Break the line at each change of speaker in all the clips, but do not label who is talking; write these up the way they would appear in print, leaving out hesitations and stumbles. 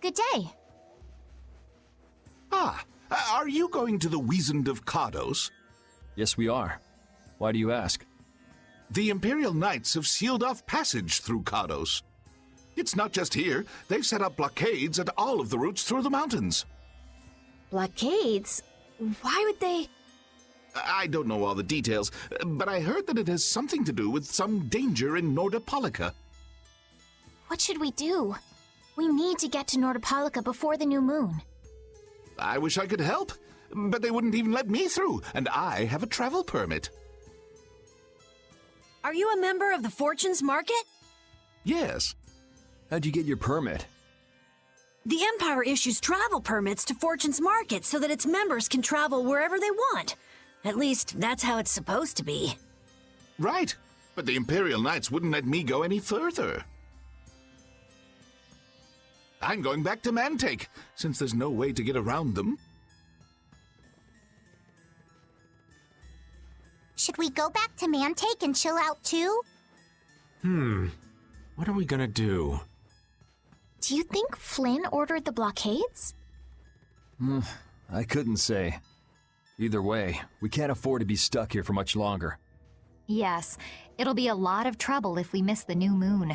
Good day.
Ah, are you going to the Wizened of Cardos?
Yes, we are. Why do you ask?
The Imperial Knights have sealed off passage through Cardos. It's not just here. They've set up blockades at all of the routes through the mountains.
Blockades? Why would they...
I don't know all the details, but I heard that it has something to do with some danger in Nordopolica.
What should we do? We need to get to Nordopolica before the new moon.
I wish I could help, but they wouldn't even let me through, and I have a travel permit.
Are you a member of the Fortunes Market?
Yes.
How'd you get your permit?
The Empire issues travel permits to Fortunes Market so that its members can travel wherever they want. At least, that's how it's supposed to be.
Right, but the Imperial Knights wouldn't let me go any further. I'm going back to Mantake, since there's no way to get around them.
Should we go back to Mantake and chill out too?
What are we gonna do?
Do you think Flynn ordered the blockades?
I couldn't say. Either way, we can't afford to be stuck here for much longer.
Yes, it'll be a lot of trouble if we miss the new moon.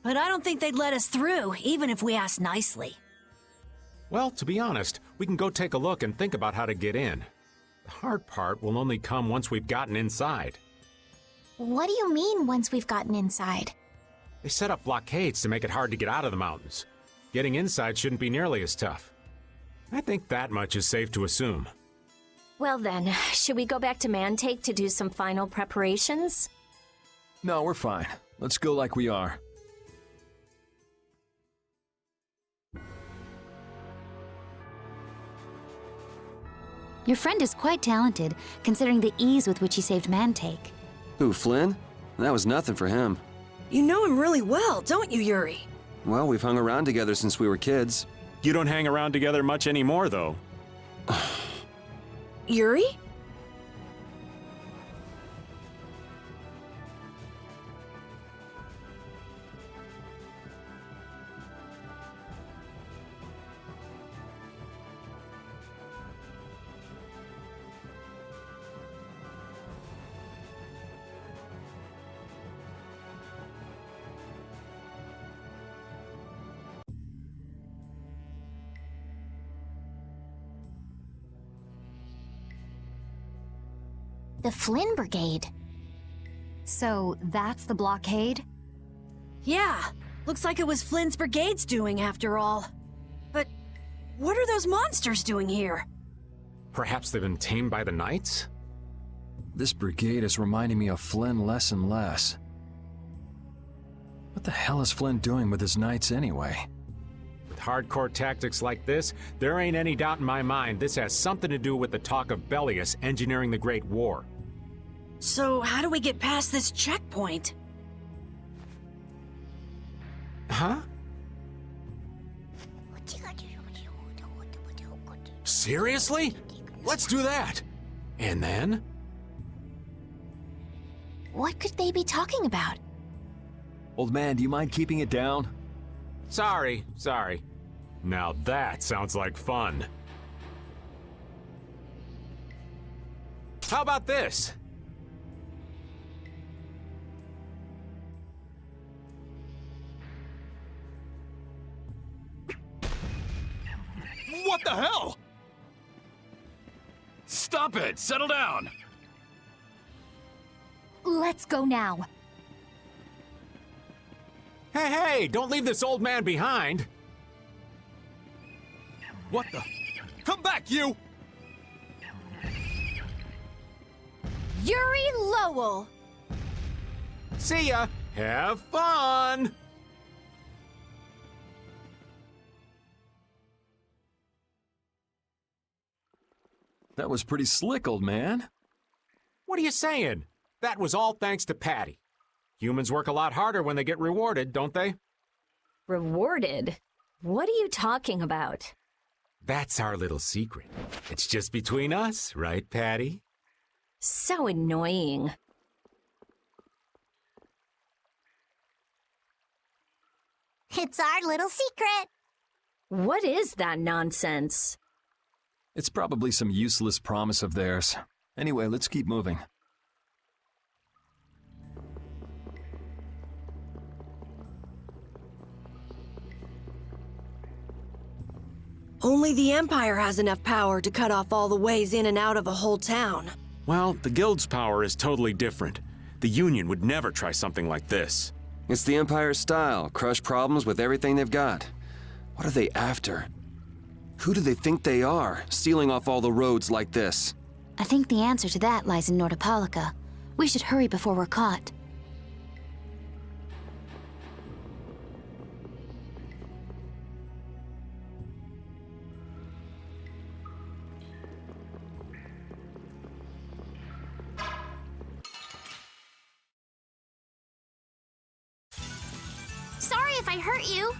But I don't think they'd let us through, even if we asked nicely.
Well, to be honest, we can go take a look and think about how to get in. The hard part will only come once we've gotten inside.
What do you mean, once we've gotten inside?
They set up blockades to make it hard to get out of the mountains. Getting inside shouldn't be nearly as tough. I think that much is safe to assume.
Well then, should we go back to Mantake to do some final preparations?
No, we're fine. Let's go like we are.
Your friend is quite talented, considering the ease with which he saved Mantake.
Who, Flynn? That was nothing for him.
You know him really well, don't you, Yuri?
Well, we've hung around together since we were kids.
You don't hang around together much anymore, though.
Yuri?
The Flynn Brigade. So that's the blockade?
Yeah, looks like it was Flynn's brigade's doing after all. But what are those monsters doing here?
Perhaps they've been tamed by the Knights?
This brigade is reminding me of Flynn less and less. What the hell is Flynn doing with his knights anyway?
With hardcore tactics like this, there ain't any doubt in my mind this has something to do with the talk of Bellius engineering the Great War.
So how do we get past this checkpoint?
Huh? Seriously? Let's do that! And then?
What could they be talking about?
Old man, do you mind keeping it down?
Sorry. Now that sounds like fun. How about this?
What the hell? Stop it! Settle down!
Let's go now.
Hey, don't leave this old man behind!
What the? Come back, you!
Yuri Lowell!
See ya! Have fun!
That was pretty slick, old man.
What are you saying? That was all thanks to Patty. Humans work a lot harder when they get rewarded, don't they?
Rewarded? What are you talking about?
That's our little secret. It's just between us, right, Patty?
So annoying.
It's our little secret.
What is that nonsense?
It's probably some useless promise of theirs. Anyway, let's keep moving.
Only the Empire has enough power to cut off all the ways in and out of a whole town.
Well, the Guild's power is totally different. The Union would never try something like this.
It's the Empire's style, crush problems with everything they've got. What are they after? Who do they think they are, sealing off all the roads like this?
I think the answer to that lies in Nordopolica. We should hurry before we're caught.
Sorry if I hurt you.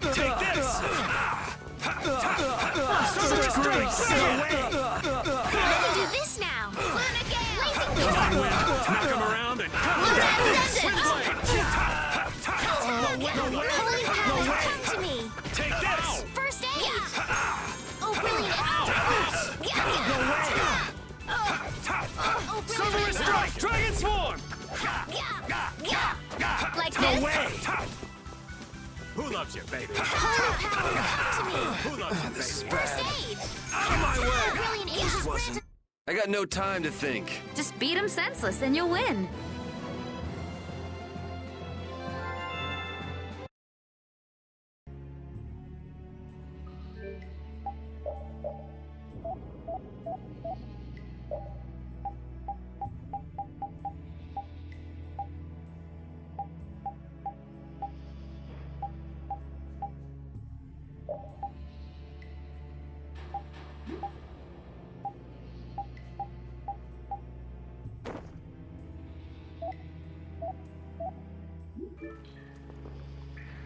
Take this!
We can do this now.
Come on, Wind. Knock him around and
Holy powers, come to me.
Take this!
First aid. Oh, brilliant. Oh,
Silver Strike! Dragon Swarm!
Like this?
Who loves you, baby?
Holy power, come to me.
Who loves you, baby?
First aid.
Out of my way!
Brilliant angels grant
I got no time to think.
Just beat him senseless and you'll win.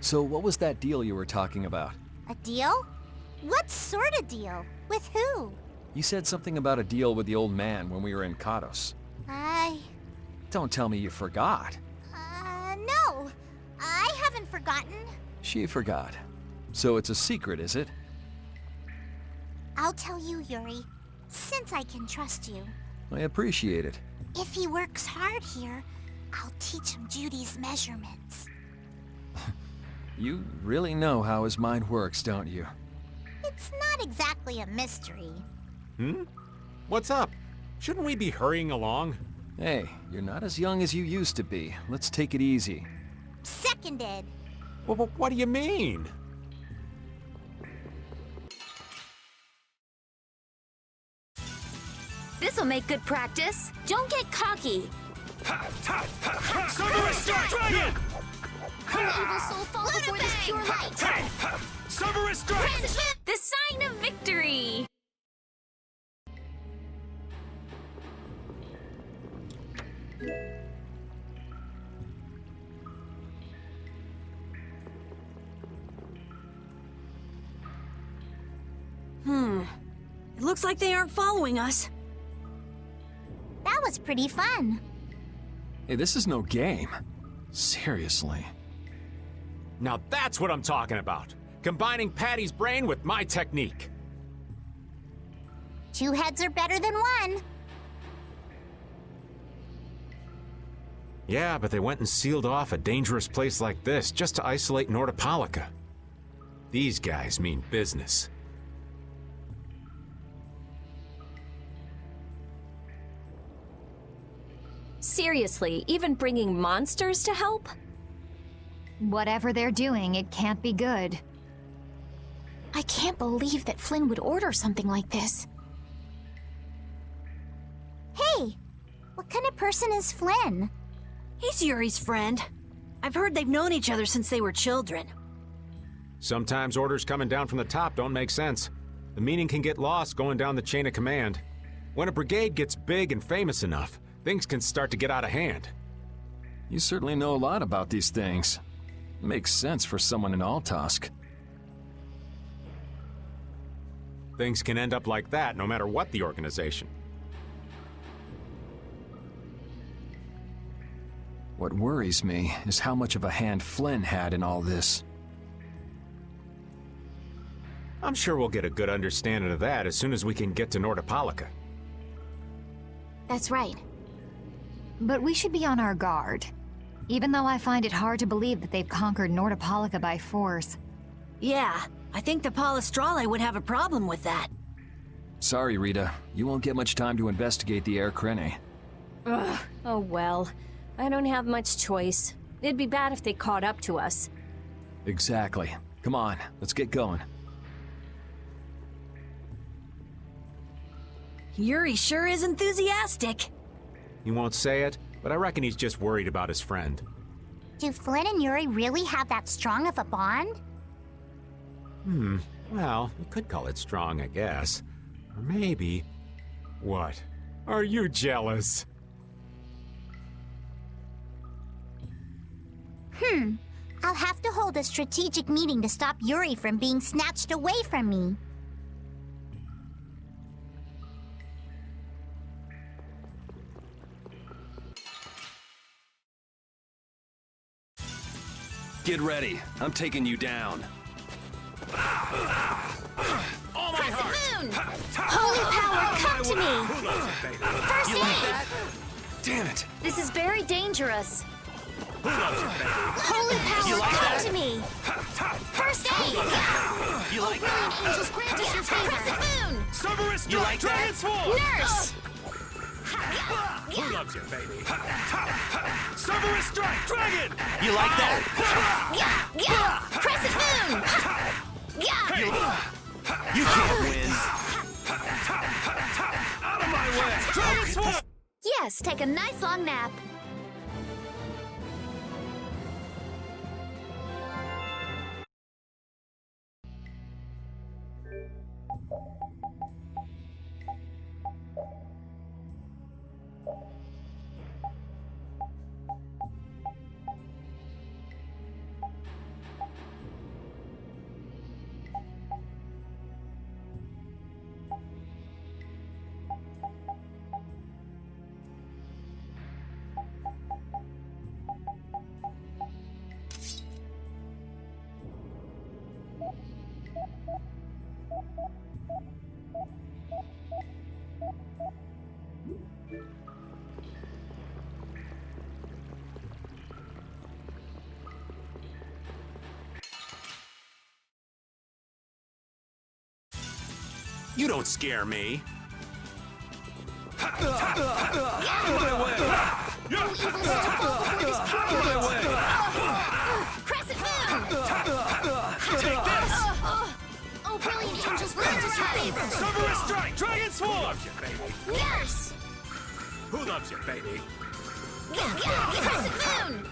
So what was that deal you were talking about?
A deal? What sort of deal? With who?
You said something about a deal with the old man when we were in Kados. Don't tell me you forgot.
No. I haven't forgotten.
She forgot. So it's a secret, is it?
I'll tell you, Yuri, since I can trust you.
I appreciate it.
If he works hard here, I'll teach him Judy's measurements.
You really know how his mind works, don't you?
It's not exactly a mystery.
What's up? Shouldn't we be hurrying along?
Hey, you're not as young as you used to be. Let's take it easy.
Seconded.
Well, what do you mean?
This'll make good practice.
Don't get cocky.
Silver Strike! Dragon!
Will evil soul fall before this pure light?
Silver Strike!
The sign of victory!
It looks like they aren't following us.
That was pretty fun.
Hey, this is no game. Seriously.
Now that's what I'm talking about. Combining Patty's brain with my technique.
2 heads are better than 1.
Yeah, but they went and sealed off a dangerous place like this just to isolate Nordopolica. These guys mean business.
Seriously, even bringing monsters to help?
Whatever they're doing, it can't be good. I can't believe that Flynn would order something like this.
Hey, what kind of person is Flynn?
He's Yuri's friend. I've heard they've known each other since they were children.
Sometimes orders coming down from the top don't make sense. The meaning can get lost going down the chain of command. When a brigade gets big and famous enough, things can start to get out of hand.
You certainly know a lot about these things. Makes sense for someone in Altosk.
Things can end up like that no matter what the organization.
What worries me is how much of a hand Flynn had in all this.
I'm sure we'll get a good understanding of that as soon as we can get to Nordopolica.
That's right. But we should be on our guard. Even though I find it hard to believe that they've conquered Nordopolica by force.
Yeah, I think the Palestrale would have a problem with that.
Sorry, Rita. You won't get much time to investigate the Air Krene.
Ugh, oh well. I don't have much choice. It'd be bad if they caught up to us.
Exactly. Come on, let's get going.
Yuri sure is enthusiastic.
He won't say it, but I reckon he's just worried about his friend.
Do Flynn and Yuri really have that strong of a bond?
Well, you could call it strong, I guess. Or maybe... What? Are you jealous?
I'll have to hold a strategic meeting to stop Yuri from being snatched away from me.
Get ready. I'm taking you down.
All my heart.
Moon! Holy power, come to me!
Who loves it, baby?
First
You
aid!
like that? Damn it.
This is very dangerous.
Who loves it, baby?
Holy power,
You like
come
that?
to me! First aid!
You like that?
Angels grant us your favor! Crescent Moon!
Cerberus
You like
Dragon
that?
Swarm!
Nurse!
Who loves you, baby? Cerberus Strike! Dragon!
You like that?
Crescent Moon!
You can't win.
Out of my way! Dragon Swarm!
Yes, take a nice long nap.
You don't scare me.
Crescent Moon!
Take this!
Oh, brilliant angels grant us your favor!
Cerberus Strike! Dragon Swarm! Baby.
Nurse!
Who loves you, baby?
Crescent Moon!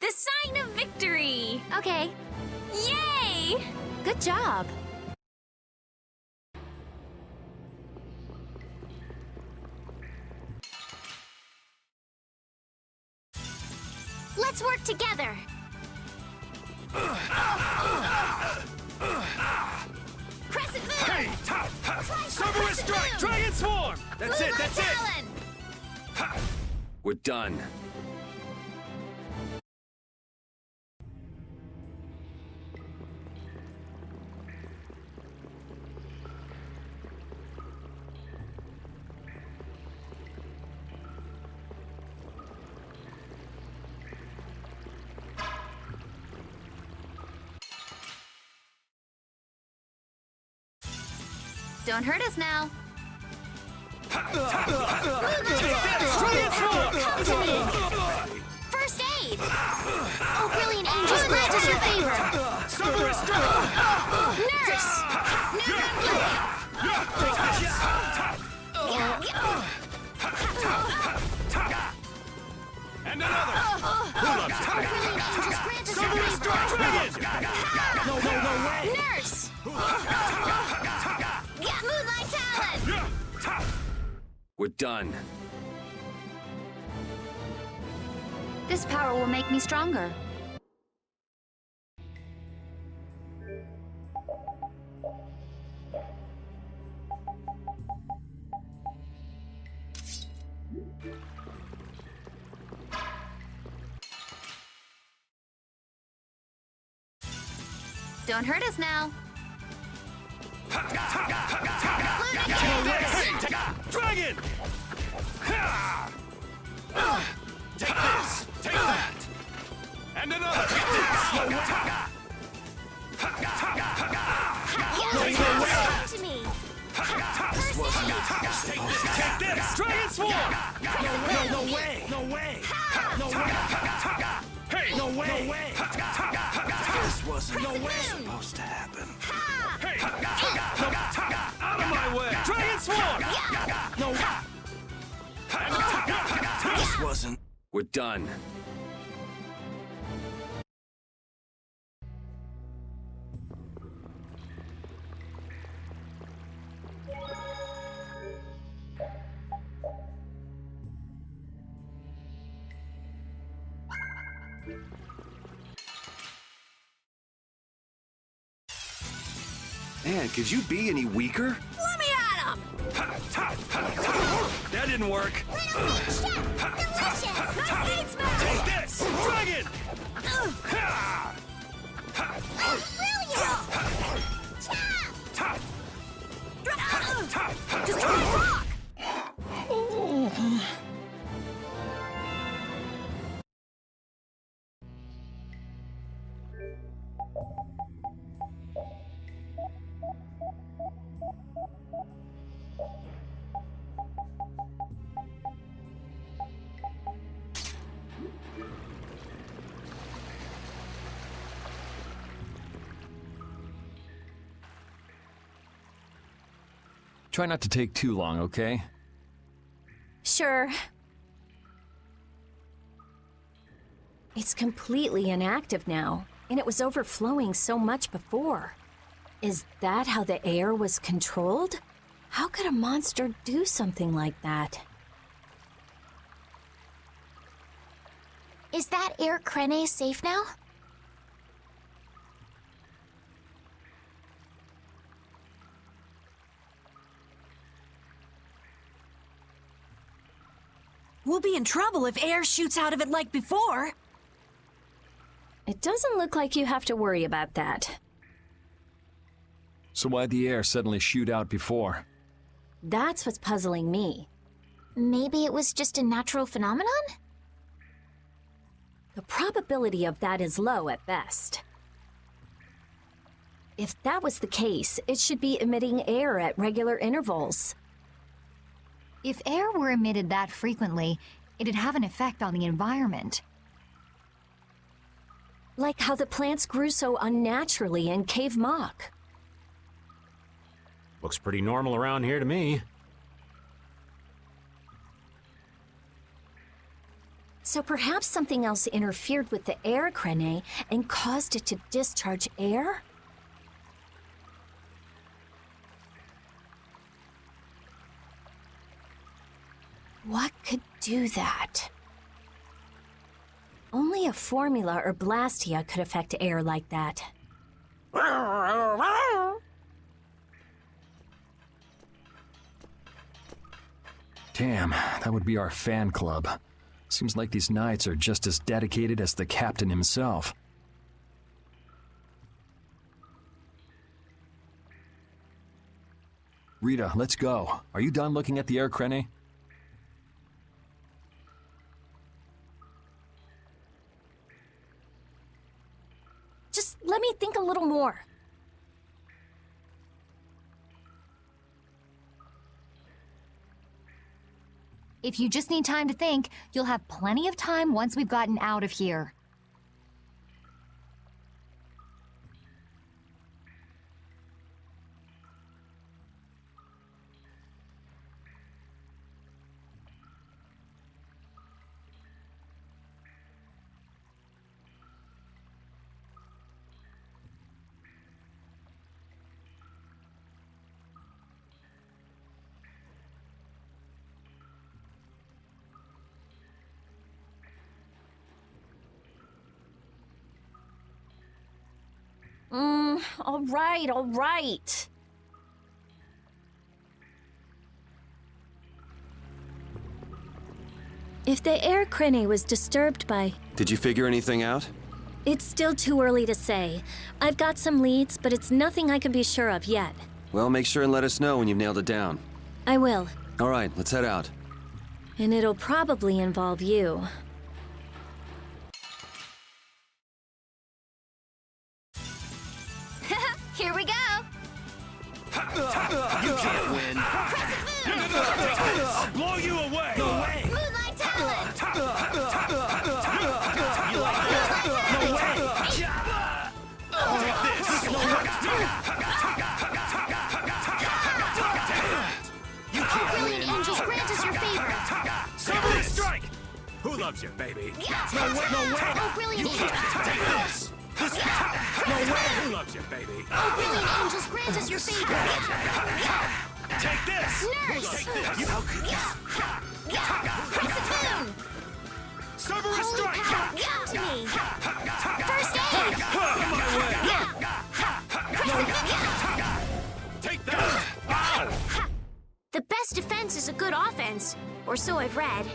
The sign of victory!
Okay,
Yay!
good job.
Let's work together.
Crescent Moon!
Hey, top! Cerberus Strike! Dragon Swarm! That's it, that's it!
Talon!
We're done.
Don't hurt us now.
Dragon Swarm!
Come to me! First aid! Oh, brilliant angels grant us your favor!
Cerberus Strike!
Nurse!
And another! Who loves you, baby?
Brilliant angels grant us your
Cerberus Strike!
favor!
Dragon! No way!
Nurse! Moonlight Talon!
We're done.
This power will make me stronger.
Don't hurt us now.
Dragon! Take this! Take that! And another!
To me.
Take this! Dragon Swarm! No way! No way! No way! Hey! No way! No way! This wasn't supposed to happen. Hey! Out of my way! Dragon Swarm! No! This wasn't...
We're done. Man, could you be any weaker?
Let me at him!
That didn't work. Take this! Dragon!
Just try to rock!
Try not to take too long, okay?
Sure. It's completely inactive now, and it was overflowing so much before. Is that how the air was controlled? How could a monster do something like that?
Is that Air Crene safe now?
We'll be in trouble if air shoots out of it like before.
It doesn't look like you have to worry about that.
So why'd the air suddenly shoot out before?
That's what's puzzling me.
Maybe it was just a natural phenomenon?
The probability of that is low at best. If that was the case, it should be emitting air at regular intervals.
If air were emitted that frequently, it'd have an effect on the environment.
Like how the plants grew so unnaturally in Cave Mock.
Looks pretty normal around here to me.
So perhaps something else interfered with the air crene and caused it to discharge air? What could do that? Only a formula or blastia could affect air like that.
Damn, that would be our fan club. Seems like these knights are just as dedicated as the captain himself. Rita, let's go. Are you done looking at the air crene?
Just let me think a little more.
If you just need time to think, you'll have plenty of time once we've gotten out of here.
All right. If the air crene was disturbed by...
Did you figure anything out?
It's still too early to say. I've got some leads, but it's nothing I can be sure of yet.
Well, make sure and let us know when you've nailed it down.
I will.
All right, let's head out.
And it'll probably involve you.
Here we go!
You can't win. I'll blow you away. No way.
Moonlight talent!
You like that? No way. Take this. No way. You can't
Brilliant
win.
angels, grant us your favor!
Silver strike. Who loves you, baby? No way. No way.
Oh, brilliant angels!
Take this. This. No way. Who loves you, baby?
Oh, brilliant angels, grant us your favor!
Take this.
Nurse!
Take this. How could this?
Press
Silver
Holy
strike.
power, come to me! First aid!
My way. Take that. Ow.
The best defense is a good offense, or so I've read.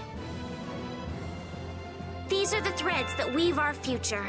These are the threads that weave our future.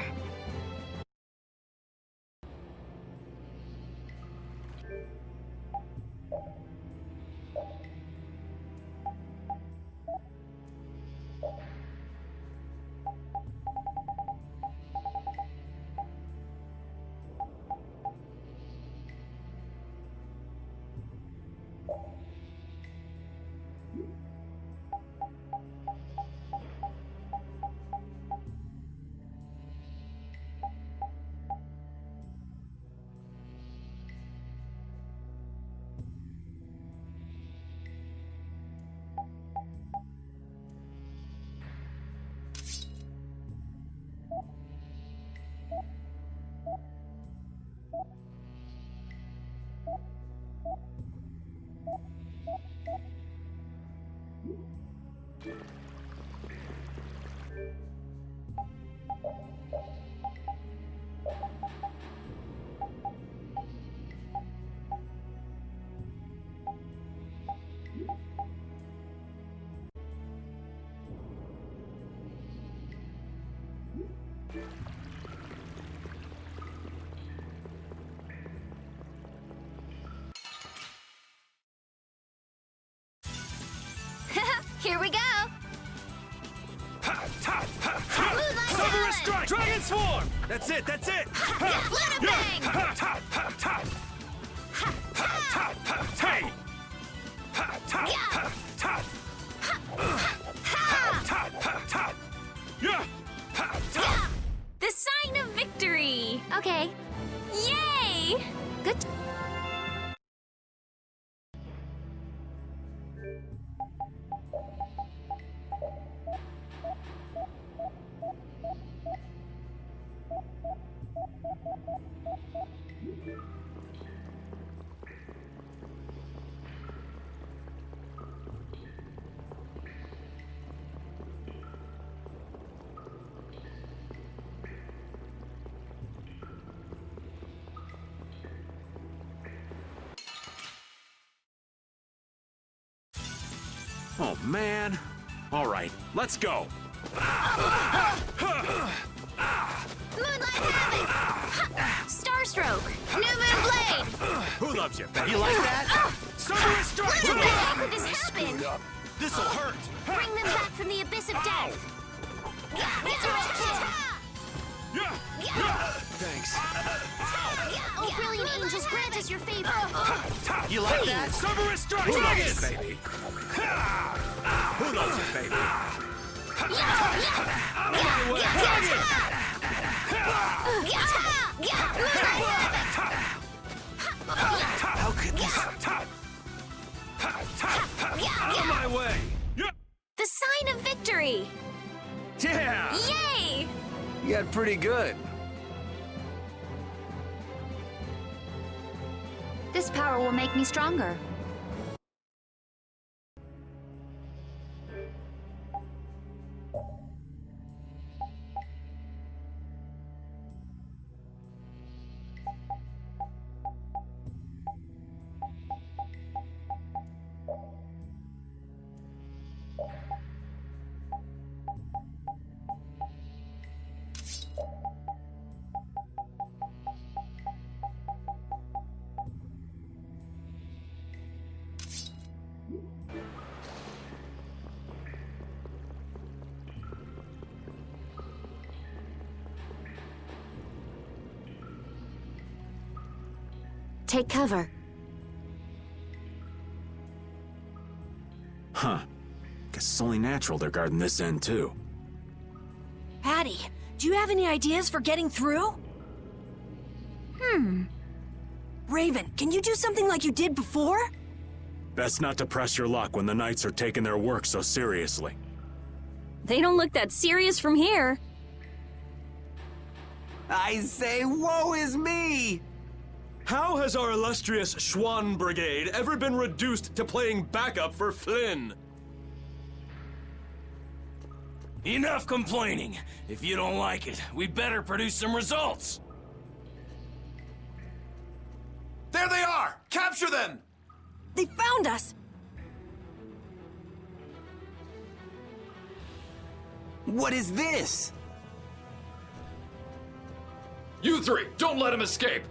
Here we go!
Silver strike. Dragon swarm. That's it. That's it.
Luna bang!
Hey. Yeah.
The sign of victory!
Okay.
Yay!
Good.
Oh, man. All right, let's go.
Moonlight Havoc! Starstroke! New Moon Blade!
Who loves you, baby?
You like that? Silver strike.
Luna Bang! How could this happen?
This'll hurt.
Bring them back from the abyss of death! Resurrection!
Thanks.
Oh, brilliant angels, grant us your favor!
You like that? Silver strike.
Who loves you, baby? Who loves you, baby?
How could this? Out of my way.
The sign of victory!
Yeah.
Yay!
You got pretty good.
This power will make me stronger.
Take cover.
Huh. Guess it's only natural they're guarding this end, too.
Patty, do you have any ideas for getting through? Raven, can you do something like you did before?
Best not to press your luck when the Knights are taking their work so seriously.
They don't look that serious from here.
I say, woe is me!
How has our illustrious Schwann Brigade ever been reduced to playing backup for Flynn?
Enough complaining. If you don't like it, we better produce some results.
There they are! Capture them!
They found us!
What is this?
You three, don't let him escape!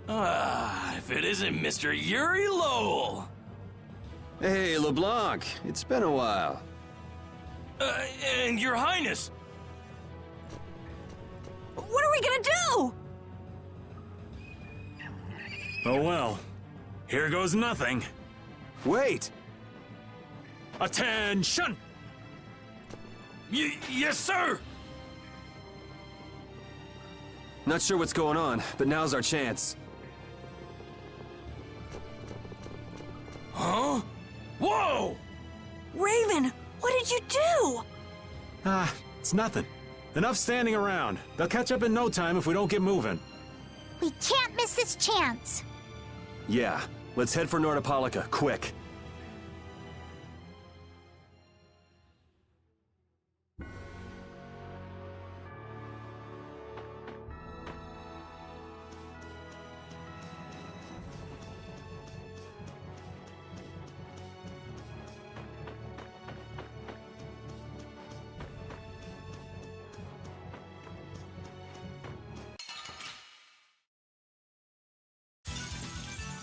If it isn't Mr. Yuri Lowell.
Hey, LeBlanc, it's been a while.
And Your Highness.
What are we gonna do?
Oh well. Here goes nothing.
Wait!
Attention!
Yes, sir!
Not sure what's going on, but now's our chance.
Huh? Whoa!
Raven, what did you do?
It's nothing. Enough standing around. They'll catch up in no time if we don't get moving.
We can't miss this chance.
Yeah, let's head for Nordopolica, quick.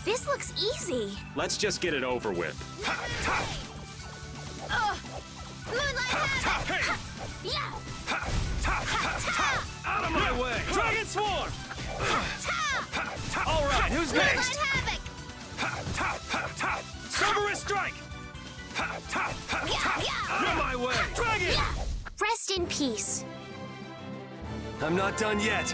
This looks easy.
Let's just get it over with.
Moonlight Havoc! Yeah!
Out of my way! Dragon Swarm! All right, who's
Moonlight
next?
Havoc!
Cerberus Strike! Out of my way! Dragon!
Rest in peace.
I'm not done yet.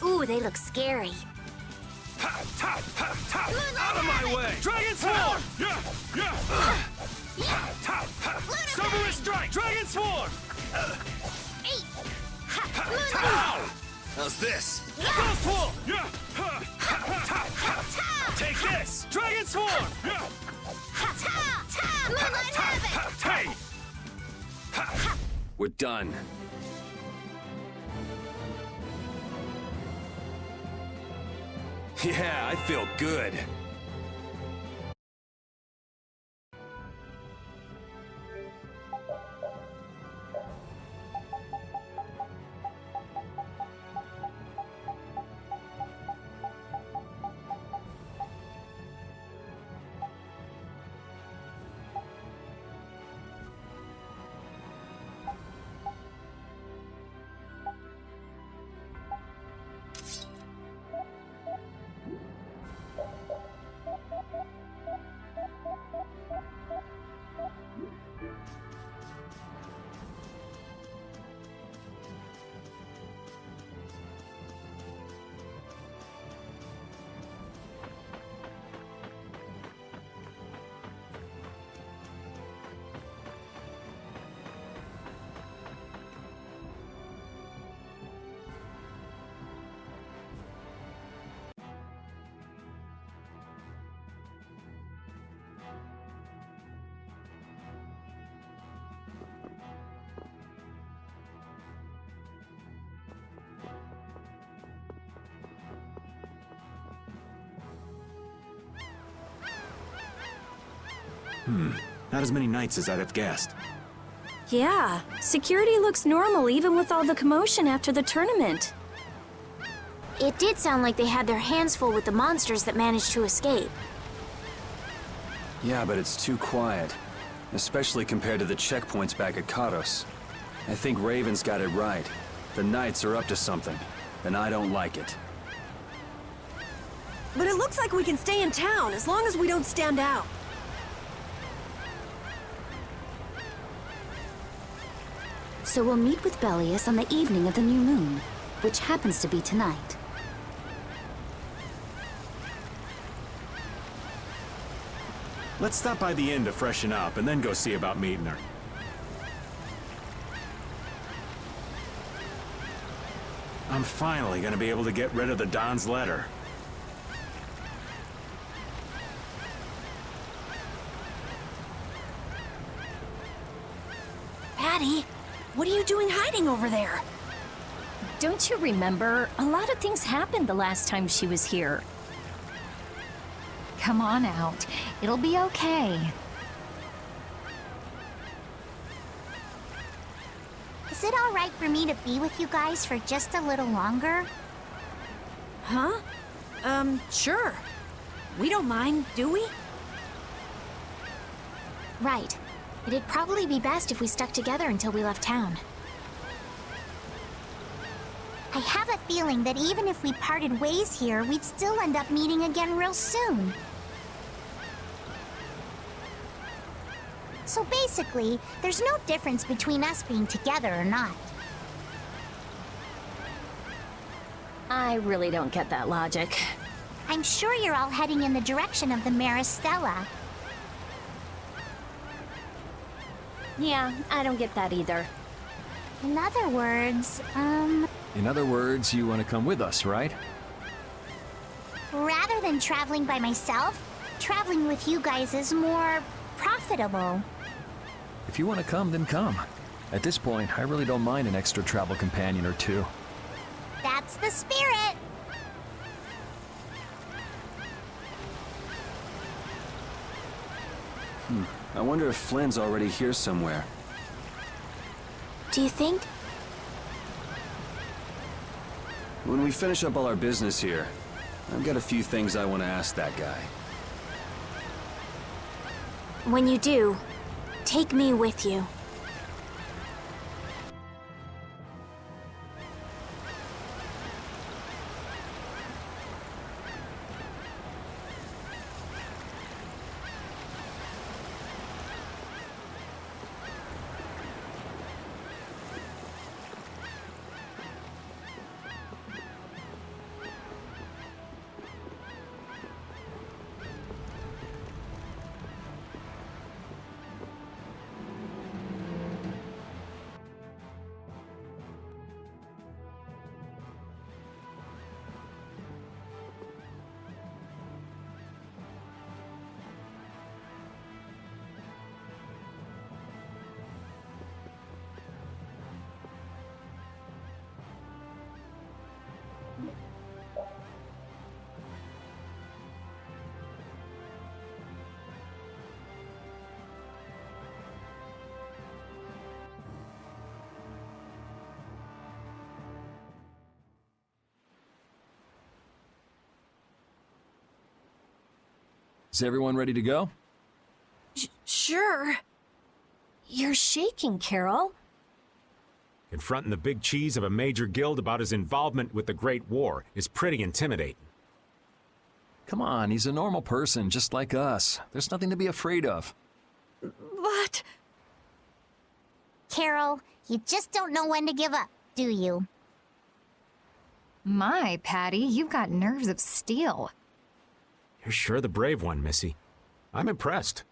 Ooh, they look scary.
Out of my way! Dragon Swarm! Cerberus Strike! Dragon Swarm! Ow! How's this? Ghost Wall! Take this! Dragon Swarm!
Moonlight Havoc!
Hey!
We're done. Yeah, I feel good.
Not as many knights as I'd have guessed.
Yeah, security looks normal even with all the commotion after the tournament.
It did sound like they had their hands full with the monsters that managed to escape.
Yeah, but it's too quiet. Especially compared to the checkpoints back at Kados. I think Raven's got it right. The Knights are up to something, and I don't like it.
But it looks like we can stay in town as long as we don't stand out.
So we'll meet with Belius on the evening of the new moon, which happens to be tonight.
Let's stop by the inn to freshen up and then go see about meeting her. I'm finally gonna be able to get rid of the Don's letter.
Patty, what are you doing hiding over there?
Don't you remember? A lot of things happened the last time she was here.
Come on out. It'll be okay.
Is it alright for me to be with you guys for just a little longer?
Huh? Sure. We don't mind, do we?
Right. It'd probably be best if we stuck together until we left town.
I have a feeling that even if we parted ways here, we'd still end up meeting again real soon. So basically, there's no difference between us being together or not.
I really don't get that logic.
I'm sure you're all heading in the direction of the Maristella.
Yeah, I don't get that either.
In other words,
In other words, you want to come with us, right?
rather than traveling by myself, traveling with you guys is more profitable.
If you want to come, then come. At this point, I really don't mind an extra travel companion or two.
That's the spirit!
I wonder if Flynn's already here somewhere.
Do you think?
When we finish up all our business here, I've got a few things I want to ask that guy.
When you do, take me with you.
Is everyone ready to go?
Sure.
You're shaking, Carol.
Confronting the big cheese of a major guild about his involvement with the Great War is pretty intimidating.
Come on, he's a normal person, just like us. There's nothing to be afraid of.
But...
Carol, you just don't know when to give up, do you?
My, Patty, you've got nerves of steel.
You're sure the brave one, Missy. I'm impressed.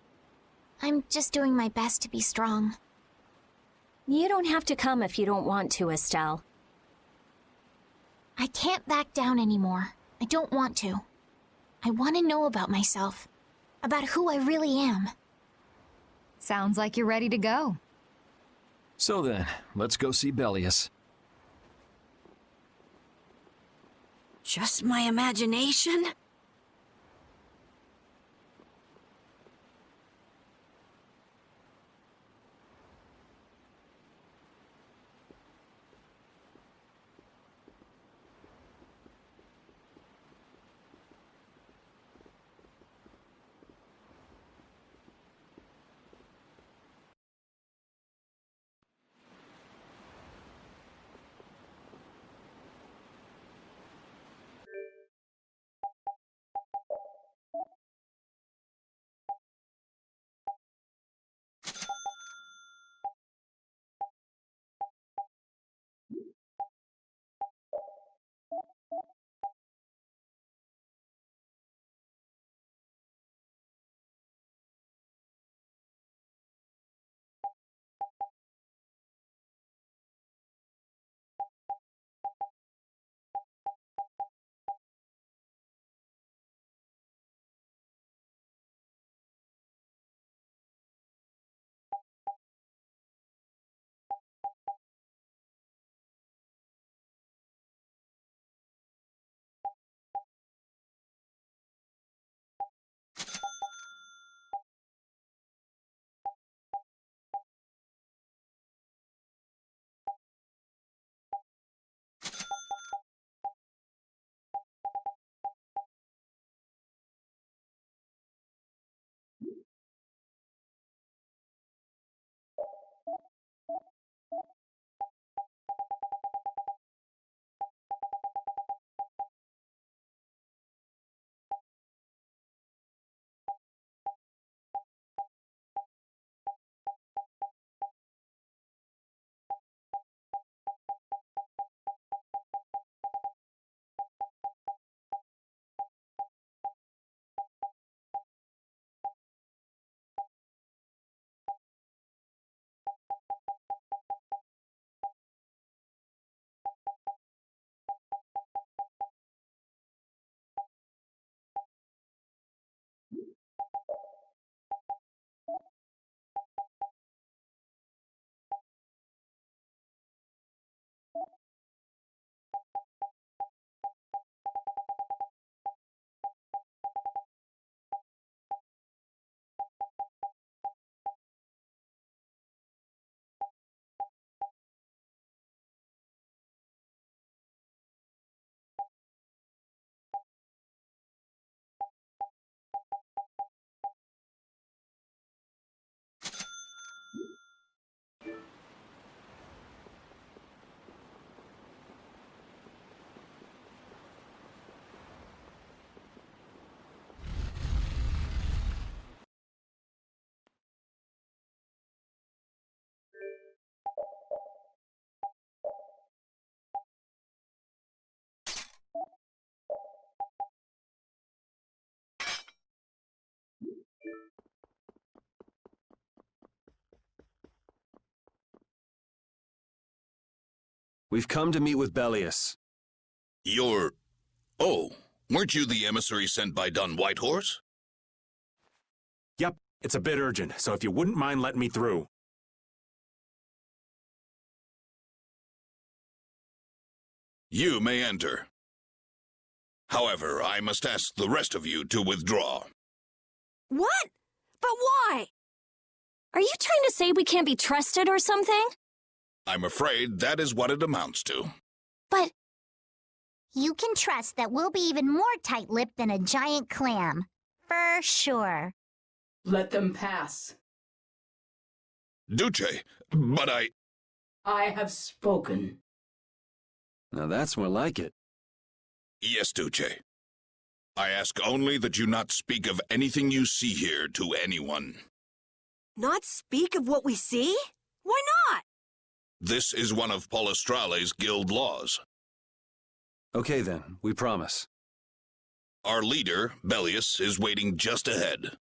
I'm just doing my best to be strong.
You don't have to come if you don't want to, Estelle.
I can't back down anymore. I don't want to. I want to know about myself. About who I really am.
Sounds like you're ready to go.
So then, let's go see Belius.
just my imagination?
We've come to meet with Bellius.
You're... Oh, weren't you the emissary sent by Don Whitehorse?
Yep, it's a bit urgent, so if you wouldn't mind letting me through.
You may enter. However, I must ask the rest of you to withdraw.
What? But why?
Are you trying to say we can't be trusted or something?
I'm afraid that is what it amounts to.
But
You can trust that we'll be even more tight-lipped than a giant clam. For sure.
Let them pass.
Duce, but
I have spoken.
Now that's more like it.
Yes, Duce. I ask only that you not speak of anything you see here to anyone.
Not speak of what we see? Why not?
This is one of Palestrale's guild laws.
Okay then, we promise.
Our leader, Bellius, is waiting just ahead.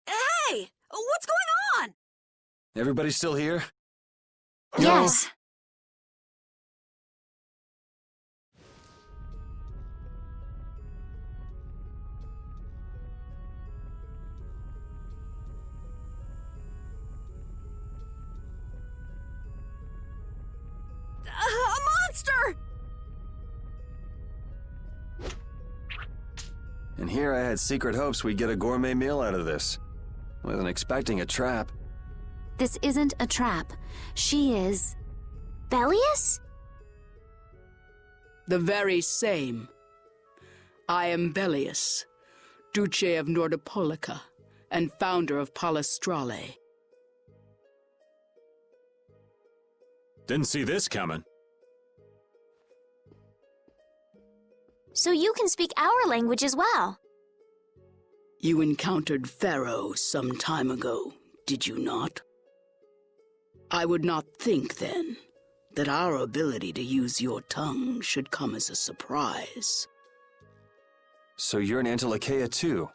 Hey! What's going on?
Everybody still here?
yes.
A monster!
And here I had secret hopes we'd get a gourmet meal out of this. Wasn't expecting a trap.
This isn't a trap. She is... Bellius?
The very same. I am Bellius, Duce of Nordopolica, and founder of Palestrale.
Didn't see this coming.
So you can speak our language as well.
You encountered Pharaoh some time ago, did you not? I would not think, then, that our ability to use your tongue should come as a surprise.
So you're an Entelexeia too?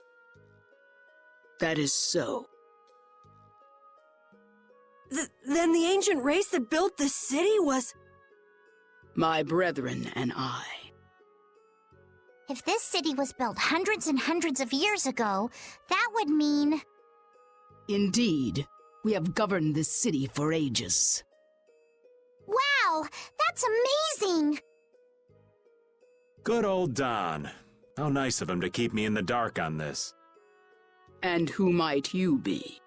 That is so.
Then the ancient race that built this city was...
My brethren and I.
If this city was built hundreds and hundreds of years ago, that would mean...
Indeed, we have governed this city for ages.
Wow! That's amazing!
Good old Don. How nice of him to keep me in the dark on this.
And who might you be?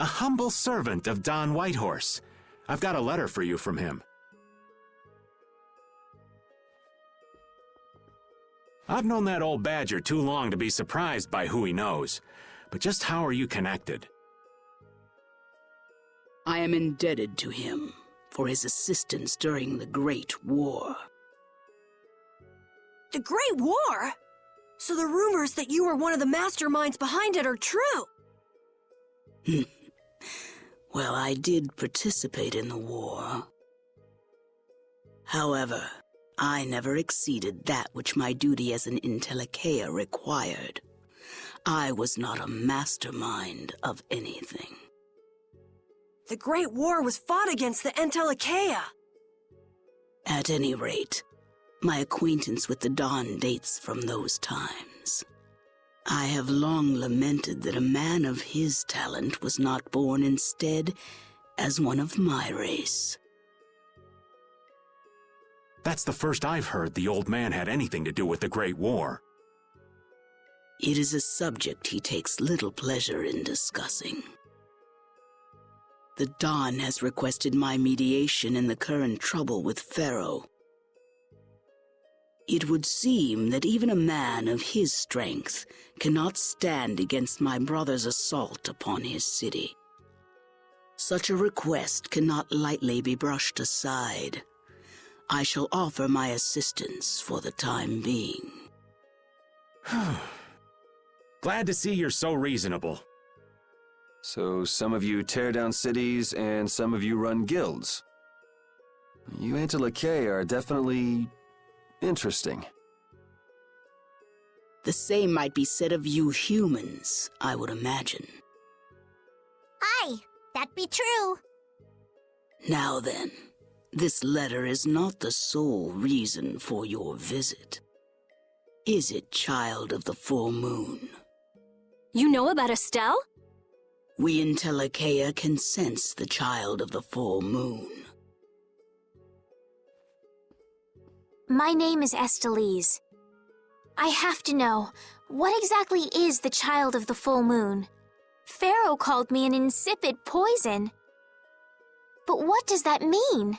A humble servant of Don Whitehorse. I've got a letter for you from him. I've known that old badger too long to be surprised by who he knows. But just how are you connected?
I am indebted to him for his assistance during the Great War.
The Great War? So the rumors that you were one of the masterminds behind it are true?
Well, I did participate in the war. However, I never exceeded that which my duty as an Entelexeia required. I was not a mastermind of anything.
The Great War was fought against the Entelexeia.
At any rate, my acquaintance with the Don dates from those times. I have long lamented that a man of his talent was not born instead as one of my race.
That's the first I've heard the old man had anything to do with the Great War.
It is a subject he takes little pleasure in discussing. The Don has requested my mediation in the current trouble with Pharaoh. It would seem that even a man of his strength cannot stand against my brother's assault upon his city. Such a request cannot lightly be brushed aside. I shall offer my assistance for the time being.
Glad to see you're so reasonable.
So some of you tear down cities and some of you run guilds. You Entelexeia are definitely interesting.
The same might be said of you humans, I would imagine.
Aye, that be true.
Now then, this letter is not the sole reason for your visit. Is it, child of the full moon?
You know about Estelle?
We Entelexeia can sense the child of the full moon.
My name is Estelise. I have to know, what exactly is the child of the full moon? Pharaoh called me an insipid poison. But what does that mean?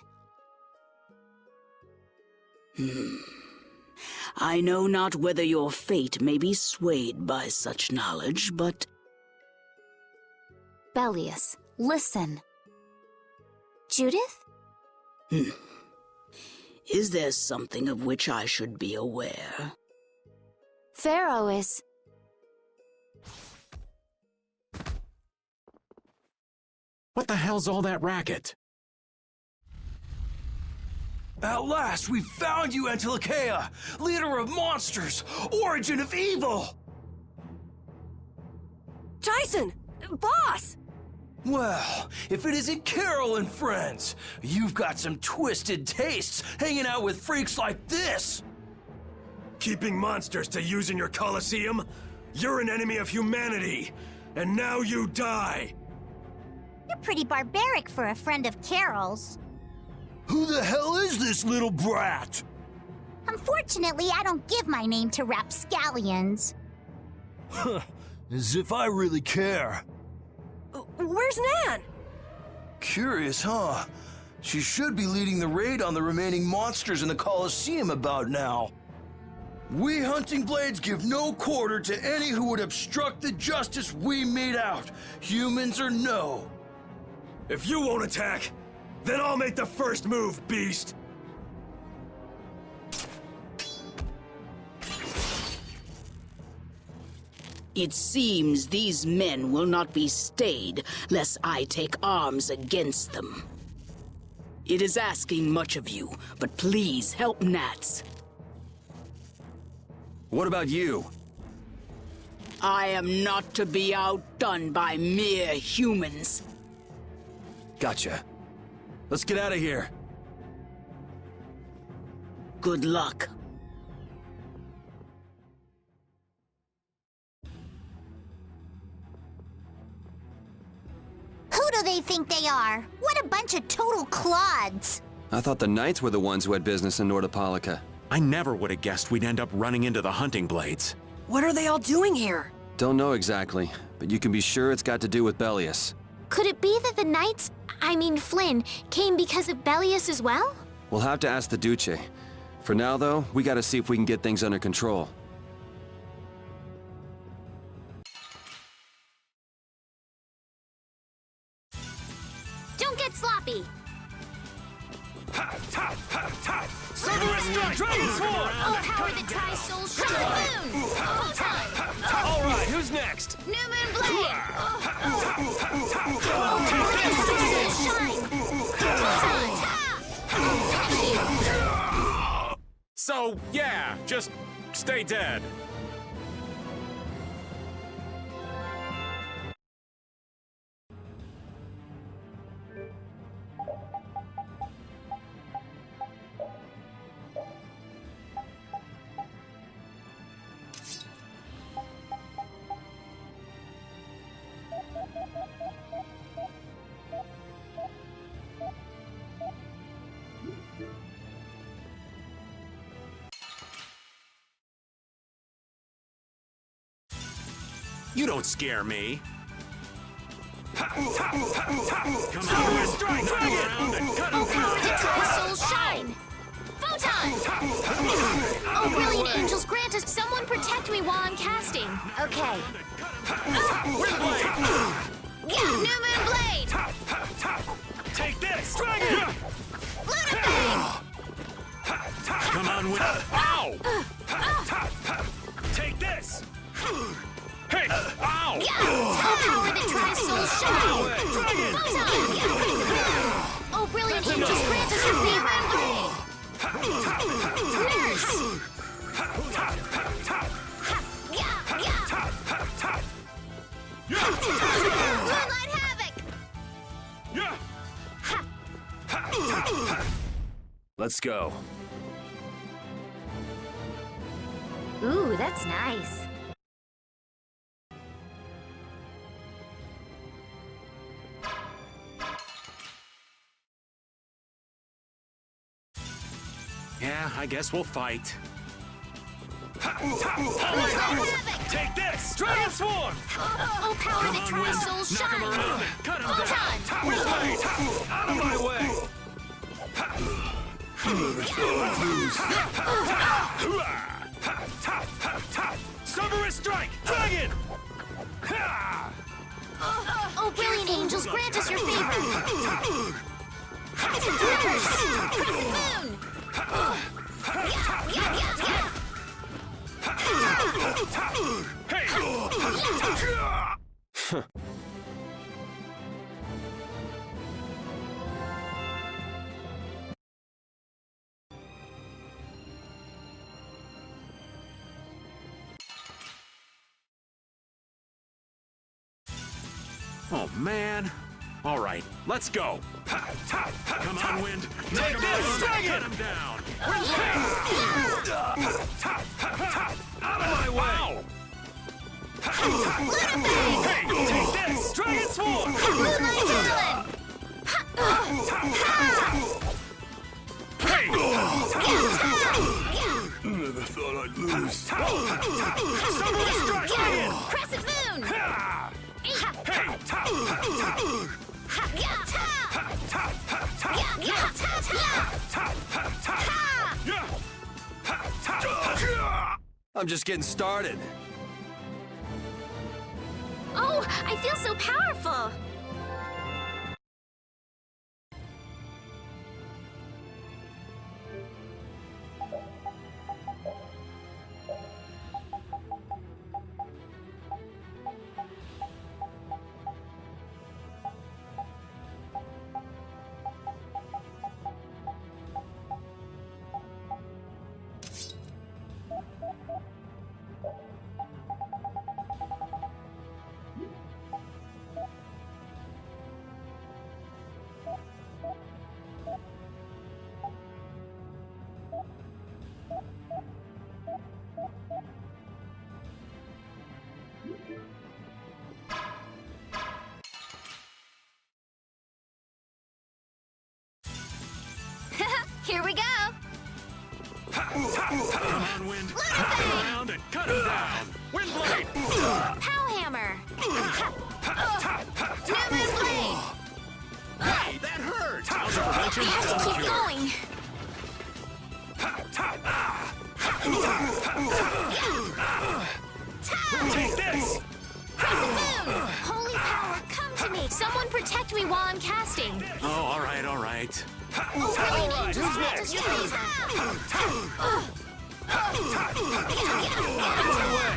I know not whether your fate may be swayed by such knowledge, but...
Bellius, listen. Judith?
Is there something of which I should be aware?
Pharaoh is...
What the hell's all that racket?
At last, we found you, Entelexeia! Leader of monsters! Origin of evil!
Tyson! Boss!
Well, if it isn't Carol and friends, you've got some twisted tastes hanging out with freaks like this! Keeping monsters to use in your Colosseum? You're an enemy of humanity, and now you die!
You're pretty barbaric for a friend of Carol's.
Who the hell is this little brat?
Unfortunately, I don't give my name to rapscallions.
As if I really care.
Where's Nan?
Curious, huh? She should be leading the raid on the remaining monsters in the Colosseum about now. We Hunting Blades give no quarter to any who would obstruct the justice we mete out, humans or no. If you won't attack, then I'll make the first move, beast!
It seems these men will not be stayed lest I take arms against them. It is asking much of you, but please help Nats.
What about you?
I am not to be outdone by mere humans.
Gotcha. Let's get out of here.
Good luck.
Who do they think they are? What a bunch of total clods!
I thought the Knights were the ones who had business in Nordopolica.
I never would have guessed we'd end up running into the Hunting Blades.
What are they all doing here?
Don't know exactly, but you can be sure it's got to do with Bellius.
Could it be that the Knights, I mean Flynn, came because of Bellius as well?
We'll have to ask the Duce. For now, though, we gotta see if we can get things under control.
Don't get sloppy!
Cerberus strike! Dragon Swarm!
Power the Tri-Soul Moon! Full time!
Alright, who's next?
New Moon Blade!
So, yeah, just stay dead. You don't scare me. Come on, strike! Around and cut him down.
Soul Shine! Bow Oh, brilliant angels, grant us someone protect me while I'm casting. Okay. New moon blade!
Take this! Dragon! Come on, Will. Ow! Take this! Hey! Ow!
Spell power that tries soul shine!
Dragon!
Oh, brilliant angels, grant us your favorite blade! Nurse! Moonlight Havoc!
Let's go.
Ooh, that's nice.
Yeah, I guess we'll fight. Take this! Dragon Swarm!
Oh, power that tries soul
Knock him
shine!
around and cut him down! Windblade! Out of my way! Cerberus Strike! Dragon!
Oh, brilliant angels, grant us your favor! Crescent moon!
Oh, man. All right, let's go. Come on, Wind. Take this! Cut him down! Out of my way! Hey, take this! Dragon Swarm! Hey! Never thought I'd lose. Cerberus Strike!
Crescent moon!
I'm just getting started.
Oh, I feel so powerful! Here we go!
Come on, Wind. Turn around and cut him down! Windblade!
Pow hammer! New moon blade!
Hey, that hurt! How's the prevention?
I have to keep going!
Take this!
Crescent moon! Holy power, come to me! Someone protect me while I'm casting!
Oh, all right, all right.
Oh, brilliant angels, grant us your favor!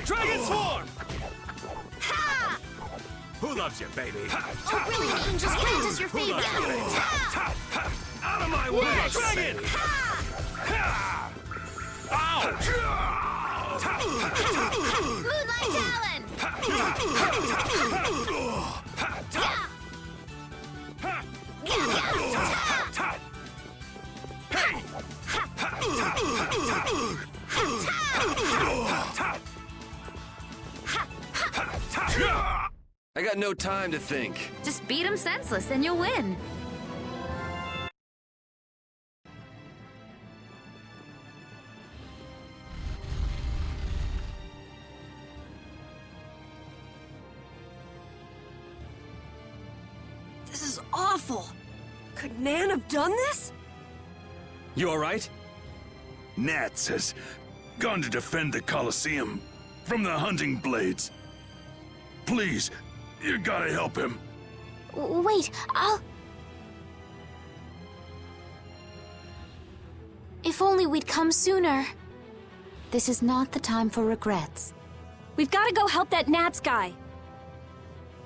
Dragon Swarm! Who loves you, baby?
Oh, brilliant angels, grant us your favor!
Out of my way!
Yes.
Dragon! Ow!
Moonlight
I got no time to think.
Just beat him senseless and you'll win.
This is awful. Could Nan have done this?
You all right?
Nats has gone to defend the Colosseum from the hunting blades. Please, you gotta help him.
Wait, I'll... If only we'd come sooner.
This is not the time for regrets.
We've got to go help that Nats guy.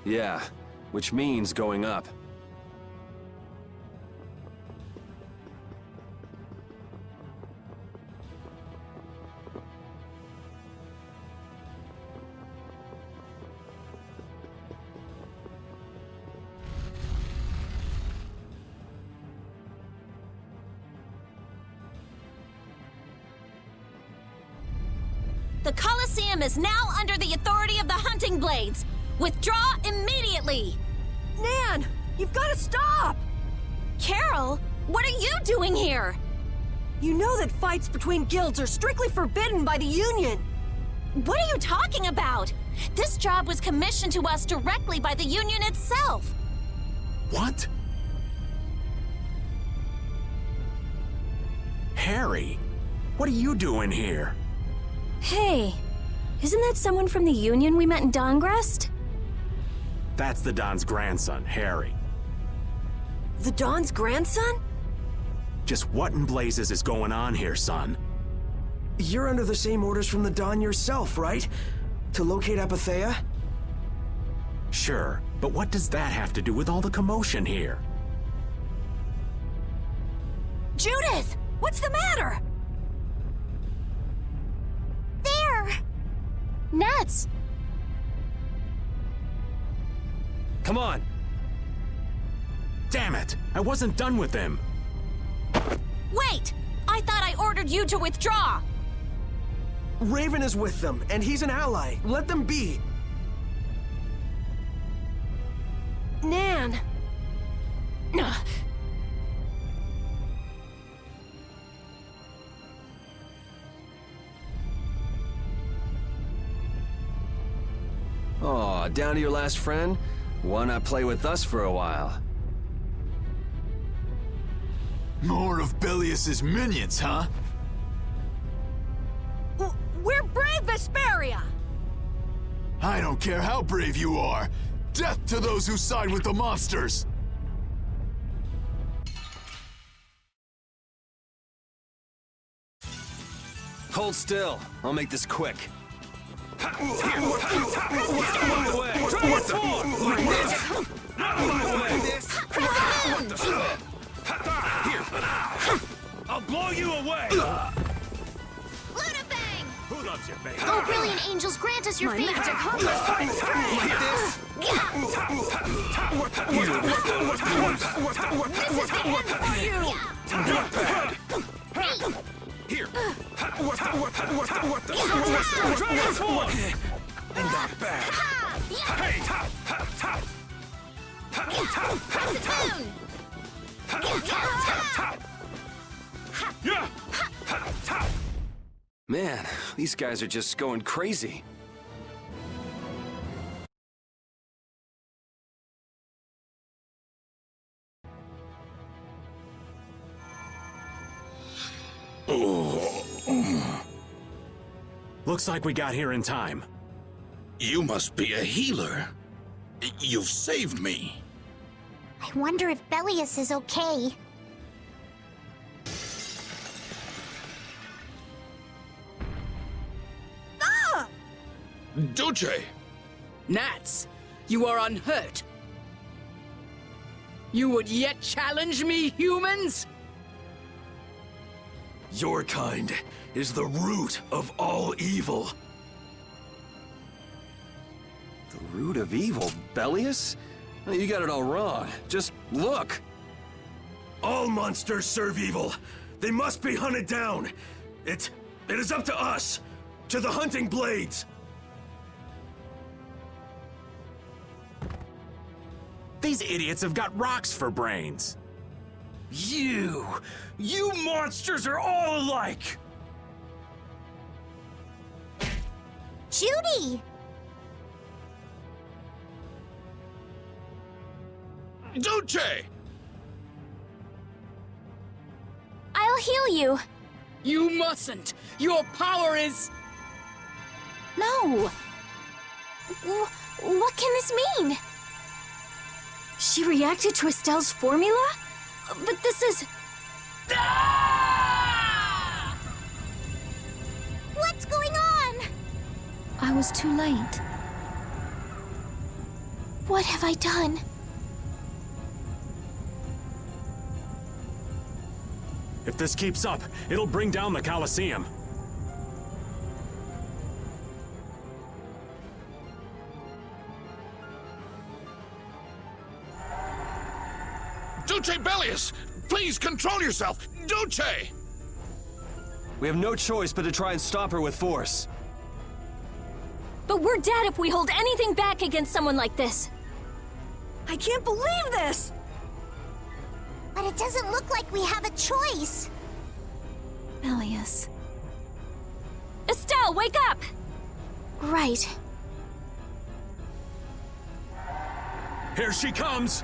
Yeah, which means going up.
The Colosseum is now under the authority of the Hunting Blades. Withdraw immediately!
Nan! You've got to stop!
Carol, what are you doing here?
You know that fights between guilds are strictly forbidden by the Union.
What are you talking about? This job was commissioned to us directly by the Union itself.
What? Harry, what are you doing here?
Hey, isn't that someone from the Union we met in Dongrest?
That's the Don's grandson, Harry.
The Don's grandson?
Just what in blazes is going on here, son?
You're under the same orders from the Don yourself, right? To locate Apatheia?
Sure, but what does that have to do with all the commotion here?
Judith! What's the matter?
There!
Nats!
Come on!
Damn it! I wasn't done with them!
Wait! I thought I ordered you to withdraw!
Raven is with them, and he's an ally. Let them be.
Nan!
Aw, down to your last friend? Why not play with us for a while?
More of Bellius's minions, huh?
We're brave Vesperia!
I don't care how brave you are. Death to those who side with the monsters!
Hold still. I'll make this quick.
I'll blow you away!
Lunabang!
Who loves you, baby?
Oh, brilliant angels, grant us your favor!
Magic harmless
This is the end for you!
Not bad! Here! Transform! Not bad! Hey!
Press
Man, these guys are just going crazy.
Looks like we got here in time.
You must be a healer. You've saved me.
I wonder if Bellius is okay.
Duce!
Nats, you are unhurt. You would yet challenge me, humans?
Your kind is the root of all evil.
The root of evil, Bellius? You got it all wrong. Just look.
All monsters serve evil. They must be hunted down. It is up to us, to the Hunting Blades.
These idiots have got rocks for brains.
You monsters are all alike!
Judy!
Duce!
I'll heal you.
You mustn't! Your power is...
No! What can this mean?
She reacted to Estelle's formula? But this is...
What's going on?
I was too late. What have I done?
If this keeps up, it'll bring down the Colosseum.
Duce Bellius! Please control yourself! Duce!
We have no choice but to try and stop her with force.
But we're dead if we hold anything back against someone like this.
I can't believe this!
But it doesn't look like we have a choice.
Bellius.
Estelle, wake up!
Right.
Here she comes!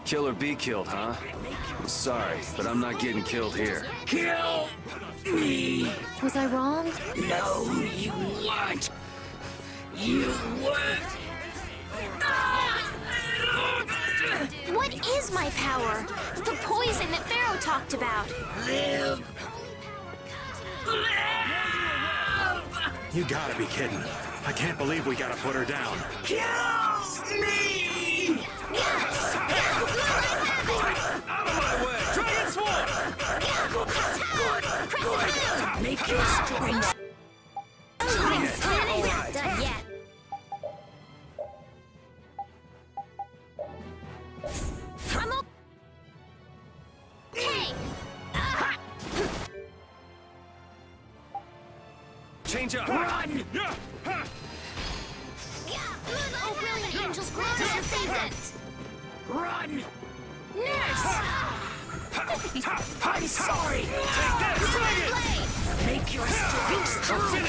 Kill or be killed, huh? Sorry, but I'm not getting killed here.
Kill me!
Was I wrong?
No, you weren't! You weren't!
What is my power? The poison that Pharaoh talked about.
Live!
You gotta be kidding. I can't believe we gotta put her down.
Kill me!
Out of my way! Dragon Swarm!
Make your strength.
Done yet. I'm okay.
Change up!
Run!
Oh, brilliant angels, grant us your favorite.
Run!
Nurse!
I'm sorry!
Take this!
Blade!
Make your strength strong!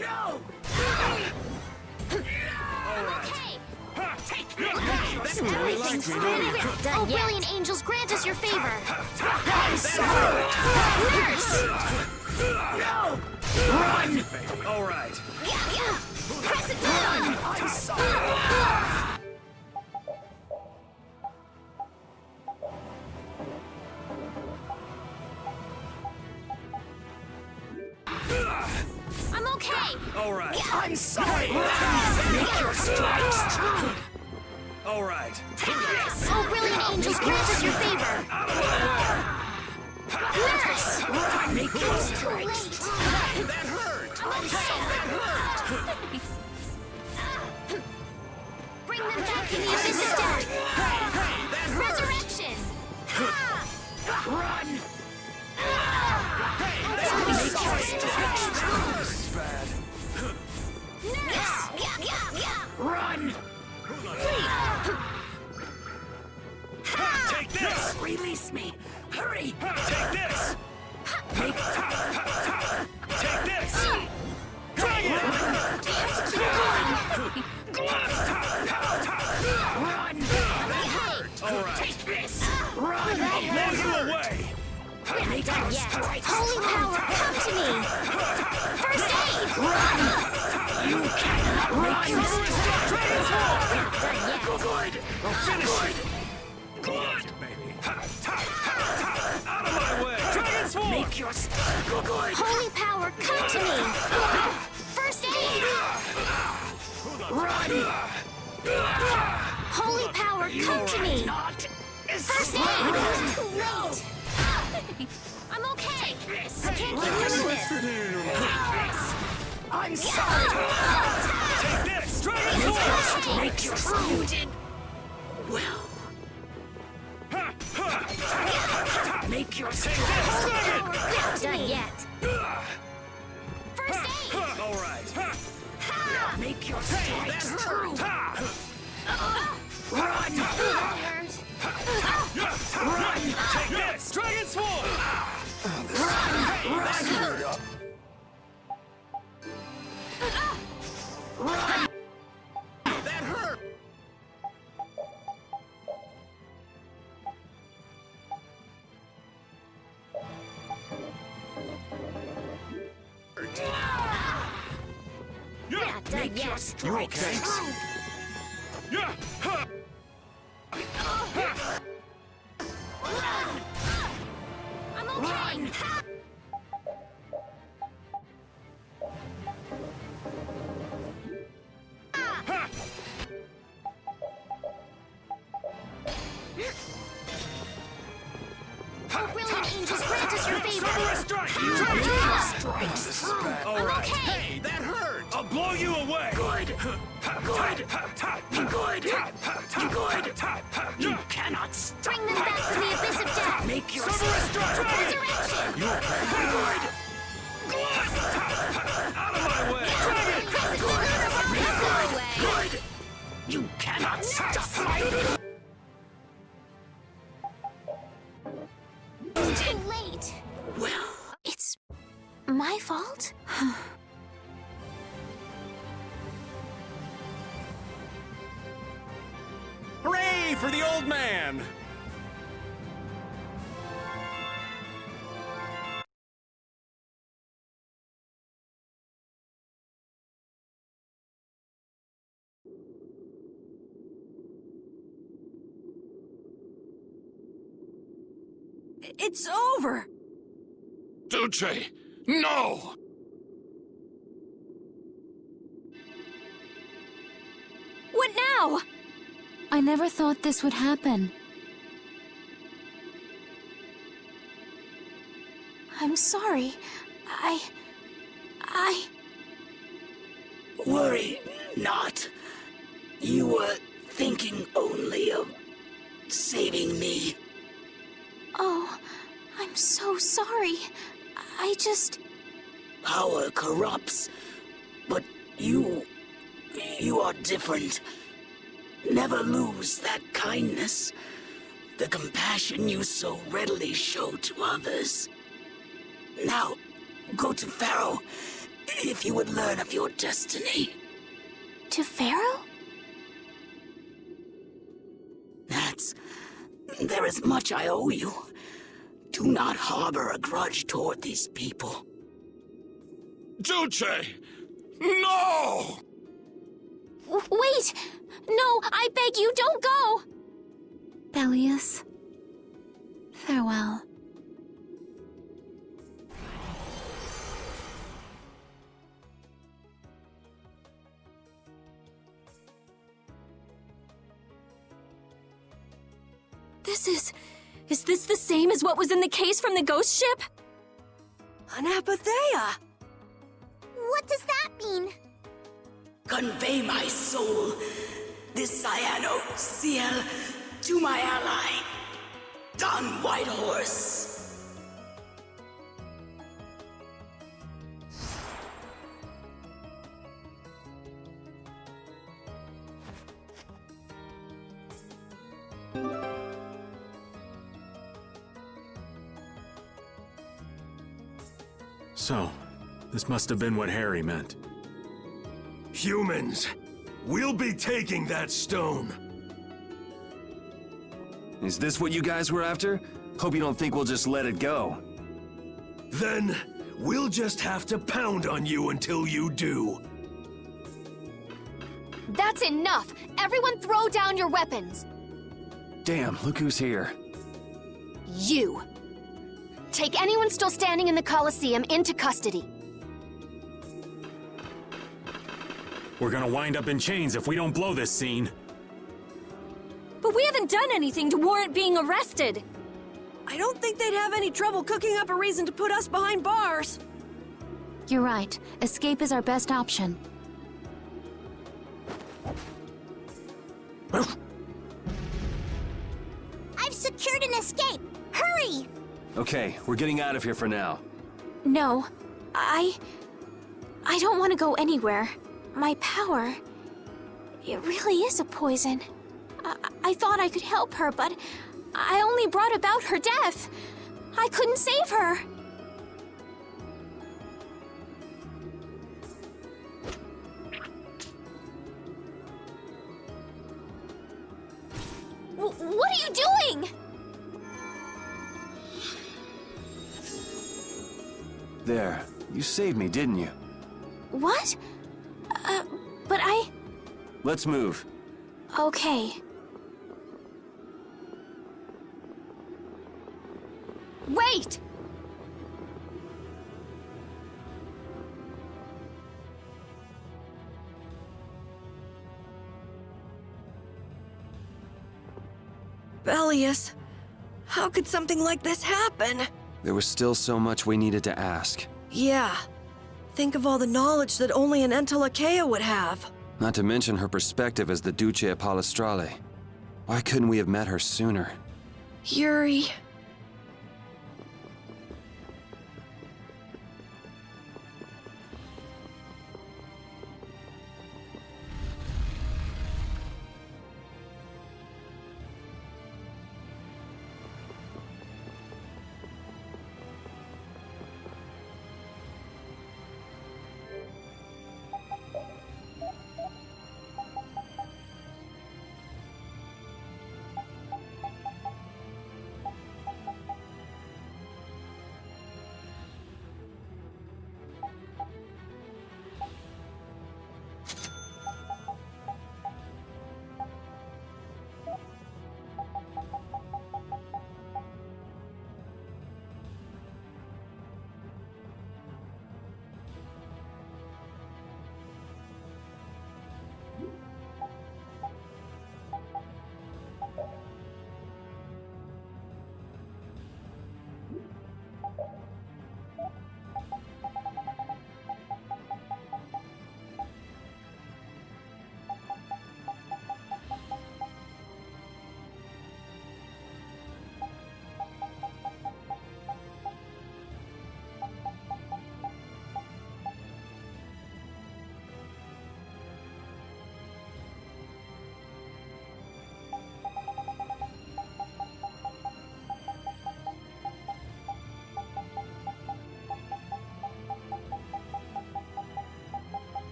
No!
Okay.
Take
Everything's Oh, brilliant angels, grant us your favor. Nurse!
No! Run!
All right.
Press it down!
I'm sorry!
I'm okay.
All right.
I'm sorry! Make your strength strong!
All right.
Oh, brilliant angels, grant us your favor. Nurse!
Make your strength strong!
That hurt.
I'm okay. Bring them back from the abyss of death. Resurrection!
Run!
This is bad.
Nurse!
Run!
Take this.
Release me! Hurry!
Take this.
Make...
Take this. Dragon.
Run!
All right.
Take this! Run!
Blow you away.
Make your strength
Holy power, come to me! First aid!
Run! You cannot run!
Dragon Swarm.
Done yet.
Good!
Finish it. Good. Baby. Out of my way. Dragon Swarm.
Make your good!
Holy power, come to me! First aid!
Run!
Holy power, come to me!
Not
First aid! Too late! I'm okay! I can't keep doing this!
I'm sorry!
Take this. Dragon Swarm.
Make your strength. Well. Make your strength.
Done yet. First aid!
All right.
Make your strength true.
Ha.
Run!
That hurt.
done yet.
You okay? Yeah! Ha!
I'm okay. Oh, brilliant angels, grant us your favor.
All right.
Okay.
Hey, that hurt. I'll blow you away.
Good.
You
cannot bring them back from the abyss of death.
Make yourself
Resurrection.
You okay? Out of my way.
Good. You cannot stop my...
It's too late. Well, it's my fault?
Hooray for the old man!
It's over!
Duce, no!
What now? I never thought this would happen. I'm sorry. I...
Worry not. You were thinking only of saving me.
Oh, I'm so sorry. I just...
Power corrupts, but you are different. Never lose that kindness, the compassion you so readily show to others. Now, go to Pharaoh, if you would learn of your destiny.
To Pharaoh?
There is much I owe you. Do not harbor a grudge toward these people.
Duce! No!
Wait! No, I beg you, don't go! Bellius, farewell.
Is this the same as what was in the case from the ghost ship?
An apatheia!
What does that mean?
Convey my soul, this cyano ciel, to my ally, Don Whitehorse.
So, this must have been what Harry meant.
Humans, we'll be taking that stone.
Is this what you guys were after? Hope you don't think we'll just let it go.
Then, we'll just have to pound on you until you do.
That's enough! Everyone throw down your weapons!
Damn, look who's here.
You! Take anyone still standing in the Colosseum into custody.
We're gonna wind up in chains if we don't blow this scene.
But we haven't done anything to warrant being arrested.
I don't think they'd have any trouble cooking up a reason to put us behind bars.
You're right. Escape is our best option.
I've secured an escape! Hurry!
Okay, we're getting out of here for now.
No, I don't want to go anywhere. My power, it really is a poison. I thought I could help her, but I only brought about her death. I couldn't save her. What are you doing?
There, you saved me, didn't you?
What?
Let's move.
Okay.
Wait!
Bellius, how could something like this happen?
There was still so much we needed to ask.
Yeah. Think of all the knowledge that only an Entelexeia would have.
Not to mention her perspective as the Duce Palestrale. Why couldn't we have met her sooner?
Yuri.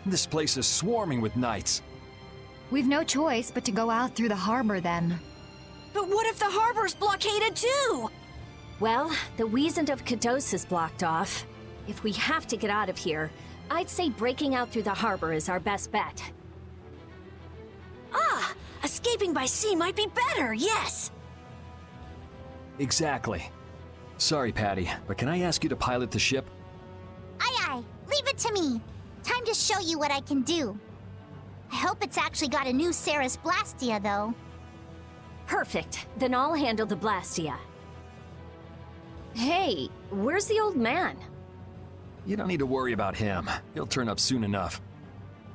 This place is swarming with knights.
We've no choice but to go out through the harbor then.
But what if the harbor's blockaded too?
Well, the Wiesent of Kados is blocked off. If we have to get out of here, I'd say breaking out through the harbor is our best bet.
Ah! Escaping by sea might be better, yes!
Exactly. Sorry, Patty, but can I ask you to pilot the ship?
Aye aye, leave it to me. Time to show you what I can do. I hope it's actually got a new Ceres Blastia, though.
Perfect. Then I'll handle the Blastia. Hey, where's the old man?
You don't need to worry about him. He'll turn up soon enough.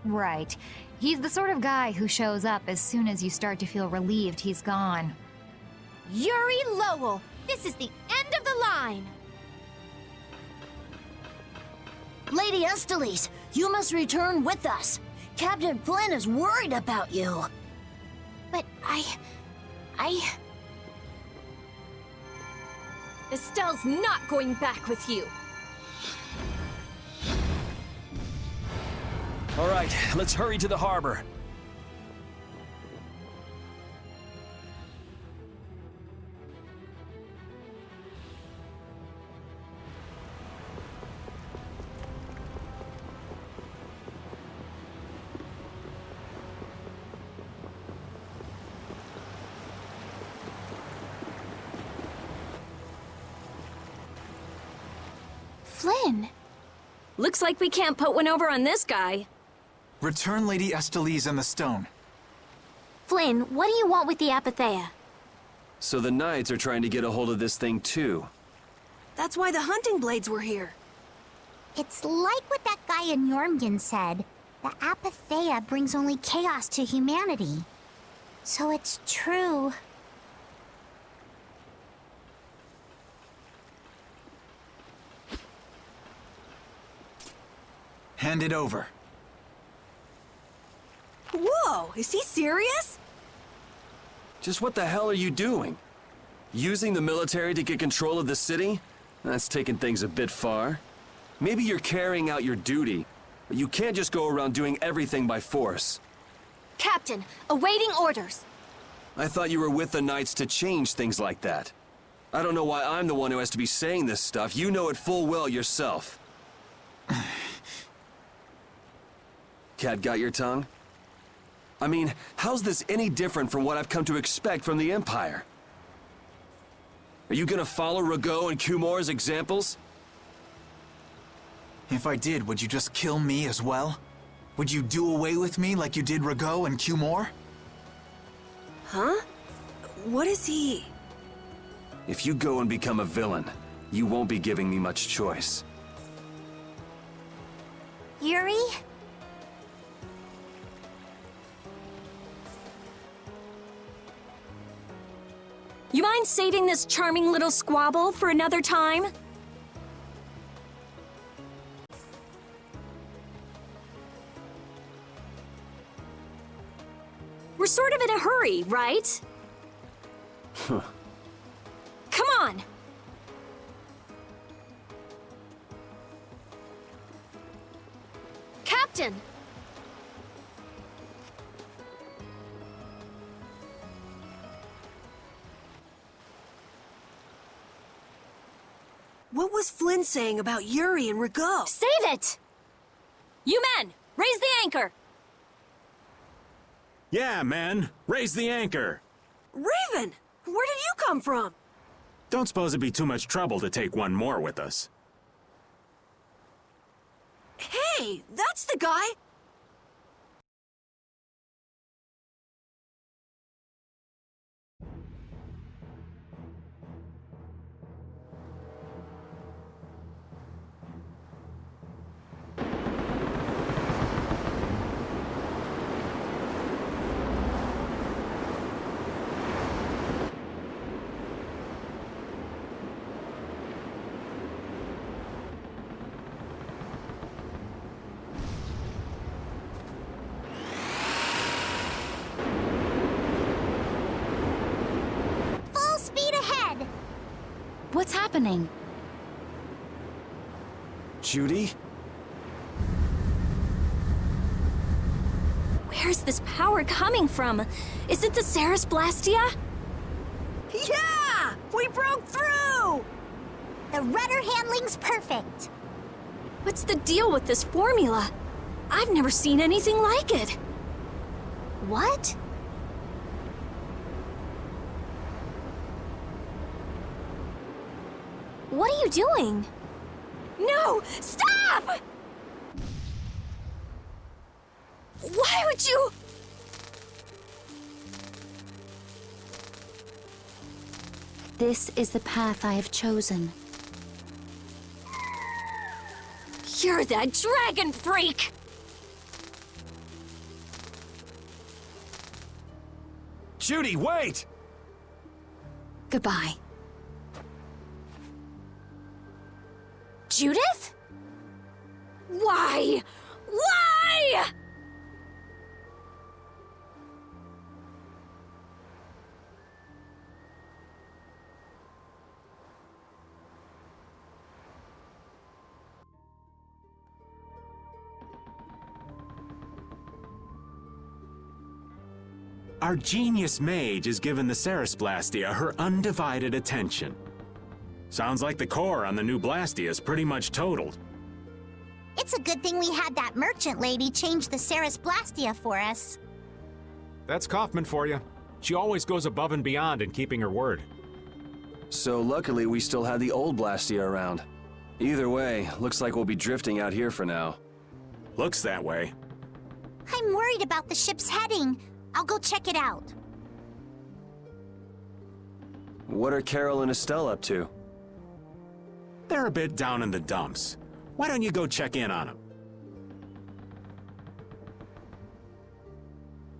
Right. He's the sort of guy who shows up as soon as you start to feel relieved he's gone.
Yuri Lowell, this is the end of the line!
Lady Estelles, you must return with us. Captain Flynn is worried about you.
But
Estelle's not going back with you.
All right, let's hurry to the harbor.
Flynn!
Looks like we can't put one over on this guy.
Return Lady Estelles and the stone.
Flynn, what do you want with the Apatheia?
So the Knights are trying to get a hold of this thing too.
That's why the hunting blades were here.
It's like what that guy in Jormungand said. The Apatheia brings only chaos to humanity. So it's true.
Hand it over.
Whoa, is he serious?
Just what the hell are you doing? Using the military to get control of the city? That's taking things a bit far. Maybe you're carrying out your duty, but you can't just go around doing everything by force.
Captain, awaiting orders.
I thought you were with the Knights to change things like that. I don't know why I'm the one who has to be saying this stuff. You know it full well yourself. Cat got your tongue? I mean, how's this any different from what I've come to expect from the Empire? Are you gonna follow Rago and Kumor's examples?
If I did, would you just kill me as well? Would you do away with me like you did Rago and Kumor?
Huh? What is he?
If you go and become a villain, you won't be giving me much choice.
Yuri?
You mind saving this charming little squabble for another time? We're sort of in a hurry, right?
Huh.
Come on!
Captain!
What was Flynn saying about Yuri and Rago?
Save it!
You men, raise the anchor!
Yeah, men, raise the anchor.
Raven, where did you come from?
Don't suppose it'd be too much trouble to take one more with us.
Hey, that's the guy!
What's happening?
Judy?
Where's this power coming from? Is it the Ceres Blastia?
Yeah! We broke through!
The rudder handling's perfect.
What's the deal with this formula? I've never seen anything like it.
What? What are you doing?
No! Stop! Why would you...
This is the path I have chosen.
You're that dragon freak!
Judy, wait!
Goodbye.
Judith? Why? Why?
Our genius mage has given the Ceres Blastia her undivided attention. Sounds like the core on the new Blastia is pretty much totaled.
It's a good thing we had that merchant lady change the Ceres Blastia for us.
That's Kaufman for you. She always goes above and beyond in keeping her word.
So luckily we still had the old Blastia around. Either way, looks like we'll be drifting out here for now.
Looks that way.
I'm worried about the ship's heading. I'll go check it out.
What are Carol and Estelle up to?
They're a bit down in the dumps. Why don't you go check in on him?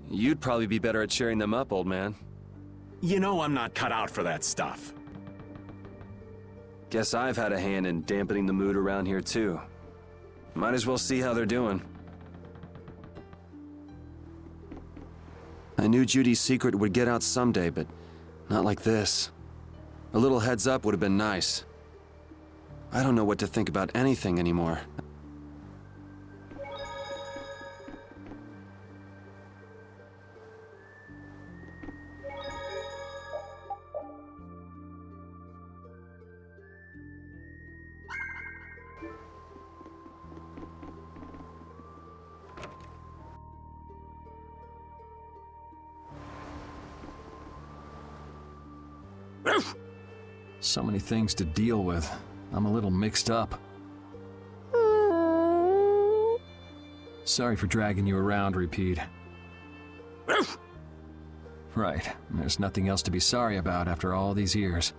You'd probably be better at cheering them up, old man.
You know I'm not cut out for that stuff.
Guess I've had a hand in dampening the mood around here, too. Might as well see how they're doing. I knew Judy's secret would get out someday, but not like this. A little heads up would have been nice. I don't know what to think about anything anymore.
So many things to deal with. I'm a little mixed up. Sorry for dragging you around, Repeat. Right. There's nothing else to be sorry about after all these years.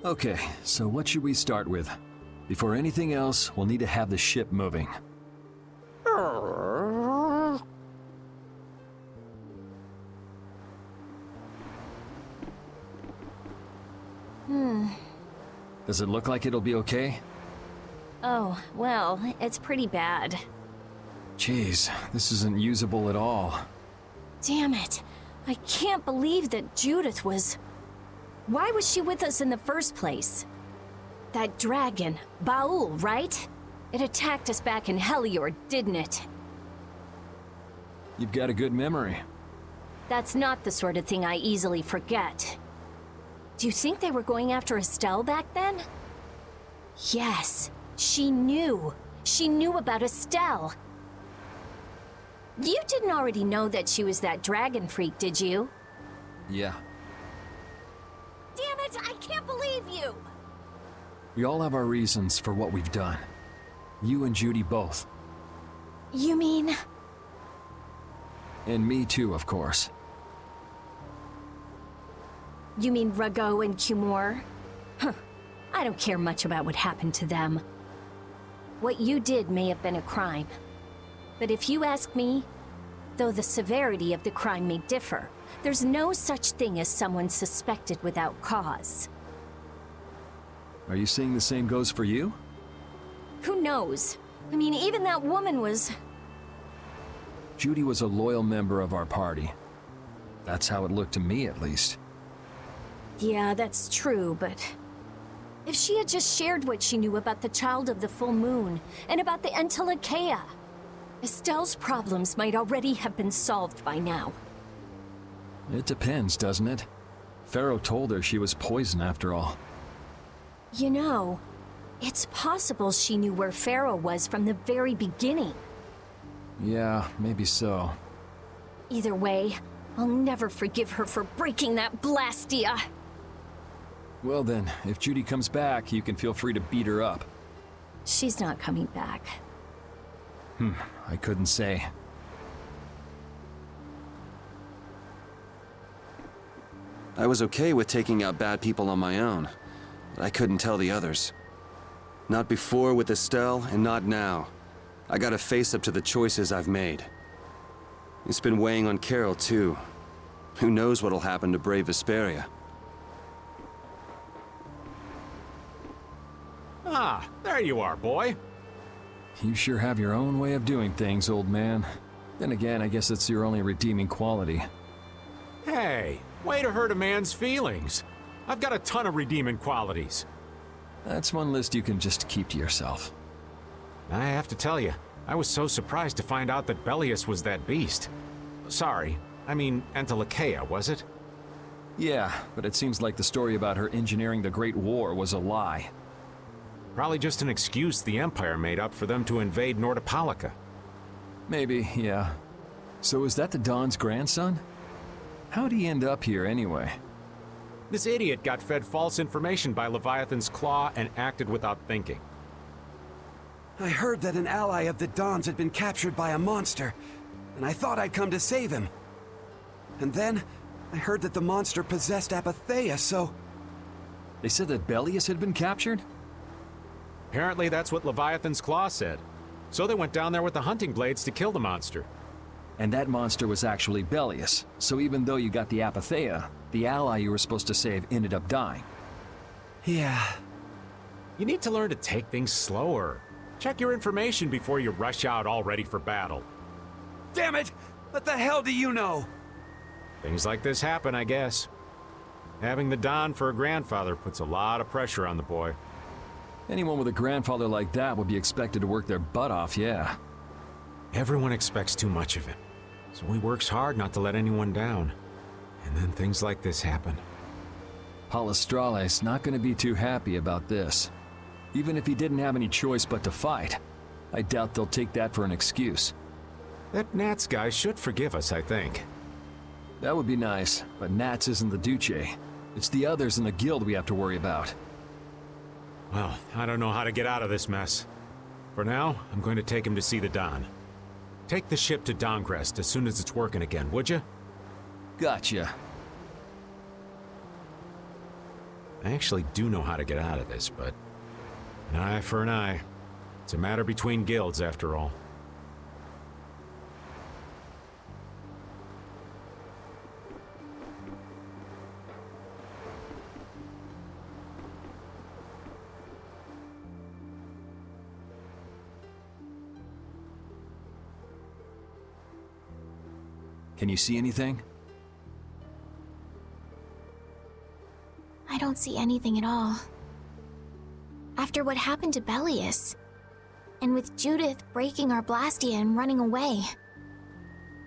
Okay, so what should we start with? Before anything else, we'll need to have the ship moving. Does it look like it'll be okay?
Oh, well, it's pretty bad.
Jeez, this isn't usable at all.
Damn it. I can't believe that Judith was... Why was she with us in the first place? That dragon, Baul, right? It attacked us back in Heliord, didn't it?
You've got a good memory.
That's not the sort of thing I easily forget. Do you think they were going after Estelle back then? Yes, she knew. She knew about Estelle. You didn't already know that she was that dragon freak, did you?
Yeah.
Damn it, I can't believe you!
We all have our reasons for what we've done. You and Judy both.
You mean...
And me too, of course.
You mean Rago and Cumore? Huh. I don't care much about what happened to them. What you did may have been a crime. But if you ask me, though the severity of the crime may differ, there's no such thing as someone suspected without cause.
Are you saying the same goes for you?
Who knows? I mean, even that woman was...
Judy was a loyal member of our party. That's how it looked to me, at least.
Yeah, that's true, but... If she had just shared what she knew about the Child of the Full Moon, and about the Entelexeia, Estelle's problems might already have been solved by now.
It depends, doesn't it? Pharaoh told her she was poison after all.
You know, it's possible she knew where Pharaoh was from the very beginning.
Yeah, maybe so.
Either way, I'll never forgive her for breaking that Blastia.
Well then, if Judy comes back, you can feel free to beat her up.
She's not coming back.
I couldn't say.
I was okay with taking out bad people on my own, but I couldn't tell the others. Not before with Estelle, and not now. I gotta face up to the choices I've made. It's been weighing on Carol, too. Who knows what'll happen to brave Vesperia?
Ah, there you are, boy.
You sure have your own way of doing things, old man. Then again, I guess it's your only redeeming quality.
Hey, way to hurt a man's feelings. I've got a ton of redeeming qualities.
That's one list you can just keep to yourself.
I have to tell you, I was so surprised to find out that Bellius was that beast. Sorry, I mean Entelexeia, was it?
Yeah, but it seems like the story about her engineering the Great War was a lie.
Probably just an excuse the Empire made up for them to invade Nordopolica.
Maybe, yeah. So is that the Don's grandson? How'd he end up here anyway?
This idiot got fed false information by Leviathan's Claw and acted without thinking.
I heard that an ally of the Dons had been captured by a monster, and I thought I'd come to save him. And then, I heard that the monster possessed Apatheia, so...
They said that Bellius had been captured?
Apparently that's what Leviathan's Claw said. So they went down there with the hunting blades to kill the monster.
And that monster was actually Bellius, so even though you got the Apatheia, the ally you were supposed to save ended up dying.
Yeah. You need to learn to take things slower. Check your information before you rush out all ready for battle.
Damn it! What the hell do you know?
Things like this happen, I guess. Having the Don for a grandfather puts a lot of pressure on the boy.
Anyone with a grandfather like that would be expected to work their butt off, yeah.
Everyone expects too much of him, so he works hard not to let anyone down. And then things like this happen.
Palestrale's not going to be too happy about this. Even if he didn't have any choice but to fight, I doubt they'll take that for an excuse.
That Nats guy should forgive us, I think.
That would be nice, but Nats isn't the Duce. It's the others in the guild we have to worry about.
Well, I don't know how to get out of this mess. For now, I'm going to take him to see the Don. Take the ship to Dongrest as soon as it's working again, would you?
Gotcha.
I actually do know how to get out of this, but an eye for an eye. It's a matter between guilds, after all.
Can you see anything?
I don't see anything at all. After what happened to Bellius, and with Judith breaking our Blastia and running away,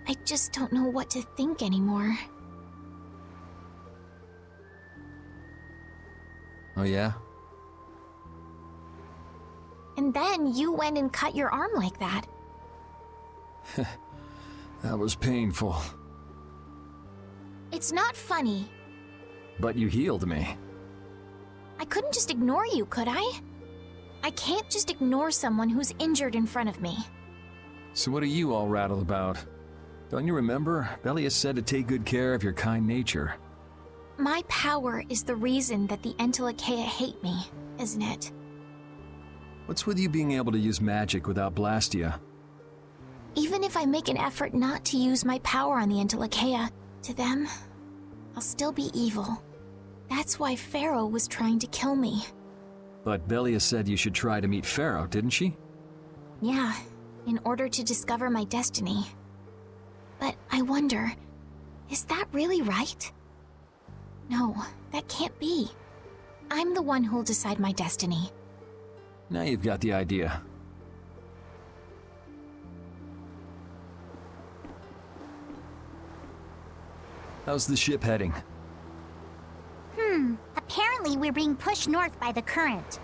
I just don't know what to think anymore.
Oh yeah?
And then you went and cut your arm like that.
That was painful.
It's not funny.
But you healed me.
I couldn't just ignore you, could I? I can't just ignore someone who's injured in front of me.
So what are you all rattled about? Don't you remember? Bellius said to take good care of your kind nature.
My power is the reason that the Entelexeia hate me, isn't it?
What's with you being able to use magic without Blastia?
Even if I make an effort not to use my power on the Entelexeia, to them, I'll still be evil. That's why Pharaoh was trying to kill me.
But Bellius said you should try to meet Pharaoh, didn't she?
Yeah, in order to discover my destiny. But I wonder, is that really right? No, that can't be. I'm the one who'll decide my destiny.
Now you've got the idea. How's the ship heading?
Apparently we're being pushed north by the current.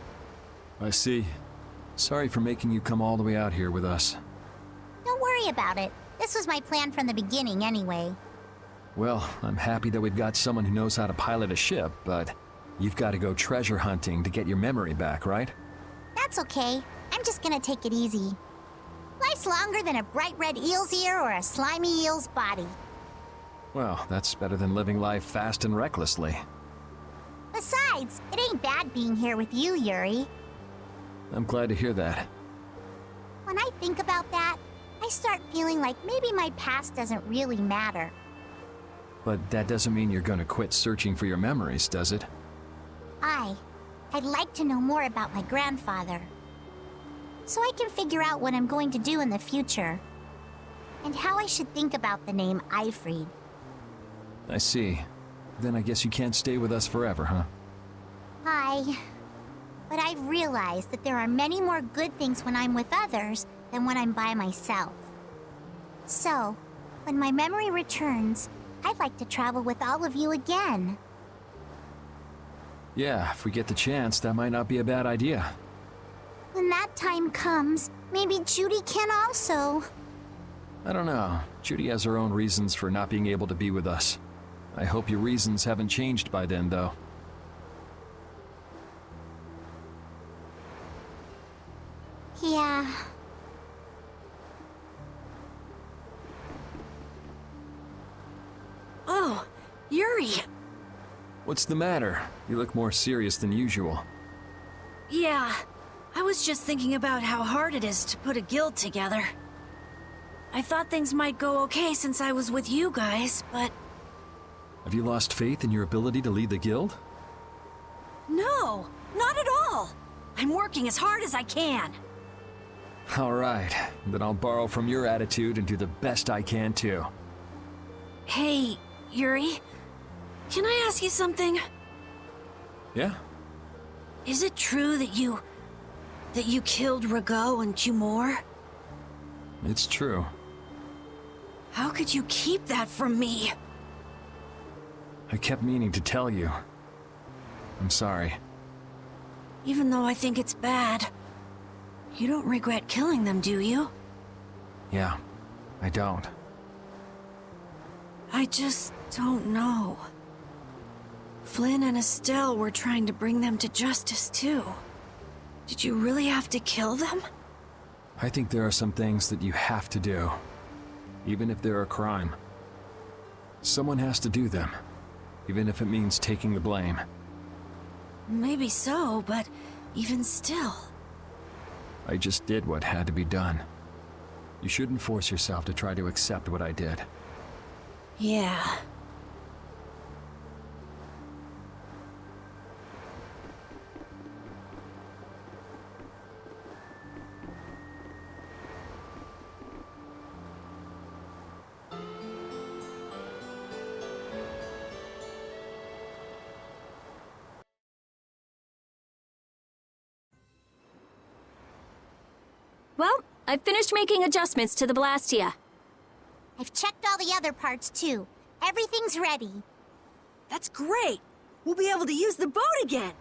I see. Sorry for making you come all the way out here with us.
Don't worry about it. This was my plan from the beginning anyway.
Well, I'm happy that we've got someone who knows how to pilot a ship, but you've got to go treasure hunting to get your memory back, right?
That's okay. I'm just gonna take it easy. Life's longer than a bright red eel's ear or a slimy eel's body.
Well, that's better than living life fast and recklessly.
Besides, it ain't bad being here with you, Yuri.
I'm glad to hear that.
When I think about that, I start feeling like maybe my past doesn't really matter.
But that doesn't mean you're going to quit searching for your memories, does it?
I'd like to know more about my grandfather. So I can figure out what I'm going to do in the future. And how I should think about the name Eifried.
I see. Then I guess you can't stay with us forever, huh?
But I've realized that there are many more good things when I'm with others than when I'm by myself. So, when my memory returns, I'd like to travel with all of you again.
Yeah, if we get the chance, that might not be a bad idea.
When that time comes, maybe Judy can also.
I don't know. Judy has her own reasons for not being able to be with us. I hope your reasons haven't changed by then, though.
Yeah.
Oh, Yuri!
What's the matter? You look more serious than usual.
Yeah, I was just thinking about how hard it is to put a guild together. I thought things might go okay since I was with you guys, but...
Have you lost faith in your ability to lead the guild?
No, not at all. I'm working as hard as I can.
All right, then I'll borrow from your attitude and do the best I can too.
Hey, Yuri, can I ask you something?
Yeah?
Is it true that you killed Rago and two more?
It's true.
How could you keep that from me?
I kept meaning to tell you. I'm sorry.
Even though I think it's bad, you don't regret killing them, do you?
Yeah, I don't.
I just don't know. Flynn and Estelle were trying to bring them to justice, too. Did you really have to kill them?
I think there are some things that you have to do, even if they're a crime. Someone has to do them, even if it means taking the blame.
Maybe so, but even still...
I just did what had to be done. You shouldn't force yourself to try to accept what I did.
Yeah.
Well, I've finished making adjustments to the Blastia.
I've checked all the other parts too. Everything's ready.
That's great! We'll be able to use the boat again!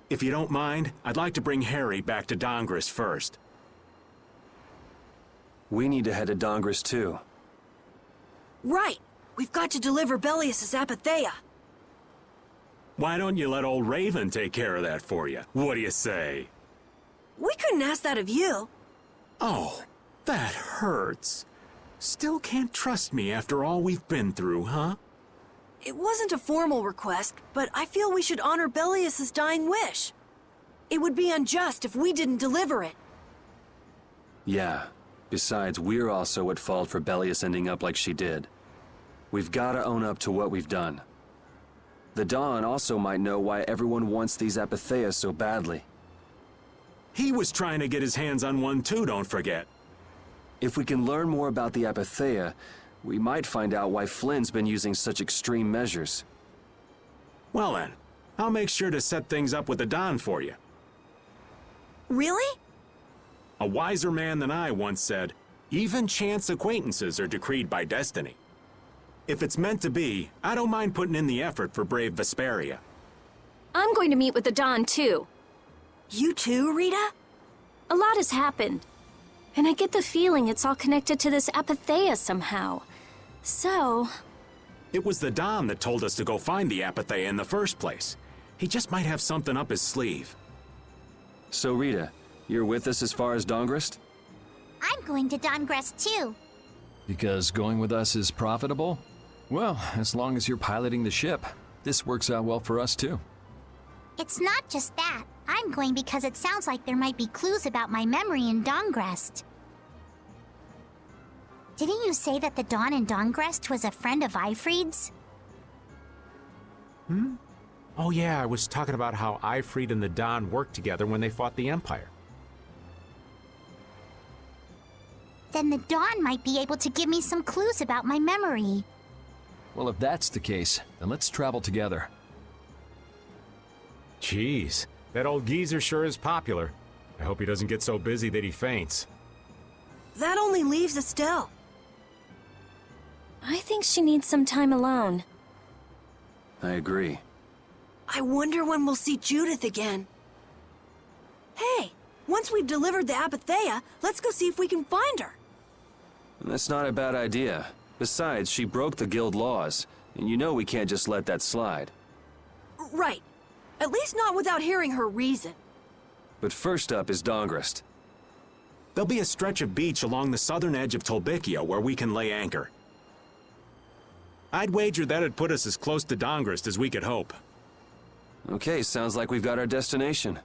If you don't mind, I'd like to bring Harry back to Dongris first.
We need to head to Dongris too.
Right! We've got to deliver Belius's Apatheia.
Why don't you let old Raven take care of that for you? What do you say?
We couldn't ask that of you.
Oh, that hurts. Still can't trust me after all we've been through, huh?
It wasn't a formal request, but I feel we should honor Belius's dying wish. It would be unjust if we didn't deliver it.
Yeah. Besides, we're also at fault for Belius ending up like she did. We've gotta own up to what we've done. The Dawn also might know why everyone wants these Apatheia so badly.
He was trying to get his hands on one too, don't forget.
If we can learn more about the Apatheia, we might find out why Flynn's been using such extreme measures.
Well then, I'll make sure to set things up with the Don for you.
Really?
A wiser man than I once said, even chance acquaintances are decreed by destiny. If it's meant to be, I don't mind putting in the effort for brave Vesperia.
I'm going to meet with the Don, too.
You too, Rita?
A lot has happened. And I get the feeling it's all connected to this Apatheia somehow. So...
It was the Don that told us to go find the Apatheia in the first place. He just might have something up his sleeve.
So Rita, you're with us as far as Dongrist?
I'm going to Dongrest too.
Because going with us is profitable? Well, as long as you're piloting the ship, this works out well for us too.
It's not just that. I'm going because it sounds like there might be clues about my memory in Dongrest. Didn't you say that the Dawn in Dongrest was a friend of Eifried's?
Oh yeah, I was talking about how Eifried and the Don worked together when they fought the Empire.
Then the Dawn might be able to give me some clues about my memory.
Well, if that's the case, then let's travel together.
Jeez, that old geezer sure is popular. I hope he doesn't get so busy that he faints.
That only leaves Estelle.
I think she needs some time alone.
I agree.
I wonder when we'll see Judith again. Hey, once we've delivered the Apatheia, let's go see if we can find her.
That's not a bad idea. Besides, she broke the guild laws, and you know we can't just let that slide.
Right. At least not without hearing her reason.
But first up is Dongrist.
There'll be a stretch of beach along the southern edge of Tolbikia where we can lay anchor. I'd wager that'd put us as close to Dongrist as we could hope.
Okay, sounds like we've got our destination.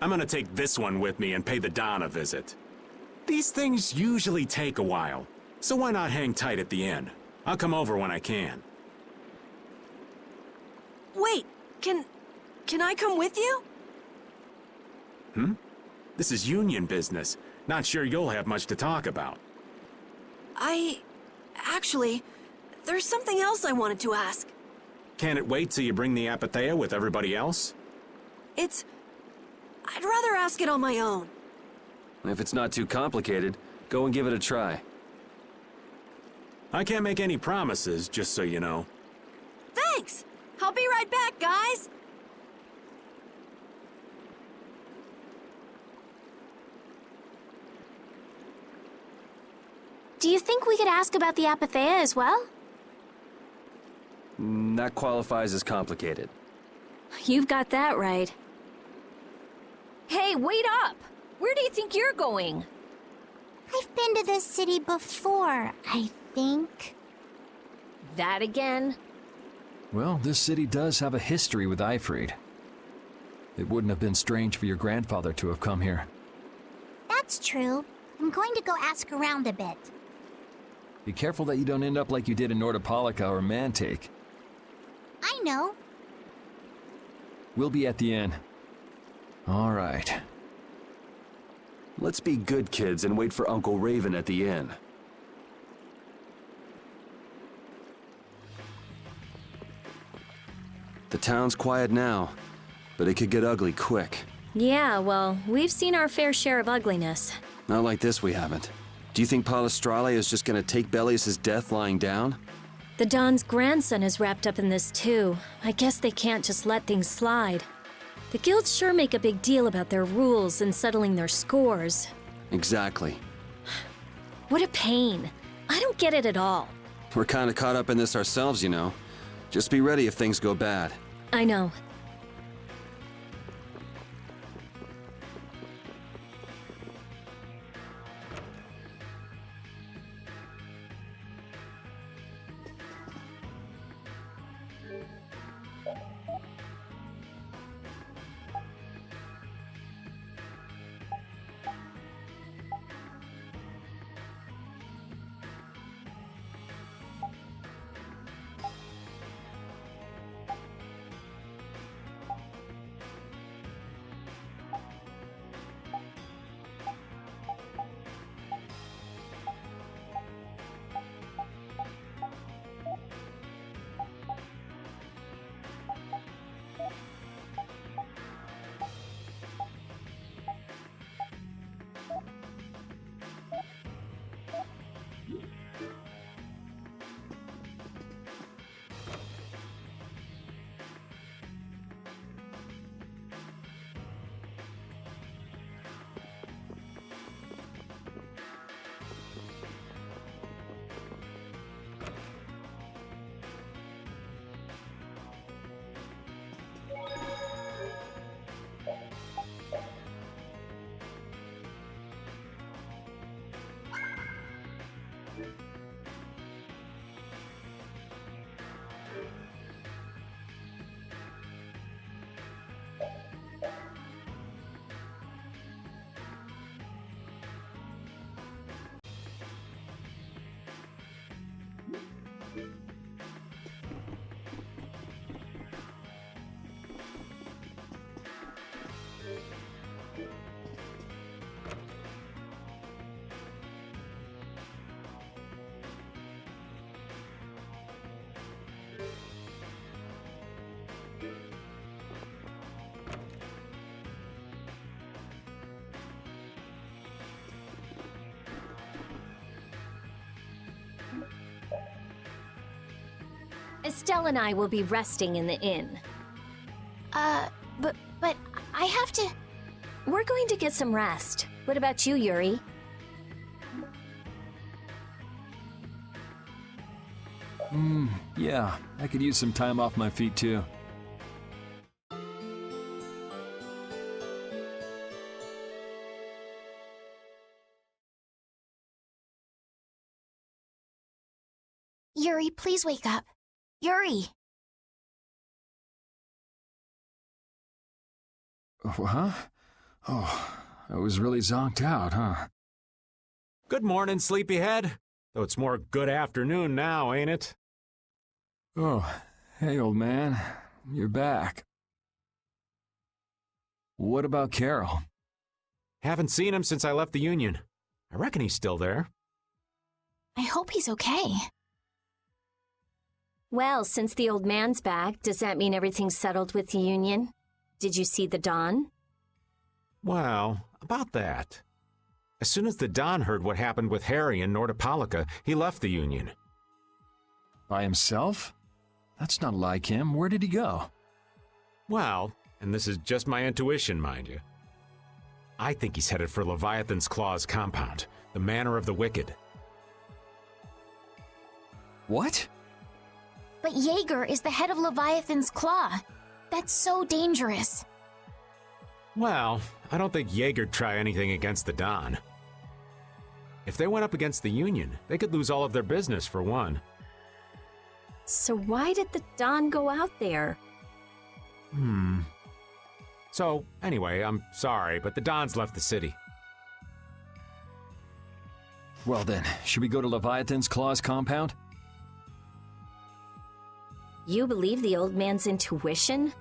I'm gonna take this one with me and pay the Don a visit. These things usually take a while, so why not hang tight at the inn? I'll come over when I can.
Wait, can I come with you?
This is union business. Not sure you'll have much to talk about.
Actually, there's something else I wanted to ask.
Can it wait till you bring the Apatheia with everybody else?
I'd rather ask it on my own.
If it's not too complicated, go and give it a try.
I can't make any promises, just so you know.
Thanks! I'll be right back, guys!
Do you think we could ask about the Apatheia as well?
That qualifies as complicated.
You've got that right.
Hey, wait up! Where do you think you're going?
I've been to this city before, I think.
That again?
Well, this city does have a history with Ifrid. It wouldn't have been strange for your grandfather to have come here.
That's true. I'm going to go ask around a bit.
Be careful that you don't end up like you did in Nordopolica or Mantake.
I know.
We'll be at the inn. All right.
Let's be good kids and wait for Uncle Raven at the inn. The town's quiet now, but it could get ugly quick.
Yeah, well, we've seen our fair share of ugliness.
Not like this, we haven't. Do you think Palestralia is just gonna take Bellius' death lying down?
The Don's grandson is wrapped up in this too. I guess they can't just let things slide. The guilds sure make a big deal about their rules and settling their scores.
Exactly.
What a pain. I don't get it at all.
We're kinda caught up in this ourselves, you know. Just be ready if things go bad.
I know.
Estelle and I will be resting in the inn.
But I have to...
We're going to get some rest. What about you, Yuri?
Yeah, I could use some time off my feet too.
Yuri, please wake up. Yuri!
Huh? Oh, I was really zonked out, huh?
Good morning, sleepyhead. Though it's more good afternoon now, ain't it?
Oh, hey, old man. You're back. What about Carol?
Haven't seen him since I left the Union. I reckon he's still there.
I hope he's okay.
Well, since the old man's back, does that mean everything's settled with the Union? Did you see the Don?
Well, about that. As soon as the Don heard what happened with Harry and Nordopolica, he left the Union.
By himself? That's not like him. Where did he go?
Well, and this is just my intuition, mind you. I think he's headed for Leviathan's Claw's compound, the Manor of the Wicked.
What?
But Jaeger is the head of Leviathan's Claw. That's so dangerous.
Well, I don't think Jaeger'd try anything against the Don. If they went up against the Union, they could lose all of their business, for one.
So why did the Don go out there?
So, anyway, I'm sorry, but the Don's left the city.
Well then, should we go to Leviathan's Claw's compound?
You believe the old man's intuition?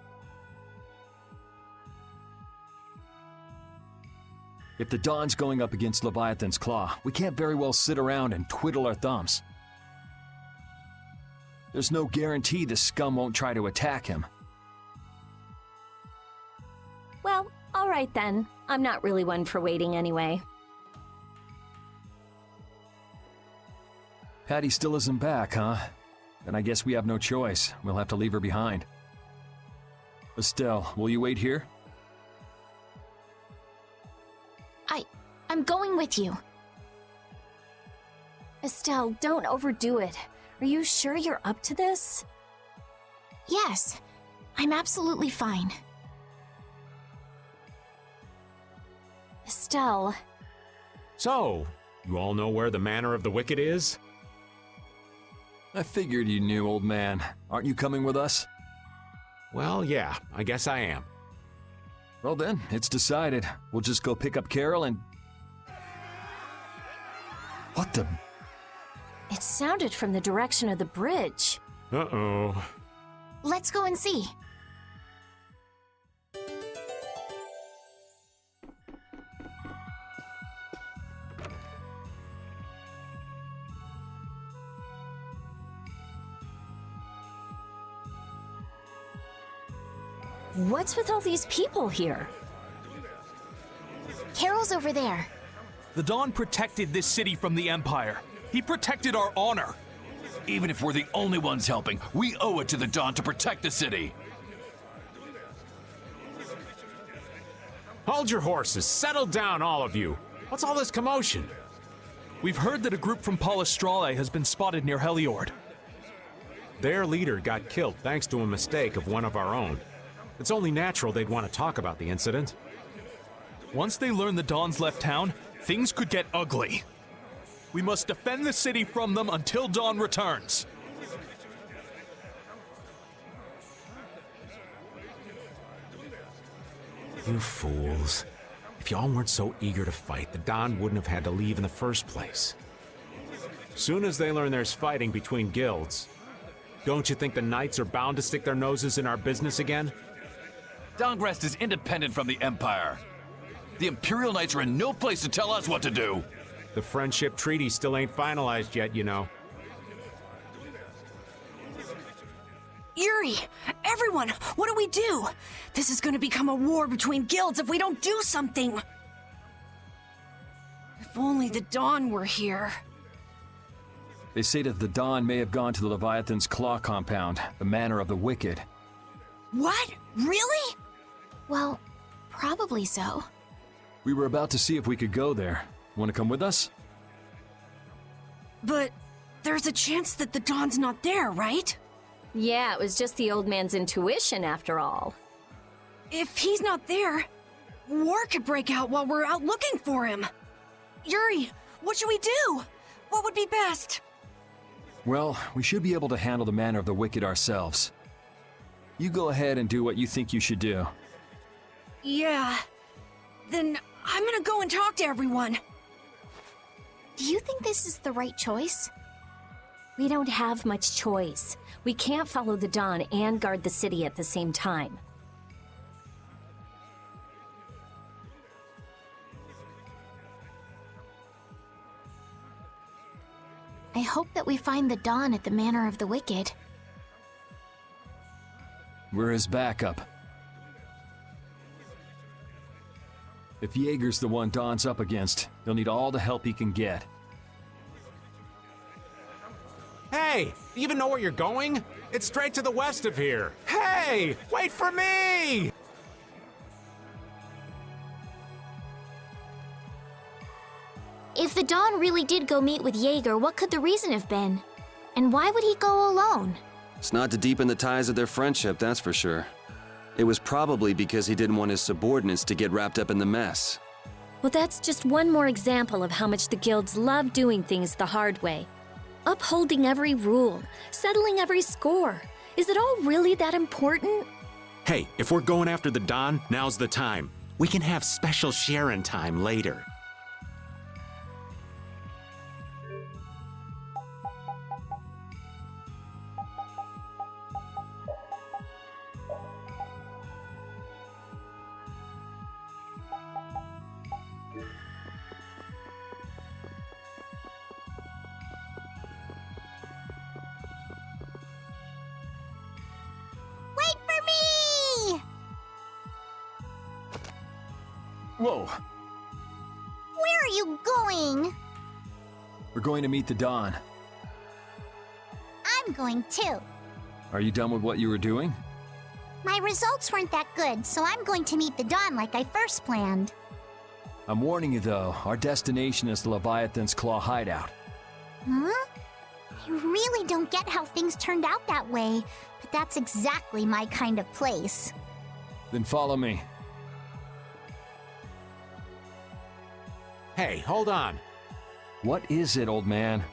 If the Don's going up against Leviathan's Claw, we can't very well sit around and twiddle our thumbs. There's no guarantee the scum won't try to attack him.
Well, all right then. I'm not really one for waiting anyway.
Patty still isn't back, huh? Then I guess we have no choice. We'll have to leave her behind. Estelle, will you wait here?
I'm going with you.
Estelle, don't overdo it. Are you sure you're up to this?
Yes, I'm absolutely fine.
Estelle.
So, you all know where the Manor of the Wicked is?
I figured you knew, old man. Aren't you coming with us?
Well, yeah, I guess I am.
Well then, it's decided. We'll just go pick up Carol and... What the...
It sounded from the direction of the bridge.
Uh-oh.
Let's go and see.
What's with all these people here?
Carol's over there.
The Don protected this city from the Empire. He protected our honor.
Even if we're the only ones helping, we owe it to the Don to protect the city.
Hold your horses. Settle down, all of you. What's all this commotion?
We've heard that a group from Palestrale has been spotted near Heliord.
Their leader got killed thanks to a mistake of one of our own. It's only natural they'd want to talk about the incident.
Once they learn the Don's left town, things could get ugly. We must defend the city from them until Dawn returns.
You fools. If y'all weren't so eager to fight, the Don wouldn't have had to leave in the first place. Soon as they learn there's fighting between guilds, don't you think the Knights are bound to stick their noses in our business again?
Dongrest is independent from the Empire. The Imperial Knights are in no place to tell us what to do.
The friendship treaty still ain't finalized yet, you know.
Yuri! Everyone! What do we do? This is gonna become a war between guilds if we don't do something! If only the Dawn were here.
They say that the Dawn may have gone to the Leviathan's Claw compound, the Manor of the Wicked.
What? Really?
Well, probably so.
We were about to see if we could go there. Want to come with us?
But there's a chance that the Dawn's not there, right?
Yeah, it was just the old man's intuition after all.
If he's not there, war could break out while we're out looking for him. Yuri, what should we do? What would be best?
Well, we should be able to handle the Manor of the Wicked ourselves. You go ahead and do what you think you should do.
Yeah. Then I'm gonna go and talk to everyone.
Do you think this is the right choice?
We don't have much choice. We can't follow the Dawn and guard the city at the same time.
I hope that we find the Dawn at the Manor of the Wicked.
We're his backup. If Jaeger's the one Dawn's up against, he'll need all the help he can get.
Hey, do you even know where you're going? It's straight to the west of here. Hey, wait for me!
If the Dawn really did go meet with Jaeger, what could the reason have been? And why would he go alone?
It's not to deepen the ties of their friendship, that's for sure. It was probably because he didn't want his subordinates to get wrapped up in the mess.
Well, that's just one more example of how much the guilds love doing things the hard way. Upholding every rule, settling every score. Is it all really that important?
Hey, if we're going after the Don, now's the time. We can have special sharing time later.
Whoa!
Where are you going?
We're going to meet the Dawn.
I'm going too.
Are you done with what you were doing?
My results weren't that good, so I'm going to meet the Dawn like I first planned.
I'm warning you though, our destination is the Leviathan's Claw hideout.
Huh? I really don't get how things turned out that way, but that's exactly my kind of place.
Then follow me.
Hey, hold on.
What is it, old man?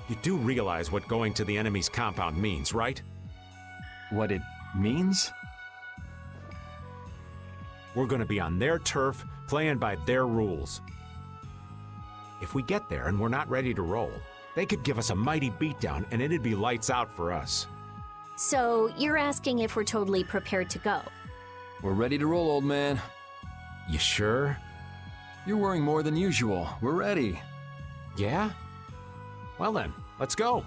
You do realize what going to the enemy's compound means, right?
What it means?
We're gonna be on their turf, playing by their rules. If we get there and we're not ready to roll, they could give us a mighty beatdown and it'd be lights out for us.
So, you're asking if we're totally prepared to go?
We're ready to roll, old man.
You sure?
You're worrying more than usual. We're ready.
Yeah? Well then, let's go.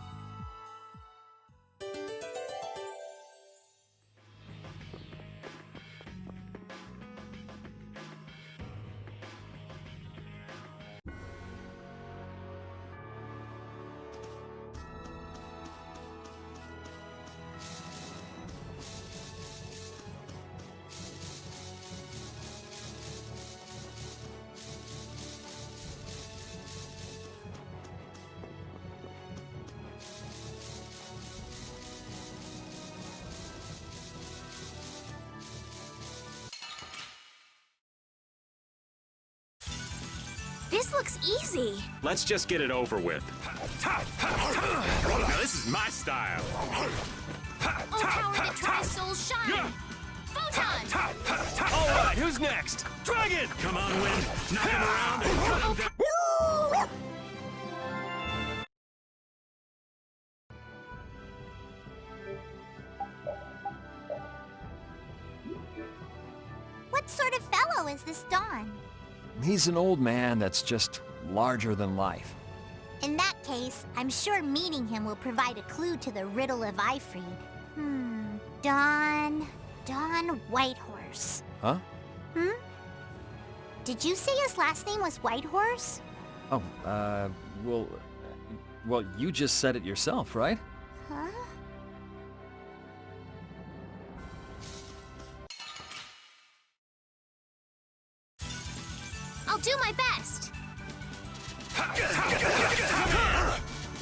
This looks easy.
Let's just get it over with. Now this is my style.
Oh, power that tries souls shine. Photon!
All right,
who's next? Dragon!
Come on, Wind. Knock him around and cut him down.
What sort of fellow is this Dawn?
He's an old man that's just larger than life.
In that case, I'm sure meeting him will provide a clue to the riddle of Ifried. Dawn Whitehorse.
Huh?
Did you say his last name was Whitehorse?
Oh, well, you just said it yourself, right?
Huh?
I'll do my best.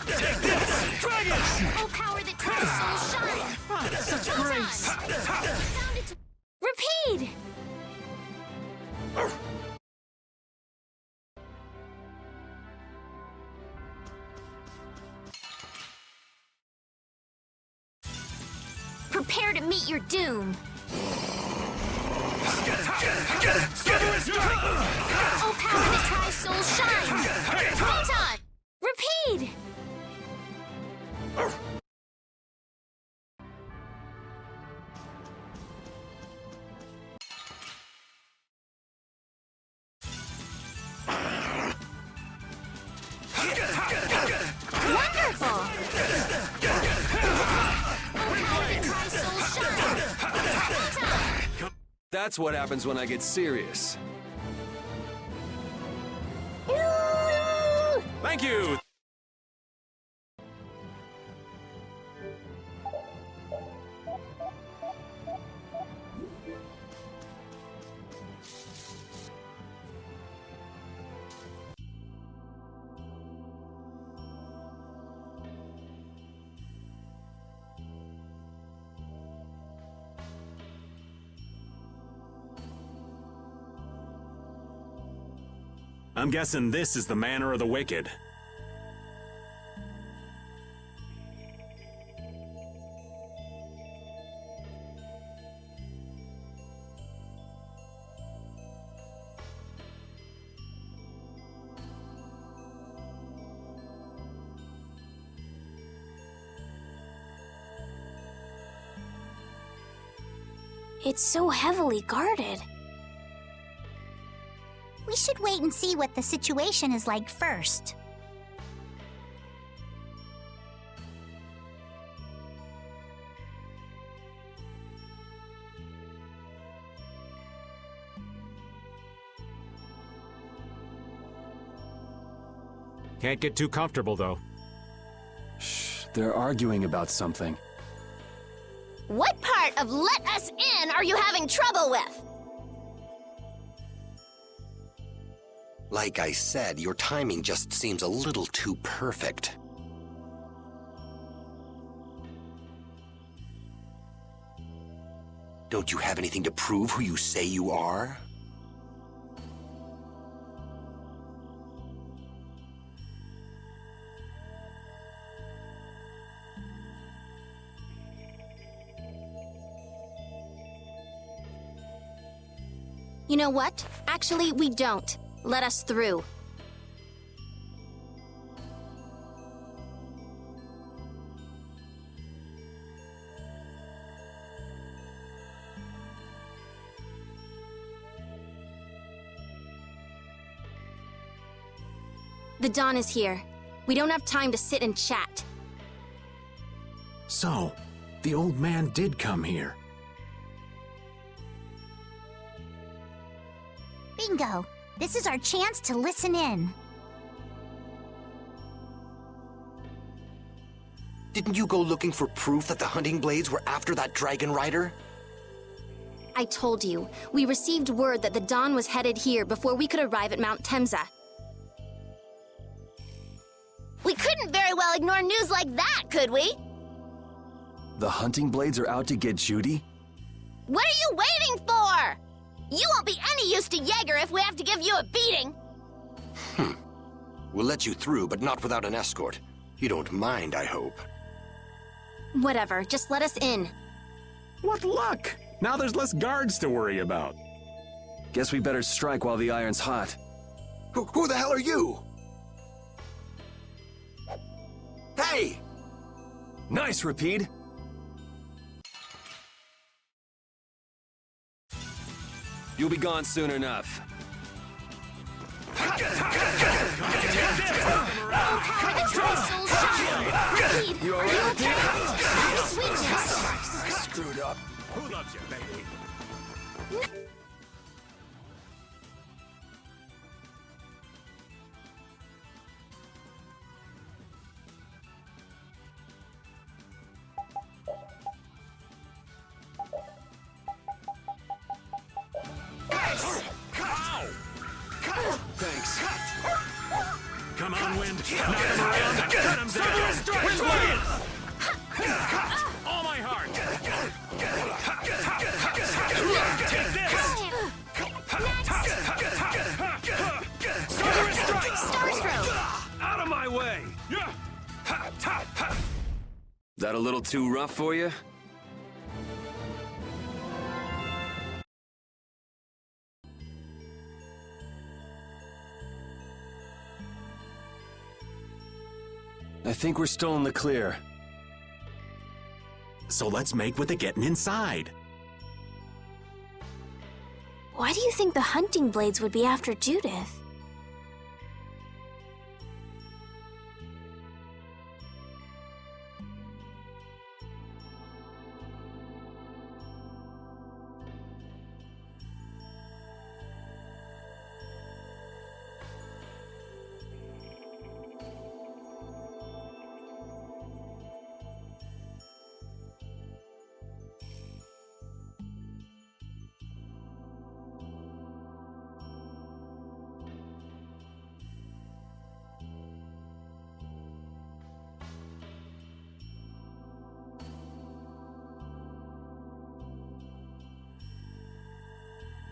Take this! Dragon!
Oh, power that turns soul shine!
Such
Well
grace!
done. Found it. Repeat! Prepare to meet your doom. Oh, power that tries soul shine! Photon! Repeat! Wonderful! Oh, power that tries soul shine! Photon!
That's what happens when I get serious.
Thank you! I'm guessing this is the manor of the wicked.
It's so heavily guarded.
We should wait and see what the situation is like first.
Can't get too comfortable, though.
Shh, they're arguing about something.
What part of let us in are you having trouble with?
Like I said, your timing just seems a little too perfect. Don't you have anything to prove who you say you are?
You know what? Actually, we don't. Let us through. The dawn is here. We don't have time to sit and chat.
So, the old man did come here.
Bingo! This is our chance to listen in.
Didn't you go looking for proof that the hunting blades were after that dragon rider?
I told you, we received word that the dawn was headed here before we could arrive at Mount Temza. We couldn't very well ignore news like that, could we?
The hunting blades are out to get Judy?
What are you waiting for? You won't be any use to Jaeger if we have to give you a beating.
We'll let you through, but not without an escort. You don't mind, I hope.
Whatever, just let us in.
What luck! Now there's less guards to worry about.
Guess we better strike while the iron's hot.
Who the hell are you? Hey!
Nice, Rapide. You'll be gone soon enough. You alright,
I screwed up.
Who loves you, baby?
Thanks.
Come on, Wind. Knock him around. Cut him down. Which way? All my heart. Take this.
Star Stroke!
Out of my way.
That a little too rough for you? I think we're still in the clear.
So let's make with the getting inside.
Why do you think the hunting blades would be after Judith?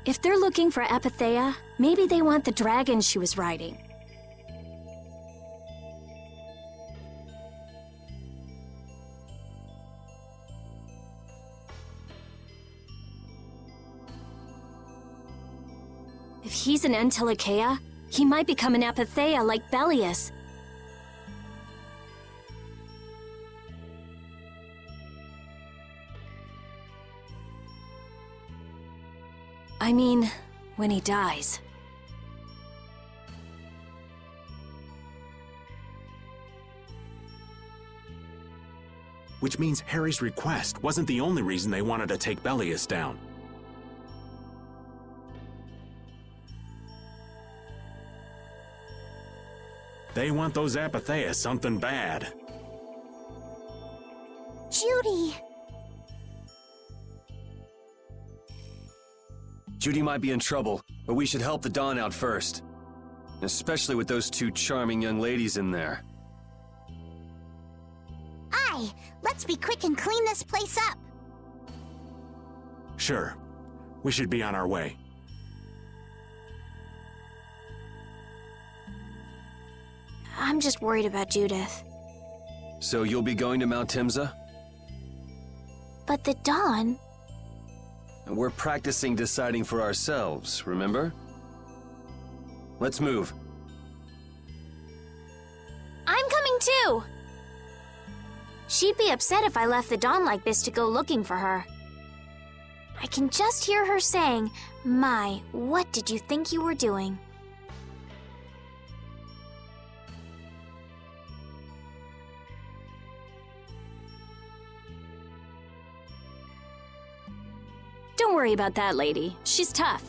If they're looking for Epithea, maybe they want the dragon she was riding. If he's an Entelexeia, he might become an Epithea like Belius. I mean, when he dies.
Which means Harry's request wasn't the only reason they wanted to take Belius down. They want those Epithea something bad.
Judy!
Judy might be in trouble, but we should help the Dawn out first. Especially with those two charming young ladies in there.
Aye, let's be quick and clean this place up.
Sure. We should be on our way.
I'm just worried about Judith.
So you'll be going to Mount Timza?
But the Dawn...
We're practicing deciding for ourselves, remember? Let's move.
I'm coming too! She'd be upset if I left the Dawn like this to go looking for her. I can just hear her saying, "My, what did you think you were doing?"
Don't worry about that lady. She's tough.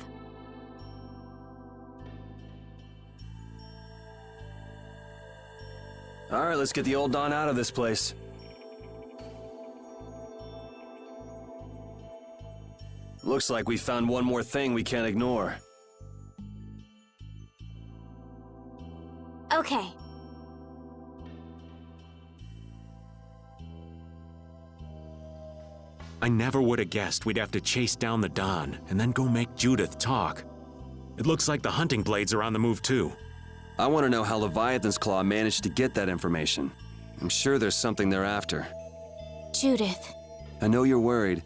All right, let's get the old Dawn out of this place. Looks like we found one more thing we can't ignore.
Okay.
I never would have guessed we'd have to chase down the Dawn and then go make Judith talk. It looks like the hunting blades are on the move too.
I want to know how Leviathan's Claw managed to get that information. I'm sure there's something they're after.
Judith.
I know you're worried,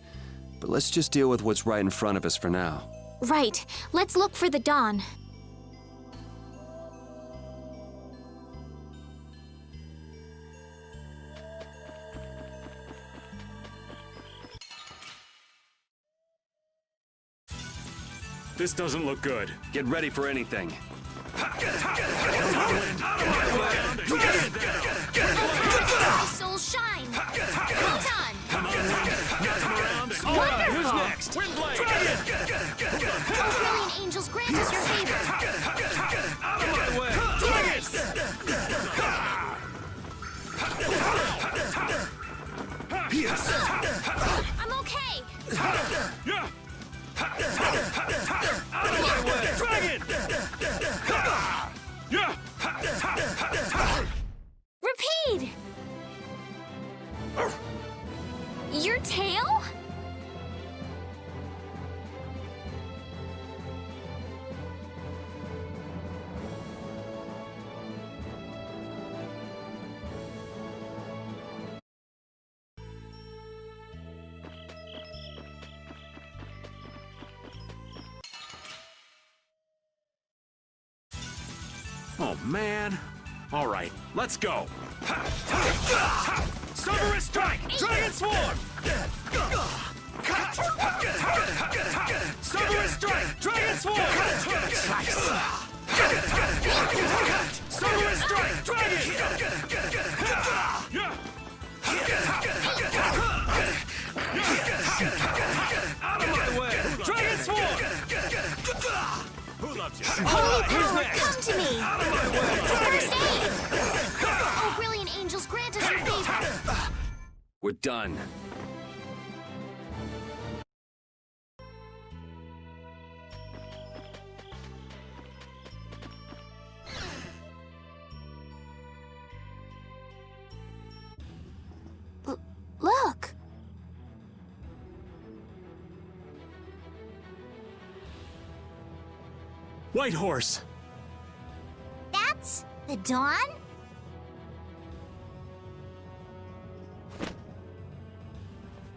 but let's just deal with what's right in front of us for now.
Right. Let's look for the Dawn.
This doesn't look good.
Get ready for anything.
My soul shine! Photon!
Come on, Wind.
Wonderful!
Who's next? Windblade!
Oh, brilliant angels, grant us your favor!
Out of my way!
I'm okay!
Out of my way! Dragon!
Repeat! Your tail?
Oh, man. All right, let's go.
Cerberus strike! Dragon swarm! Cerberus strike! Dragon swarm! Cerberus strike! Dragon! Out of my way! Dragon swarm! Who loves you?
Holy power, come to me!
Out of my way!
First aid! Oh, brilliant angels, grant us your favor!
We're done.
Look!
White horse.
That's the Dawn?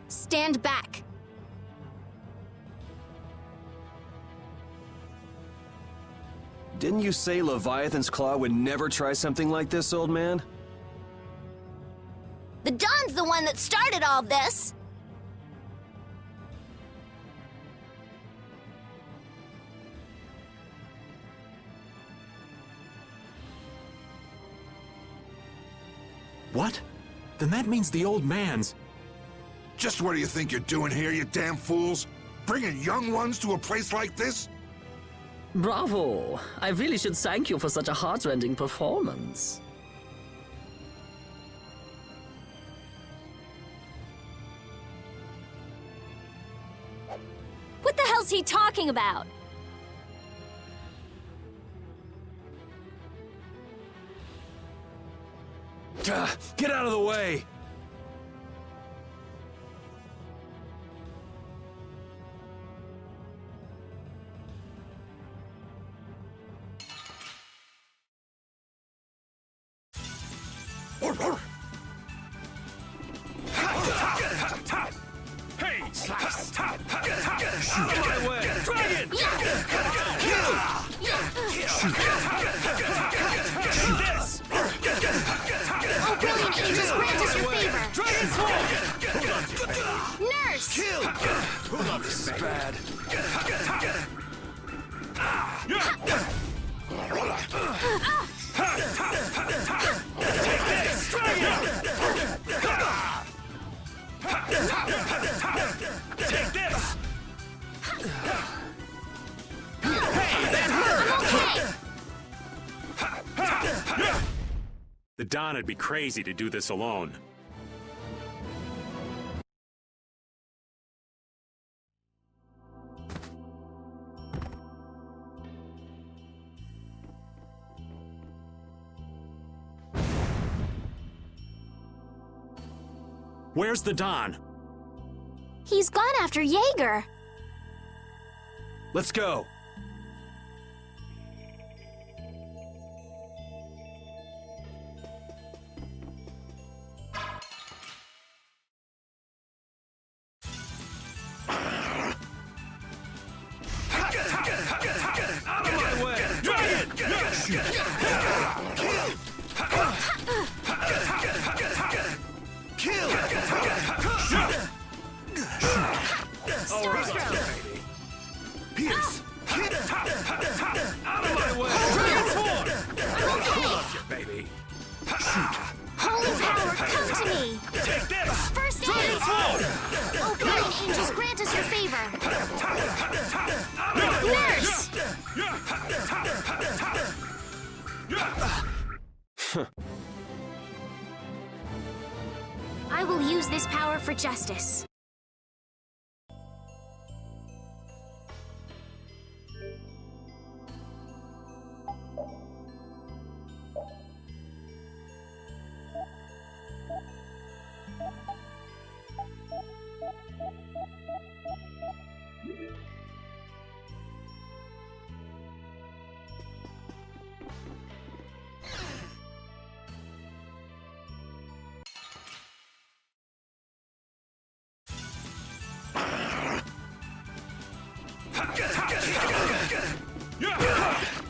Stand back!
Didn't you say Leviathan's Claw would never try something like this, old man?
The Dawn's the one that started all this!
What? Then that means the old man's...
Just what do you think you're doing here, you damn fools? Bringing young ones to a place like this?
Bravo! I really should thank you for such a heart-rending performance.
What the hell's he talking about?
Get out of the way!
Hey! Slice! Out of my way! Dragon! This!
Oh, brilliant angels, grant us your favor!
Dragon swarm!
Nurse!
Who loves this is bad? Take this! Dragon! Take this! Hey, that hurt!
Okay!
The Don would be crazy to do this alone. Where's the Don?
He's gone after Jaeger.
Let's go.
Out of my way! Try it! Kill! All right, baby. Pierce! Out of my way! Transform! Cool up you, baby.
Holy power, come to me!
Take this!
First aid!
Transform!
Oh, brilliant angels, grant us your favor! Nurse! I will use this power for justice.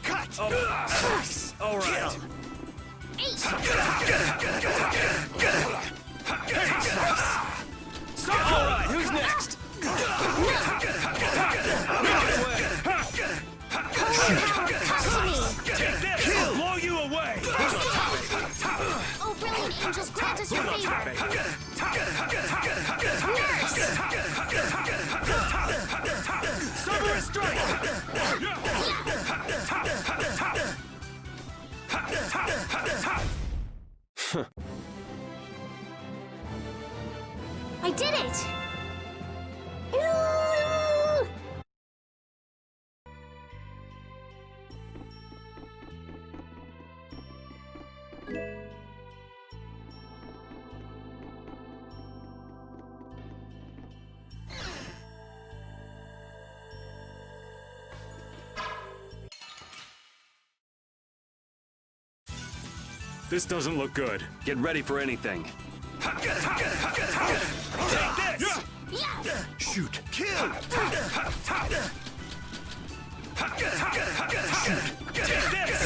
Cut! All right. All right, who's next? Take this! I'll blow you away!
Oh, brilliant angels, grant us your favor! Nurse!
Cerberus strike!
I did it!
This doesn't look good.
Get ready for anything.
Take this!
Shoot.
Kill! Shoot. Take this!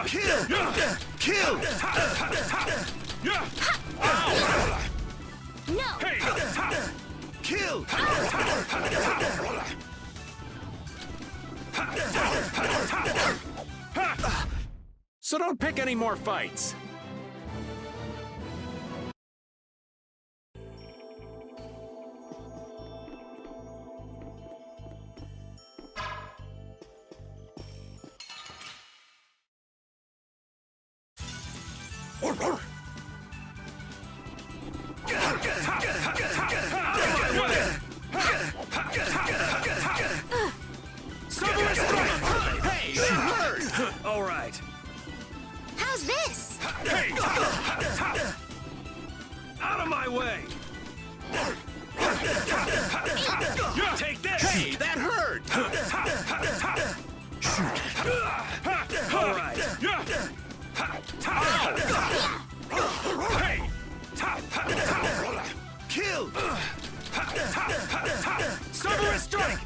Kill! Kill!
No!
Hey! Kill!
So don't pick any more fights.
Hey, that hurt! All right.
How's this?
Hey! Out of my way! Take this! Hey, that hurt! All right. Hey! Kill! Cerberus strike!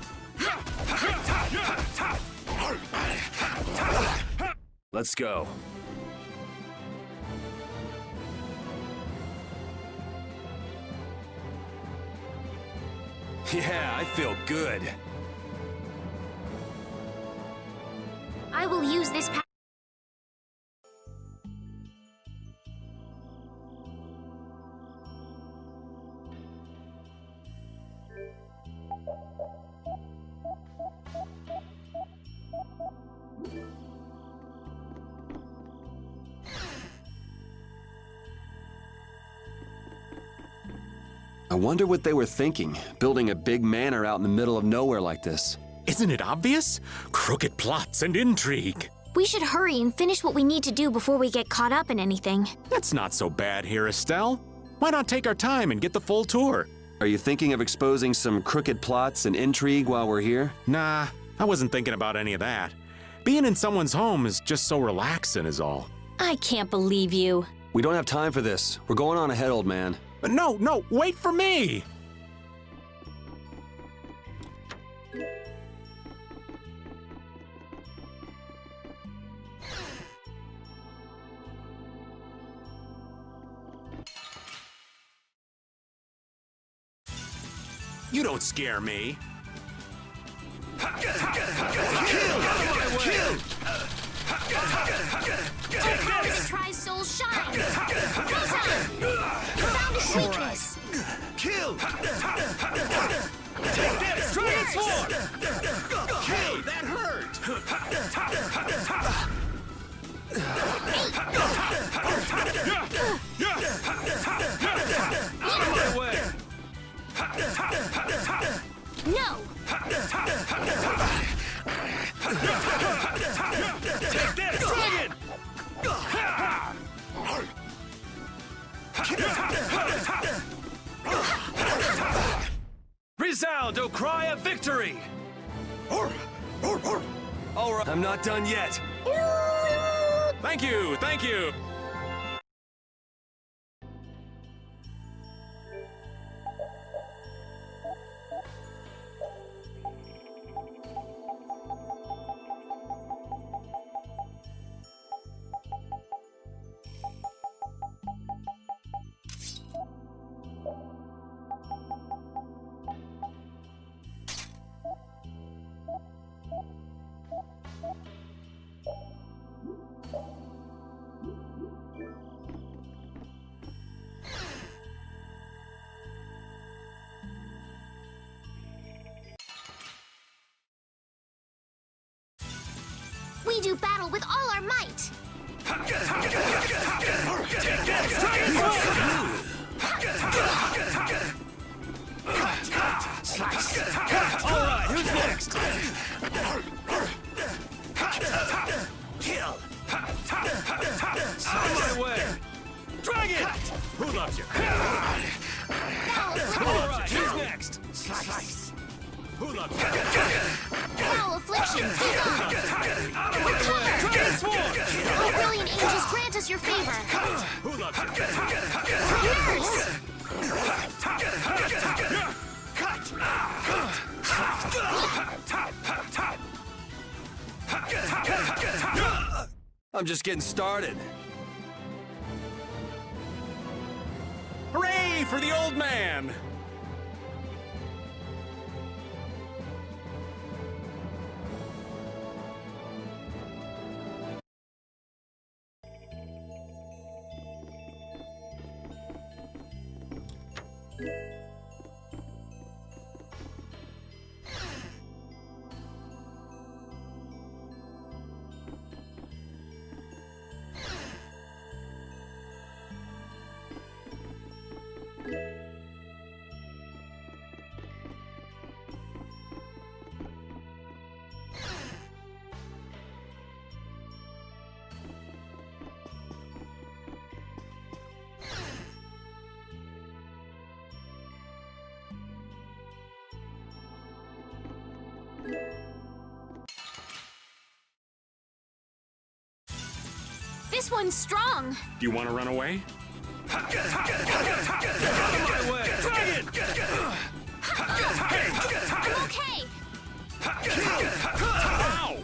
Let's go.
Yeah, I feel good.
I will use this power.
I wonder what they were thinking, building a big manor out in the middle of nowhere like this.
Isn't it obvious? Crooked plots and intrigue.
We should hurry and finish what we need to do before we get caught up in anything.
That's not so bad here, Estelle. Why not take our time and get the full tour?
Are you thinking of exposing some crooked plots and intrigue while we're here?
Nah, I wasn't thinking about any of that. Being in someone's home is just so relaxing is all.
I can't believe you.
We don't have time for this. We're going on ahead, old man.
No, wait for me! You don't scare me.
Tri-soul shine! Photon! Found its weakness!
Kill!
Take this! Dragon Sword!
Kill! That hurt!
Out of my way!
No!
Take this! Dragon! Resound, O cry of victory!
All right. I'm not done yet.
Thank you, thank you!
We do battle with all our might!
Alright, who's next?
Kill!
Out of my way! Dragon! Who loves you? Alright, who's next?
Slice!
Who loves you?
Foul affliction, take on!
Out of my way! Dragon Sword!
Oh, brilliant angels, grant us your favor!
Who loves you?
I'm just getting started.
Hooray for the old man!
This one's strong!
Do you want to run away?
Out of my way! Dragon!
I'm okay!
Ow!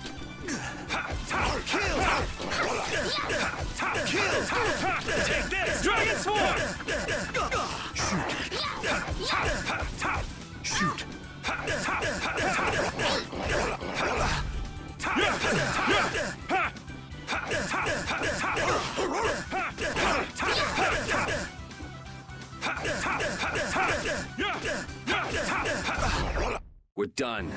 Take this! Dragon Sword!
Shoot!
We're done.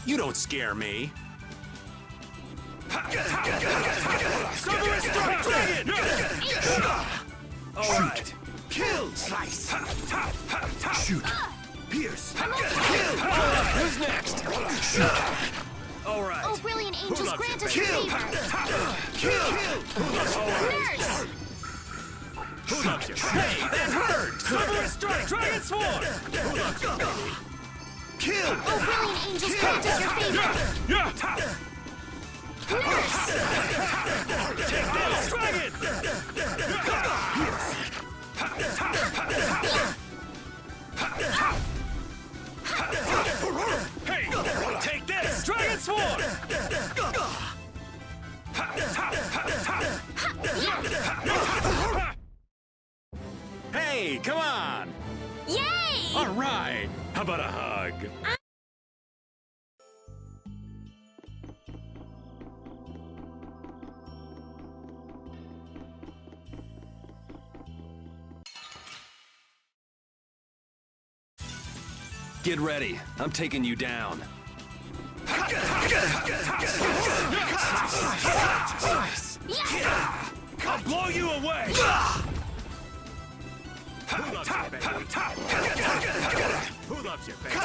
You don't scare me.
Cerberus Strike Dragon! Alright.
Kill! Slice! Shoot!
Pierce!
I'm okay.
Kill! Who's next? All right.
Oh, brilliant angels, grant us your
Kill!
favor.
Kill!
Nurse!
Who loves you? Hey, that hurt! Silver strike! Dragon sword! Who loves you, baby? Kill!
Oh, brilliant angels, grant us your favor. Nurse!
Take this! Dragon! Hey! Take this! Dragon sword!
Hey, come on!
Yay!
All right! How about a hug?
Get ready. I'm taking you down.
I'll blow you away! Who loves you, baby? Who loves you, baby?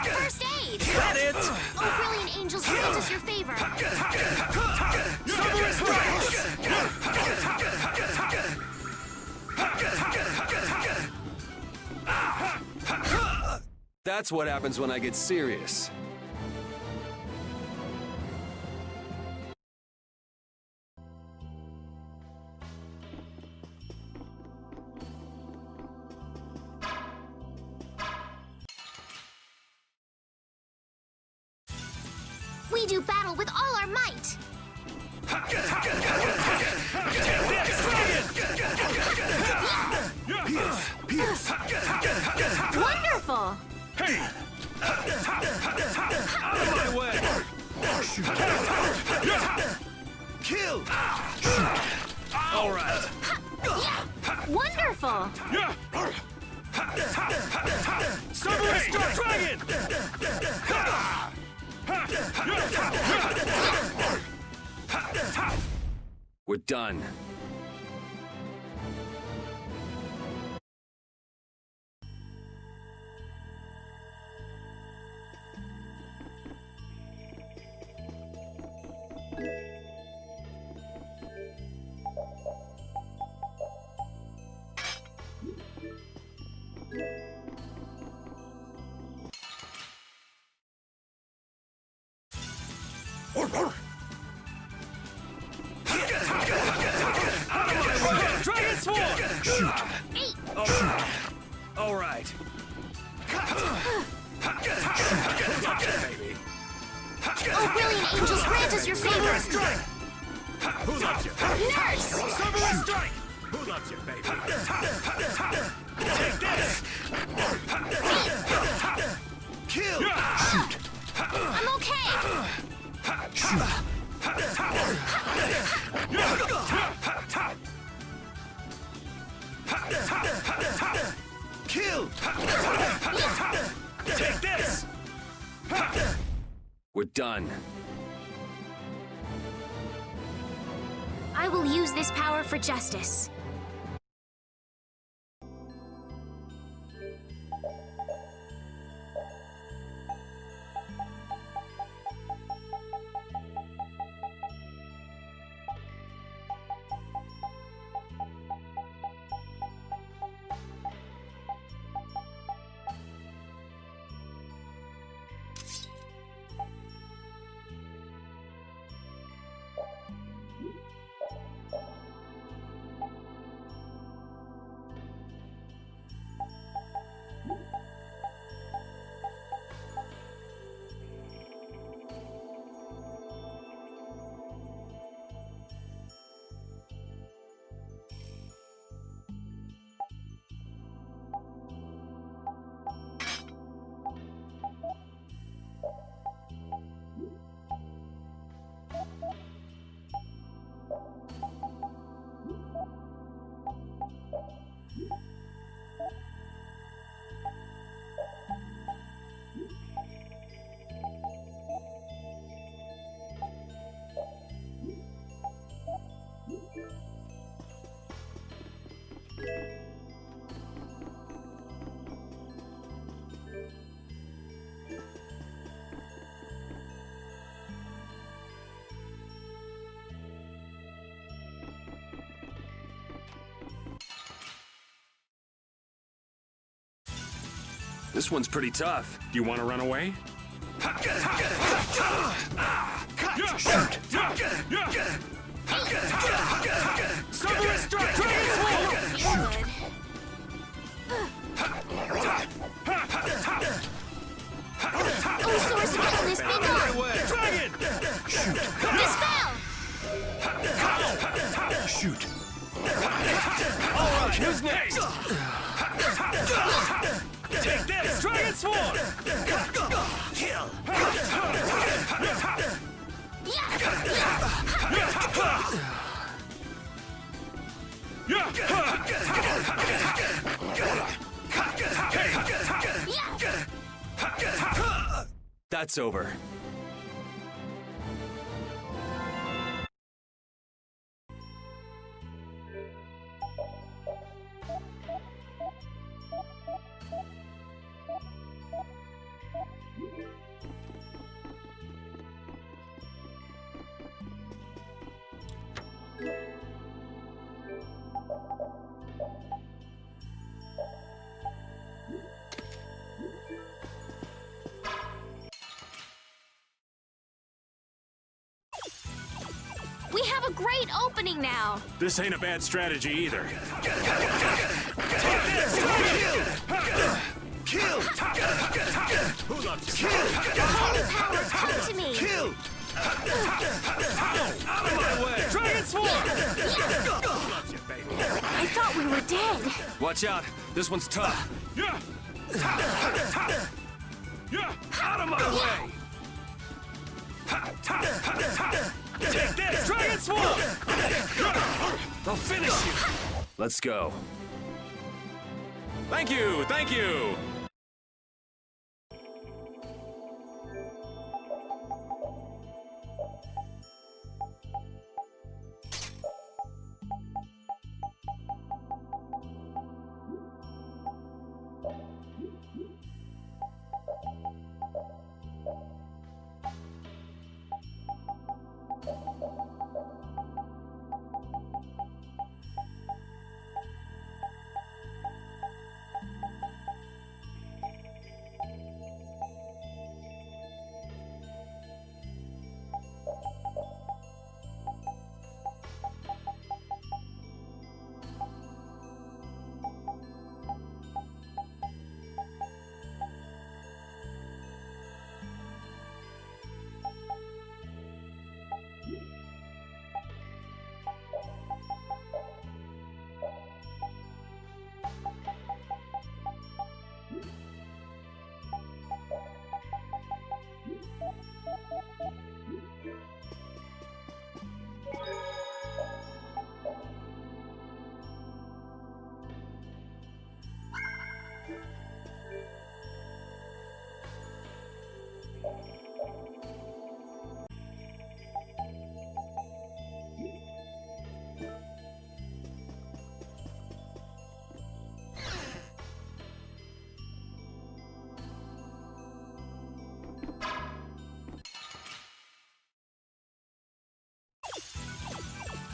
First aid!
Is that it?
Oh, brilliant angels, grant us your favor.
That's what happens when I get serious.
We do battle with all our might.
Wonderful!
Hey! Out of my way! Kill! All right!
Wonderful!
Cerberus Dragon!
We're done.
Dragon sword! Shoot! All right.
Oh, brilliant angels, grant us your favor.
Who loves you?
Nurse!
Cerberus strike! Who loves you, baby? Take this! Kill! Shoot!
I'm okay.
Kill! Take this!
We're done.
I will use this power for justice.
This one's pretty tough.
Do you want to run away?
Silver strike!
Oh, sorceress, be gone!
Dragon!
Dispel!
Shoot! Alright, who's next? Take this! Dragon Swarm! Kill!
That's over.
We have a great opening now!
This ain't a bad strategy either.
Kill! Who loves you?
Holy power, come to me!
Kill! Out of my way! Dragon Swarm!
I thought we were dead.
Watch out. This one's tough.
Out of my way! Take this! Dragon Swarm!
I'll finish you. Let's go.
Thank you! Thank you!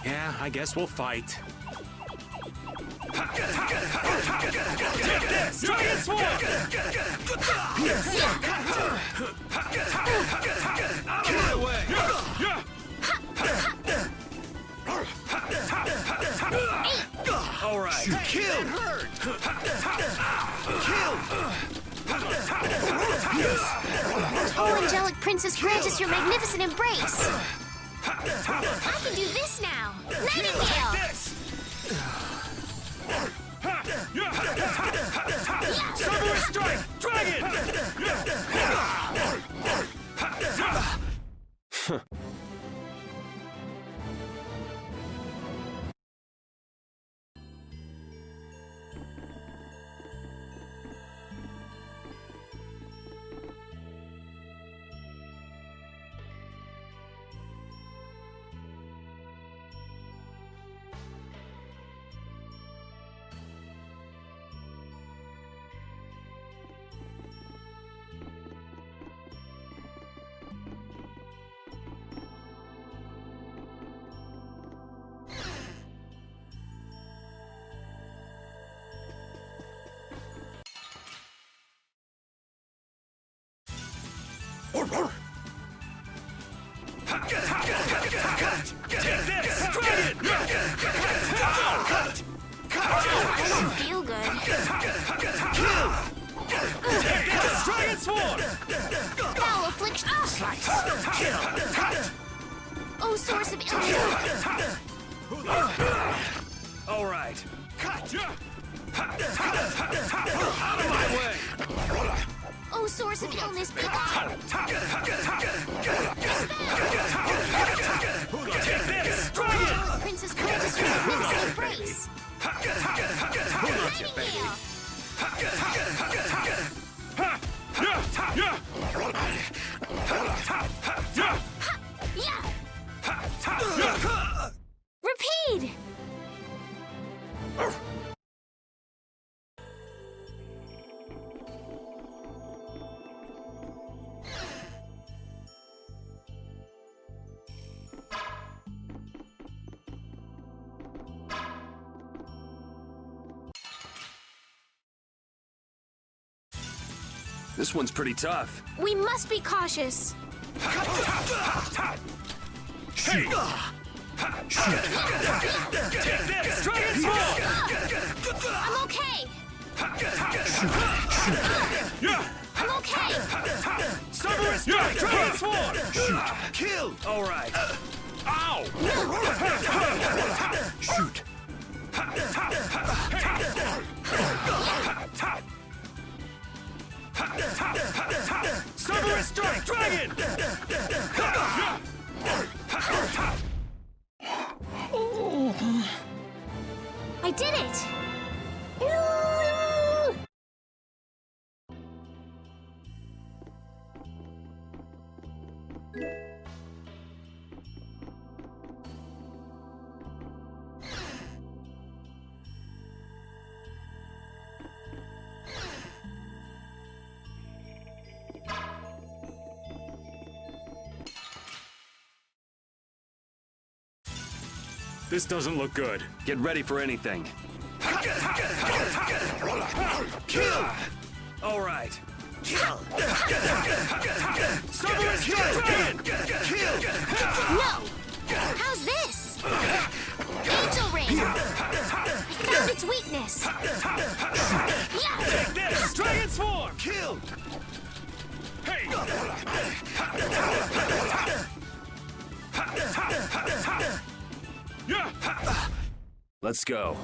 Yeah, I guess we'll fight.
Take this! Dragon Swarm! Out of my way!
All right.
Kill! Kill!
Oh, angelic princess, grant us your magnificent embrace! I can do this now! Nightingale!
Silver strike! Dragon!
Feel good.
Dragon Sword!
Foul affliction. Oh, source of illness.
All right. Out of my way!
Oh, source of illness. Pick up.
Take this! Dragon!
Princess Princess Princess Embrace. Nightingale. Repeat.
This one's pretty tough.
We must be cautious.
Hey! Take this! Dragon Sword!
I'm okay. I'm okay.
Cerberus Strike! Dragon Sword! Killed! All right. Ow! Shoot! Cerberus Strike! Dragon!
I did it.
This doesn't look good.
Get ready for anything.
Kill! All right. Kill! Cerberus Dragon! Kill!
No. How's this? Angel Ring. I found its weakness. Yeah.
Take this! Dragon Swarm! Killed! Hey!
Let's go.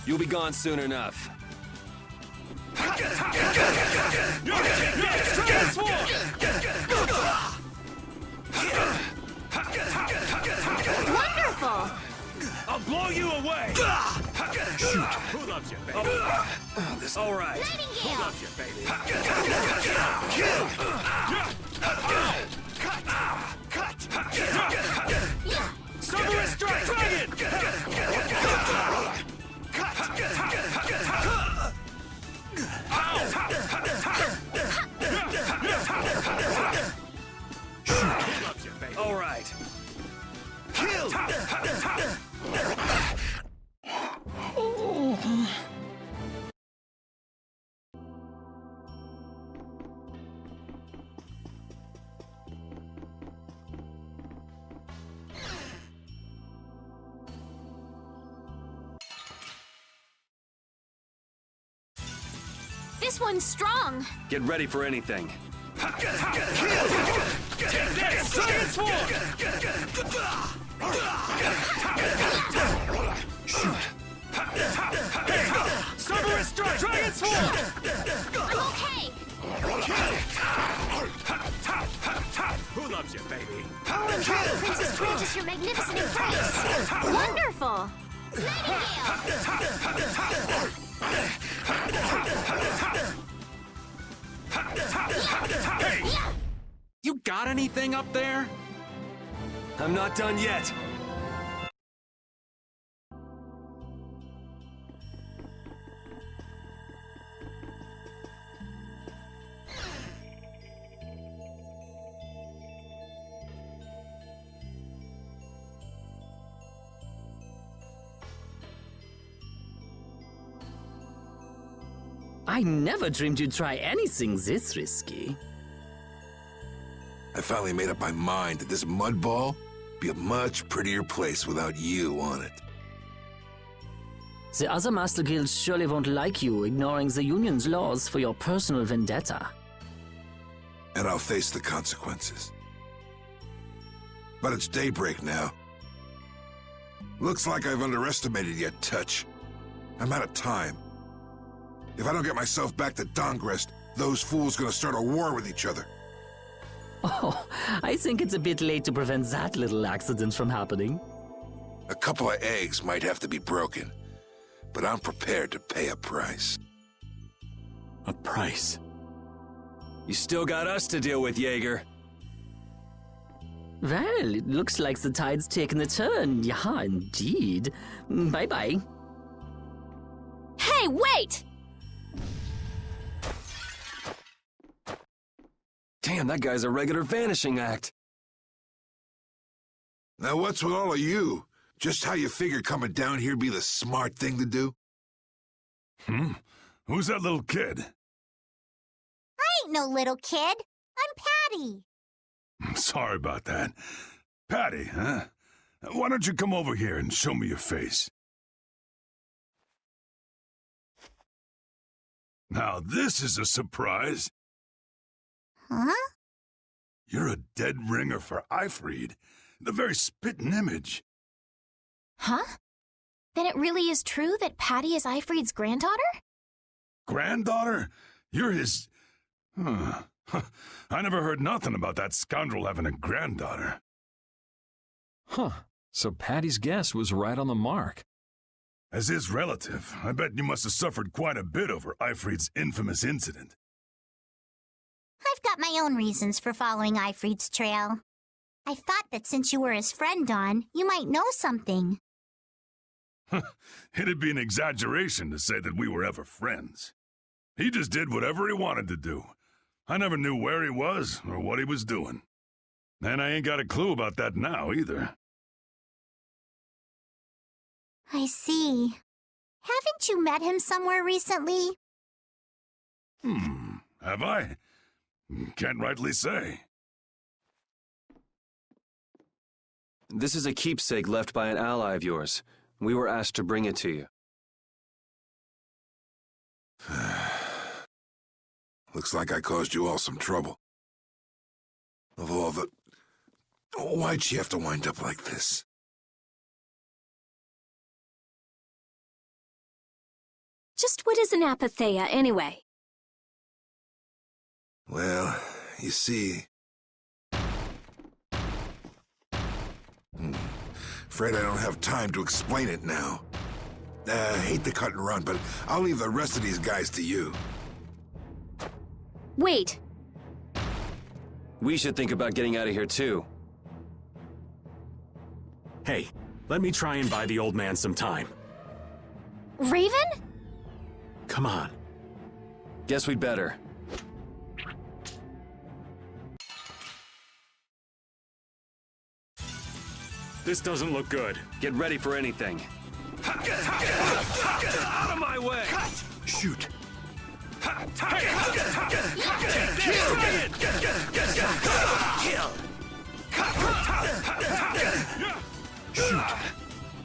You'll be gone soon enough.
Wonderful.
I'll blow you away! Shoot! Who loves you, baby? All right.
Nightingale.
Who loves you, baby? Kill! Cut! Cerberus Strike! Dragon! All right. Kill!
This one's strong.
Get ready for anything.
Take this! Dragon Swarm!
Shoot!
Cerberus Strike! Dragon Swarm!
I'm okay.
Who loves you, baby?
Oh, and that Princess Twigs, your magnificent embrace. Wonderful.
Hey! You got anything up there?
I'm not done yet.
I never dreamed you'd try anything this risky.
I finally made up my mind that this mud ball be a much prettier place without you on it.
The other Master Guilds surely won't like you ignoring the Union's laws for your personal vendetta.
And I'll face the consequences. But it's daybreak now. Looks like I've underestimated your touch. I'm out of time. If I don't get myself back to Dongrest, those fools gonna start a war with each other.
Oh, I think it's a bit late to prevent that little accident from happening.
A couple of eggs might have to be broken, but I'm prepared to pay a price.
A price? You still got us to deal with, Jaeger.
Well, it looks like the tide's taken a turn. Yeah, indeed. Bye-bye.
Hey, wait!
Damn, that guy's a regular vanishing act.
Now what's with all of you? Just how you figure coming down here be the smart thing to do?
Who's that little kid?
I ain't no little kid. I'm Patty.
Sorry about that. Patty, huh? Why don't you come over here and show me your face? Now this is a surprise.
Huh?
You're a dead ringer for Eifried. The very spitting image.
Huh? Then it really is true that Patty is Eifried's granddaughter?
Granddaughter? You're his... Huh. I never heard nothing about that scoundrel having a granddaughter.
Huh. So Patty's guess was right on the mark.
As his relative, I bet you must have suffered quite a bit over Eifried's infamous incident.
I've got my own reasons for following Eifried's trail. I thought that since you were his friend, Dawn, you might know something.
It'd be an exaggeration to say that we were ever friends. He just did whatever he wanted to do. I never knew where he was or what he was doing. And I ain't got a clue about that now, either.
I see. Haven't you met him somewhere recently?
Have I? Can't rightly say.
This is a keepsake left by an ally of yours. We were asked to bring it to you.
Looks like I caused you all some trouble. Of all the... Why'd she have to wind up like this?
Just what is an apatheia, anyway?
Well, you see... Afraid I don't have time to explain it now. Hate to cut and run, but I'll leave the rest of these guys to you.
Wait.
We should think about getting out of here, too.
Hey, let me try and buy the old man some time.
Raven?
Come on.
Guess we'd better.
This doesn't look good.
Get ready for anything.
Out of my way!
Shoot.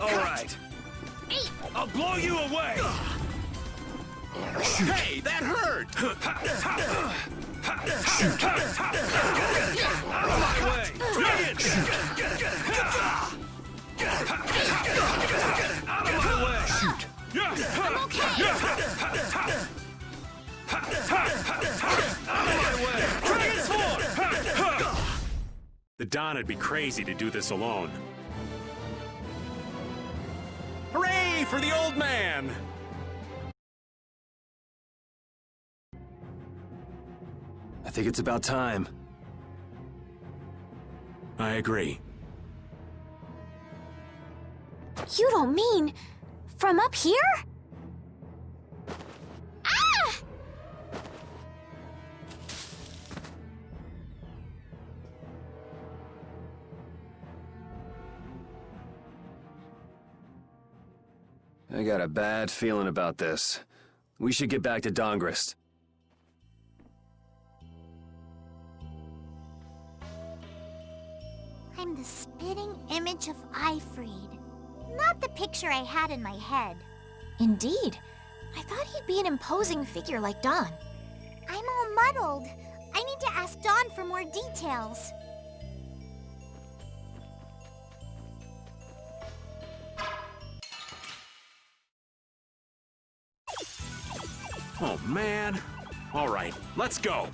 All right. I'll blow you away!
Hey, that hurt!
Shoot! Out of my way! Out of my way! Shoot!
I'm okay!
Out of my way! Dragon Sword!
The Don would be crazy to do this alone. Hooray for the old man!
I think it's about time.
I agree.
You don't mean from up here? Ah!
I got a bad feeling about this. We should get back to Dongrist.
I'm the spitting image of Ifried. Not the picture I had in my head.
Indeed. I thought he'd be an imposing figure like Don.
I'm all muddled. I need to ask Dawn for more details.
Oh, man. All right, let's go.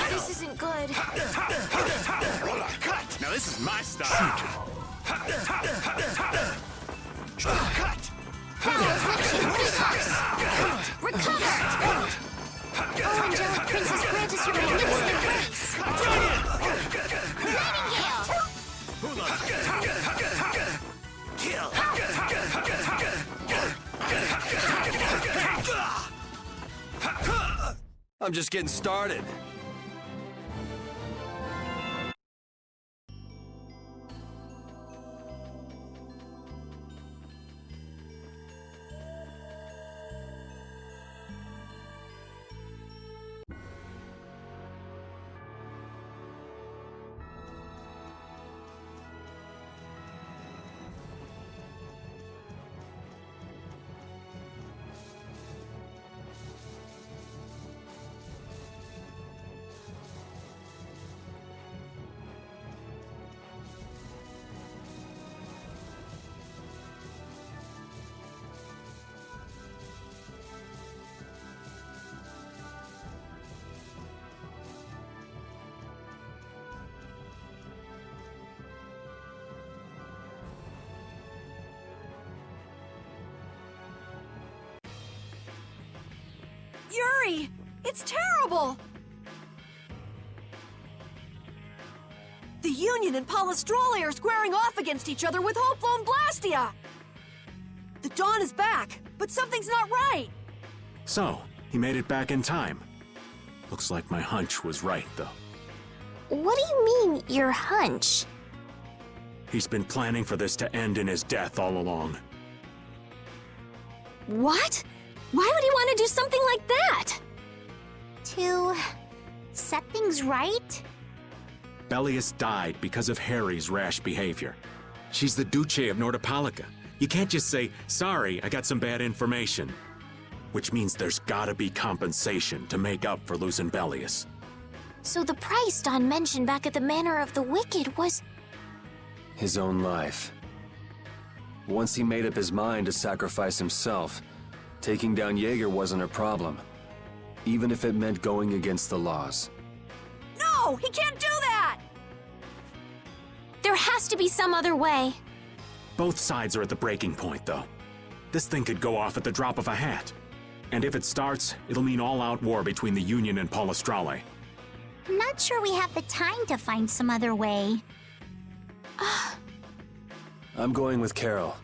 This isn't good.
Now this is my style.
Recover! Oh, Angelic Princess, grant us your magnificent grace!
I'm just getting started.
Yuri! It's terrible! The Union and Polystrole are squaring off against each other with Hopeful and Blastia! The Dawn is back, but something's not right!
So, he made it back in time. Looks like my hunch was right, though.
What do you mean, your hunch?
He's been planning for this to end in his death all along.
What? Why would he want to do something like that?
To set things right?
Bellius died because of Harry's rash behavior. She's the Duce of Nordopolica. You can't just say, sorry, I got some bad information. Which means there's gotta be compensation to make up for losing Bellius.
So the price Don mentioned back at the Manor of the Wicked was...
His own life. Once he made up his mind to sacrifice himself, taking down Jaeger wasn't a problem. Even if it meant going against the laws.
No! He can't do that!
There has to be some other way.
Both sides are at the breaking point, though. This thing could go off at the drop of a hat. And if it starts, it'll mean all-out war between the Union and Polystrale.
I'm not sure we have the time to find some other way.
I'm going with Carol.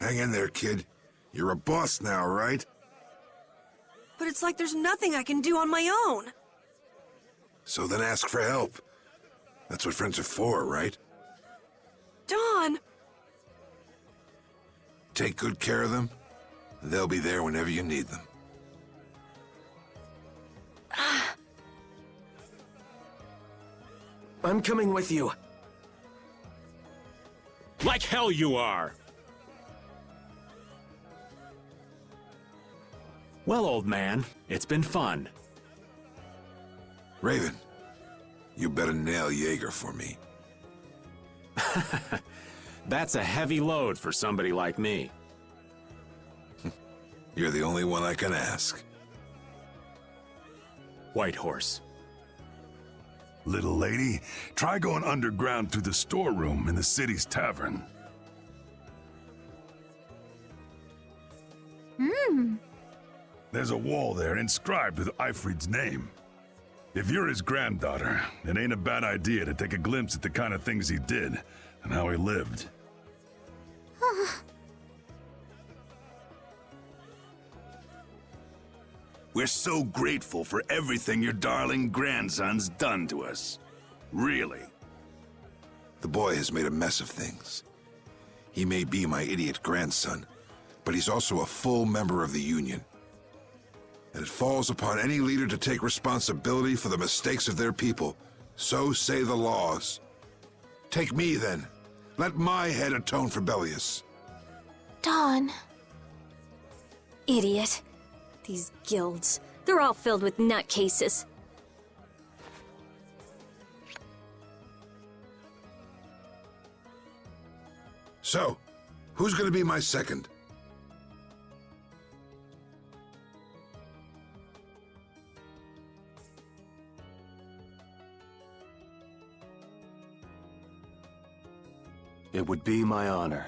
Hang in there, kid. You're a boss now, right?
But it's like there's nothing I can do on my own.
So then ask for help. That's what friends are for, right?
Dawn!
Take good care of them, and they'll be there whenever you need them.
I'm coming with you.
Like hell you are! Well, old man, it's been fun.
Raven, you better nail Jaeger for me.
That's a heavy load for somebody like me.
You're the only one I can ask.
Whitehorse.
Little lady, try going underground through the storeroom in the city's tavern. There's a wall there inscribed with Eifried's name. If you're his granddaughter, it ain't a bad idea to take a glimpse at the kind of things he did and how he lived. We're so grateful for everything your darling grandson's done to us. Really.
The boy has made a mess of things. He may be my idiot grandson, but he's also a full member of the Union. And it falls upon any leader to take responsibility for the mistakes of their people. So say the laws. Take me, then. Let my head atone for Bellius.
Dawn.
Idiot. These guilds, they're all filled with nutcases.
So, who's gonna be my second?
It would be my honor.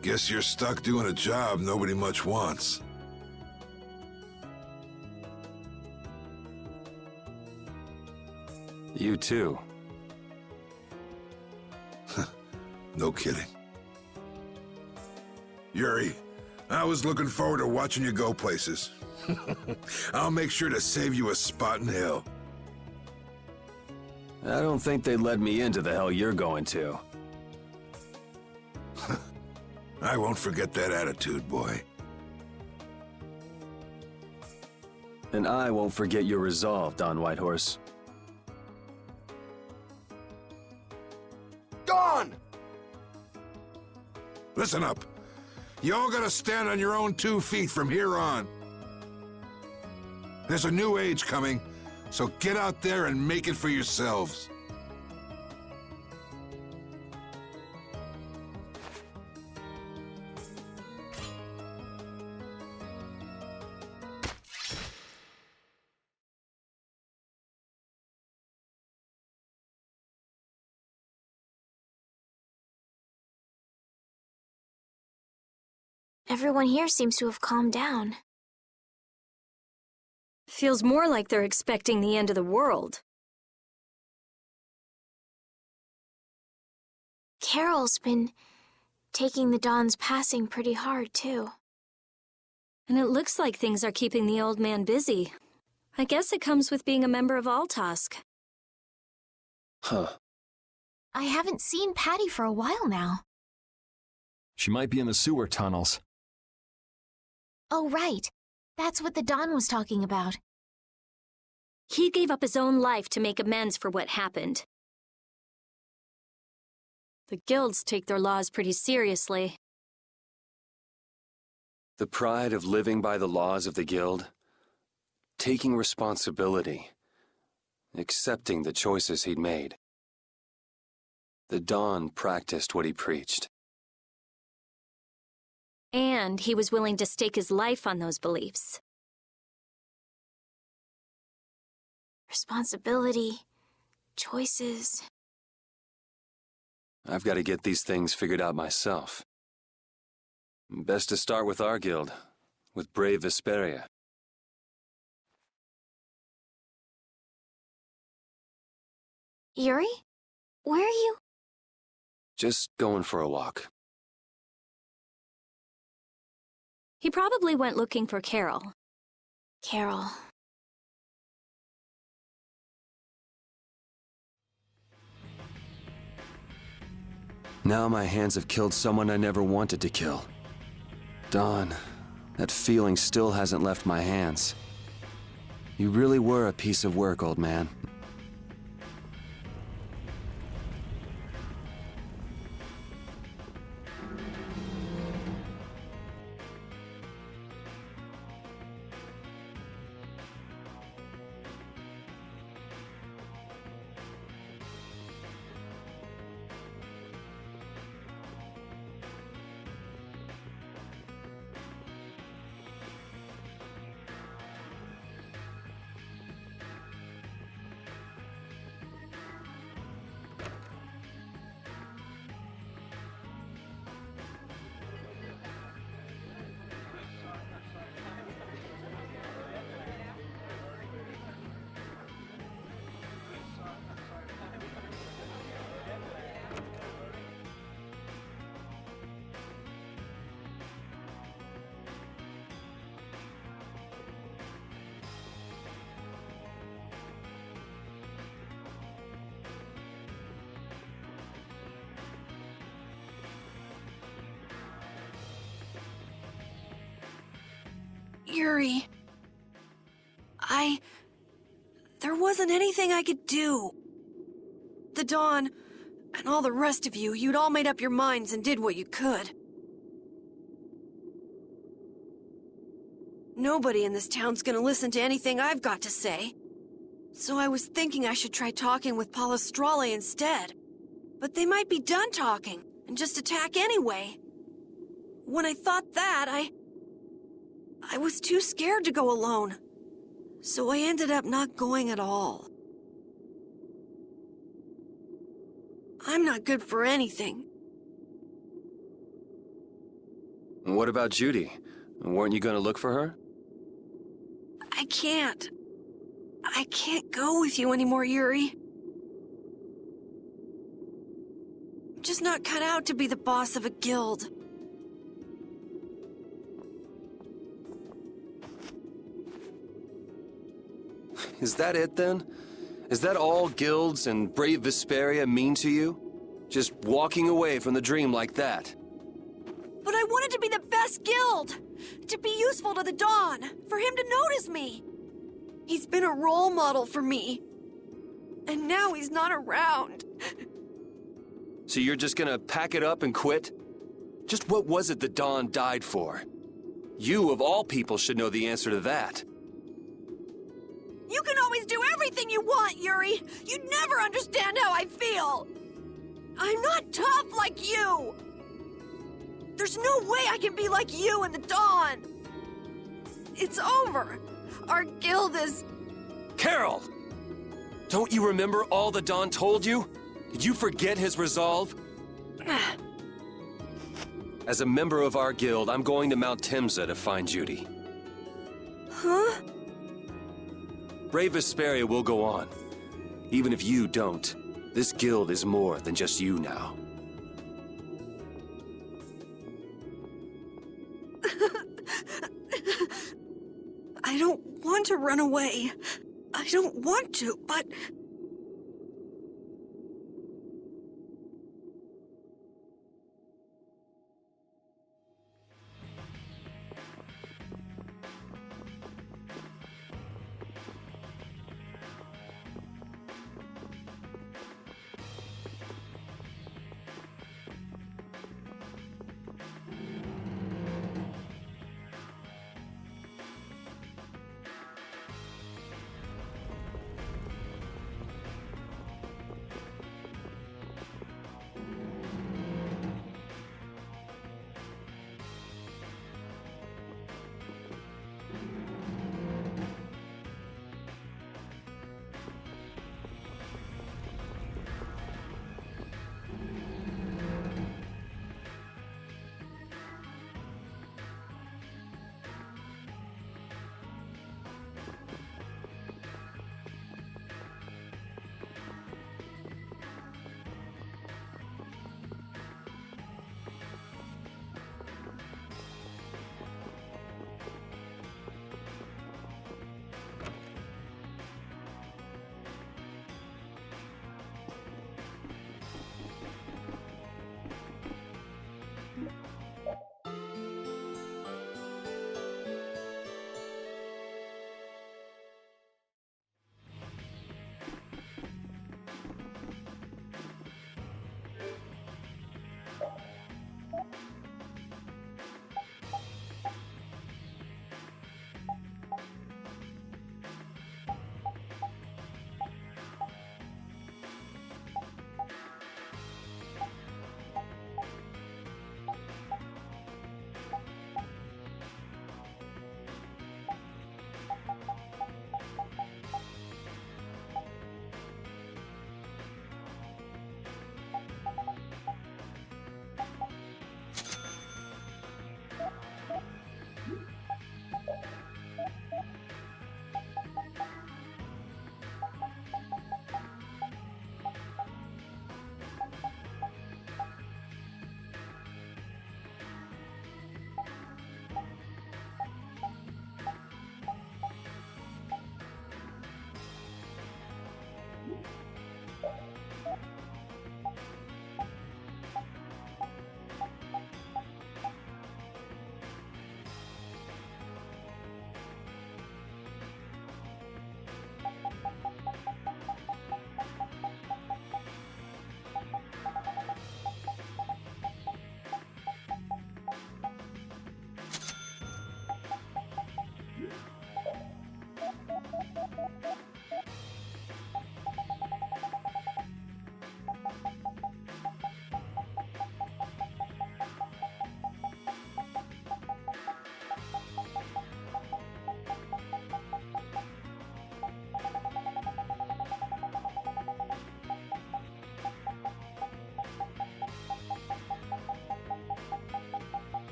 Guess you're stuck doing a job nobody much wants.
You too.
No kidding. Yuri, I was looking forward to watching you go places. I'll make sure to save you a spot in hell.
I don't think they'd let me into the hell you're going to.
I won't forget that attitude, boy.
And I won't forget your resolve, Don Whitehorse.
Dawn! Listen up. You all gotta stand on your own 2 feet from here on. There's a new age coming, so get out there and make it for yourselves.
Everyone here seems to have calmed down.
Feels more like they're expecting the end of the world.
Carol's been taking the Dawn's passing pretty hard, too.
And it looks like things are keeping the old man busy. I guess it comes with being a member of Altosk.
Huh.
I haven't seen Patty for a while now.
She might be in the sewer tunnels.
Oh, right. That's what the Dawn was talking about.
He gave up his own life to make amends for what happened. The guilds take their laws pretty seriously.
The pride of living by the laws of the guild, taking responsibility, accepting the choices he'd made. The Dawn practiced what he preached.
And he was willing to stake his life on those beliefs.
Responsibility, choices.
I've got to get these things figured out myself. Best to start with our guild, with brave Vesperia.
Yuri? Where are you?
Just going for a walk.
He probably went looking for Carol.
Carol.
Now my hands have killed someone I never wanted to kill. Dawn, that feeling still hasn't left my hands. You really were a piece of work, old man.
Yuri. There wasn't anything I could do. The Dawn, and all the rest of you, you'd all made up your minds and did what you could. Nobody in this town's gonna listen to anything I've got to say. So I was thinking I should try talking with Palestrale instead. But they might be done talking, and just attack anyway. When I thought that, I was too scared to go alone. So I ended up not going at all. I'm not good for anything.
What about Judy? Weren't you going to look for her?
I can't. I can't go with you anymore, Yuri. I'm just not cut out to be the boss of a guild.
Is that it then? Is that all guilds and brave Vesperia mean to you? Just walking away from the dream like that?
But I wanted to be the best guild! To be useful to the Dawn! For him to notice me! He's been a role model for me. And now he's not around.
So you're just gonna pack it up and quit? Just what was it the Dawn died for? You, of all people, should know the answer to that.
You can always do everything you want, Yuri! You'd never understand how I feel! I'm not tough like you! There's no way I can be like you and the Dawn! It's over! Our guild is...
Carol! Don't you remember all the Dawn told you? Did you forget his resolve? As a member of our guild, I'm going to Mount Timsa to find Judy.
Huh?
Brave Vesperia will go on. Even if you don't, this guild is more than just you now.
I don't want to run away. I don't want to, but...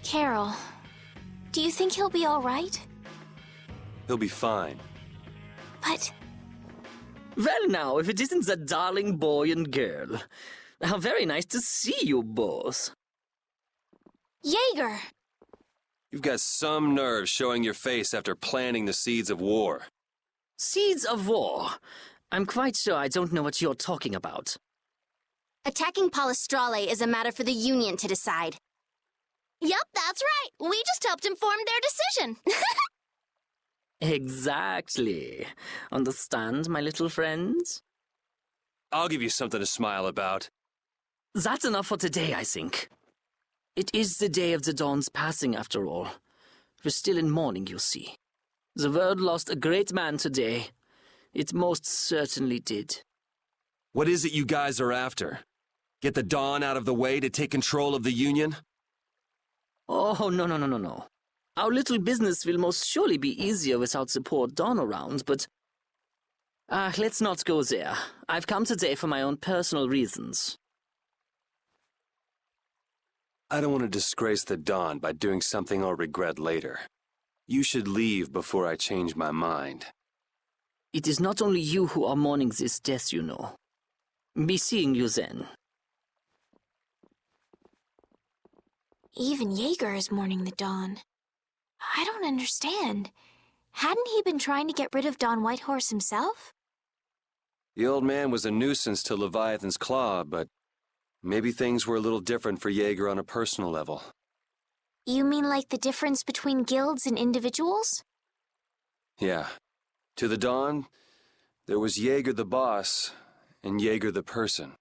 Carol, do you think he'll be all right?
He'll be fine.
But...
Well now, if it isn't that darling boy and girl. How very nice to see you both.
Jaeger!
You've got some nerve showing your face after planting the seeds of war.
Seeds of war? I'm quite sure I don't know what you're talking about.
Attacking Palestrale is a matter for the Union to decide.
Yup, that's right. We just helped inform their decision.
Exactly. Understand, my little friends?
I'll give you something to smile about.
That's enough for today, I think. It is the day of the Dawn's passing, after all. We're still in mourning, you see. The world lost a great man today. It most certainly did.
What is it you guys are after? Get the Dawn out of the way to take control of the Union?
Oh, no. Our little business will most surely be easier without the poor Dawn around, but... let's not go there. I've come today for my own personal reasons.
I don't want to disgrace the Dawn by doing something I'll regret later. You should leave before I change my mind.
It is not only you who are mourning this death, you know. Be seeing you then.
Even Jaeger is mourning the Dawn. I don't understand. Hadn't he been trying to get rid of Don Whitehorse himself?
The old man was a nuisance to Leviathan's Claw, but maybe things were a little different for Jaeger on a personal level.
You mean like the difference between guilds and individuals?
Yeah. To the Dawn, there was Jaeger the boss, and Jaeger the person.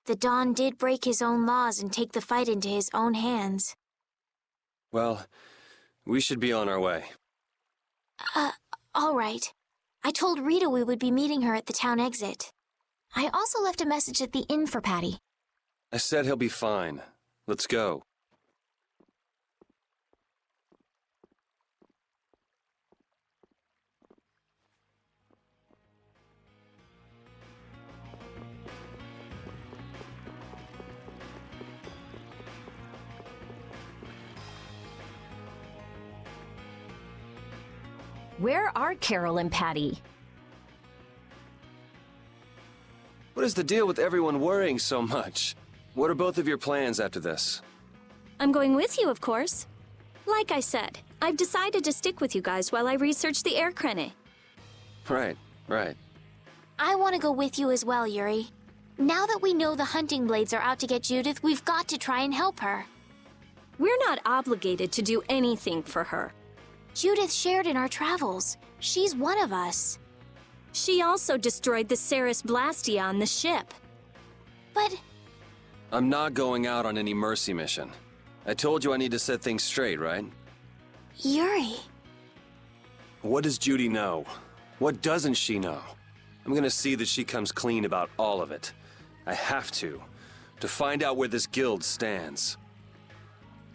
The Dawn did break his own laws and take the fight into his own hands.
Well, we should be on our way.
All right. I told Rita we would be meeting her at the town exit. I also left a message at the inn for Patty.
I said he'll be fine. Let's go.
Where are Carol and Patty?
What is the deal with everyone worrying so much? What are both of your plans after this?
I'm going with you, of course. Like I said, I've decided to stick with you guys while I research the air krene.
Right.
I want to go with you as well, Yuri. Now that we know the hunting blades are out to get Judith, we've got to try and help her.
We're not obligated to do anything for her.
Judith shared in our travels. She's one of us.
She also destroyed the Ceres Blastia on the ship.
But
I'm not going out on any mercy mission. I told you I need to set things straight, right?
Yuri...
What does Judy know? What doesn't she know? I'm gonna see that she comes clean about all of it. I have to find out where this guild stands.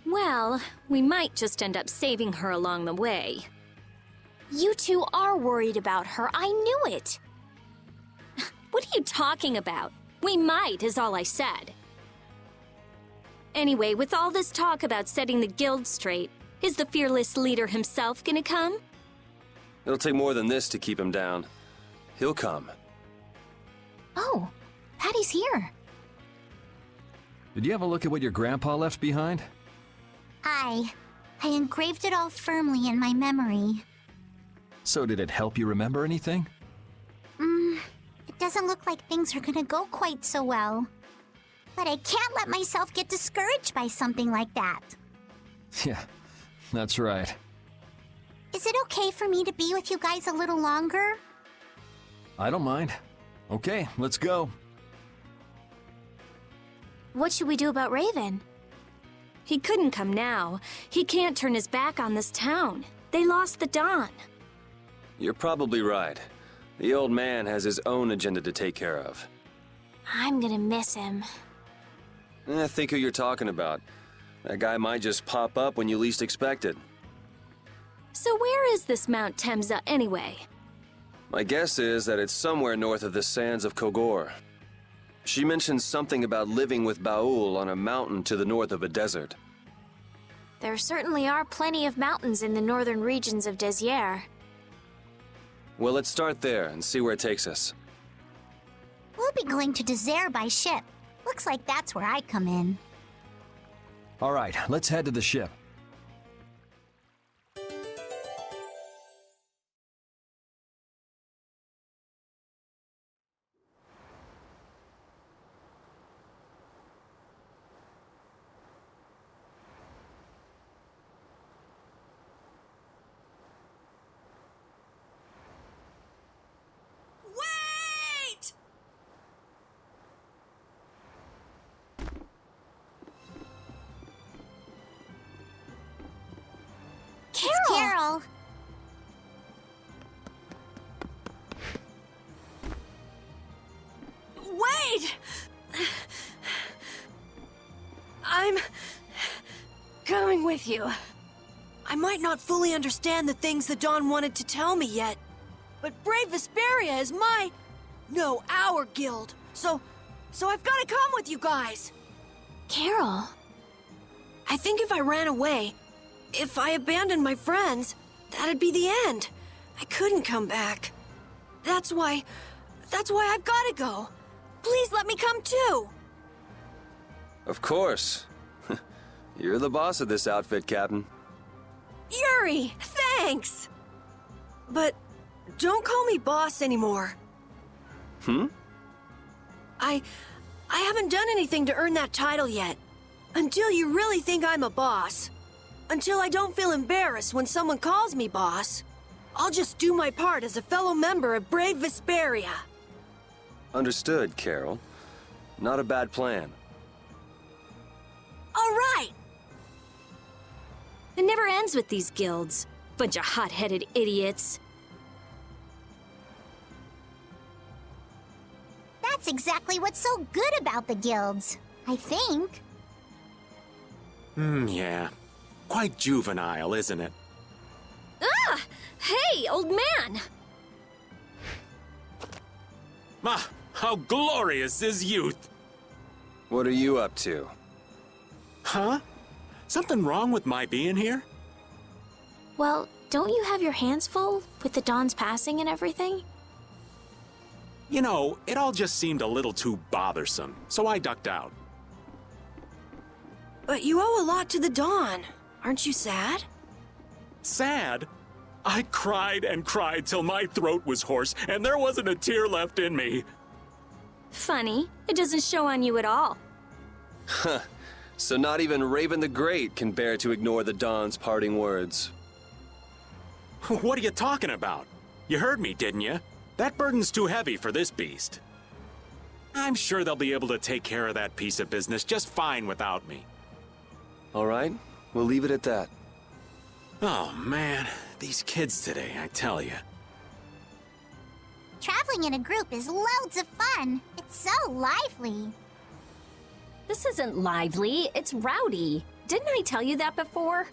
Well, we might just end up saving her along the way.
You two are worried about her. I knew it.
What are you talking about? We might, is all I said. Anyway, with all this talk about setting the guild straight, is the fearless leader himself gonna come?
It'll take more than this to keep him down. He'll come.
Oh, Patty's here.
Did you have a look at what your grandpa left behind?
I engraved it all firmly in my memory.
So did it help you remember anything?
It doesn't look like things are gonna go quite so well. But I can't let myself get discouraged by something like that.
Yeah, that's right.
Is it okay for me to be with you guys a little longer?
I don't mind. Okay, let's go.
What should we do about Raven?
He couldn't come now. He can't turn his back on this town. They lost the Dawn.
You're probably right. The old man has his own agenda to take care of.
I'm gonna miss him.
Think who you're talking about. That guy might just pop up when you least expect it.
So where is this Mount Temza anyway?
My guess is that it's somewhere north of the sands of Kogor. She mentioned something about living with Baul on a mountain to the north of a desert.
There certainly are plenty of mountains in the northern regions of Desier.
Well, let's start there and see where it takes us.
We'll be going to Desert by ship. Looks like that's where I come in.
All right, let's head to the ship.
Wait!
Carol!
Wait! I'm coming with you. I might not fully understand the things the Dawn wanted to tell me yet, but Brave Vesperia is our guild. So I've got to come with you guys.
Carol.
I think if I ran away, if I abandoned my friends, that'd be the end. I couldn't come back. That's why I've got to go. Please let me come too.
Of course. You're the boss of this outfit, Captain.
Yuri, thanks! But don't call me boss anymore. I haven't done anything to earn that title yet. Until you really think I'm a boss. Until I don't feel embarrassed when someone calls me boss. I'll just do my part as a fellow member of Brave Vesperia.
Understood, Carol. Not a bad plan.
All right!
It never ends with these guilds. Bunch of hot-headed idiots.
That's exactly what's so good about the guilds, I think.
Yeah. Quite juvenile, isn't it?
Ah! Hey, old man!
Ah, how glorious is youth!
What are you up to?
Huh? Something wrong with my being here?
Well, don't you have your hands full with the Dawn's passing and everything?
You know, it all just seemed a little too bothersome, so I ducked out.
But you owe a lot to the Dawn. Aren't you sad?
Sad? I cried and cried till my throat was hoarse, and there wasn't a tear left in me.
Funny, it doesn't show on you at all.
Huh. So not even Raven the Great can bear to ignore the Dawn's parting words.
What are you talking about? You heard me, didn't you? That burden's too heavy for this beast. I'm sure they'll be able to take care of that piece of business just fine without me.
All right, we'll leave it at that.
Oh man, these kids today, I tell you.
Traveling in a group is loads of fun. It's so lively.
This isn't lively, it's rowdy. Didn't I tell you that before?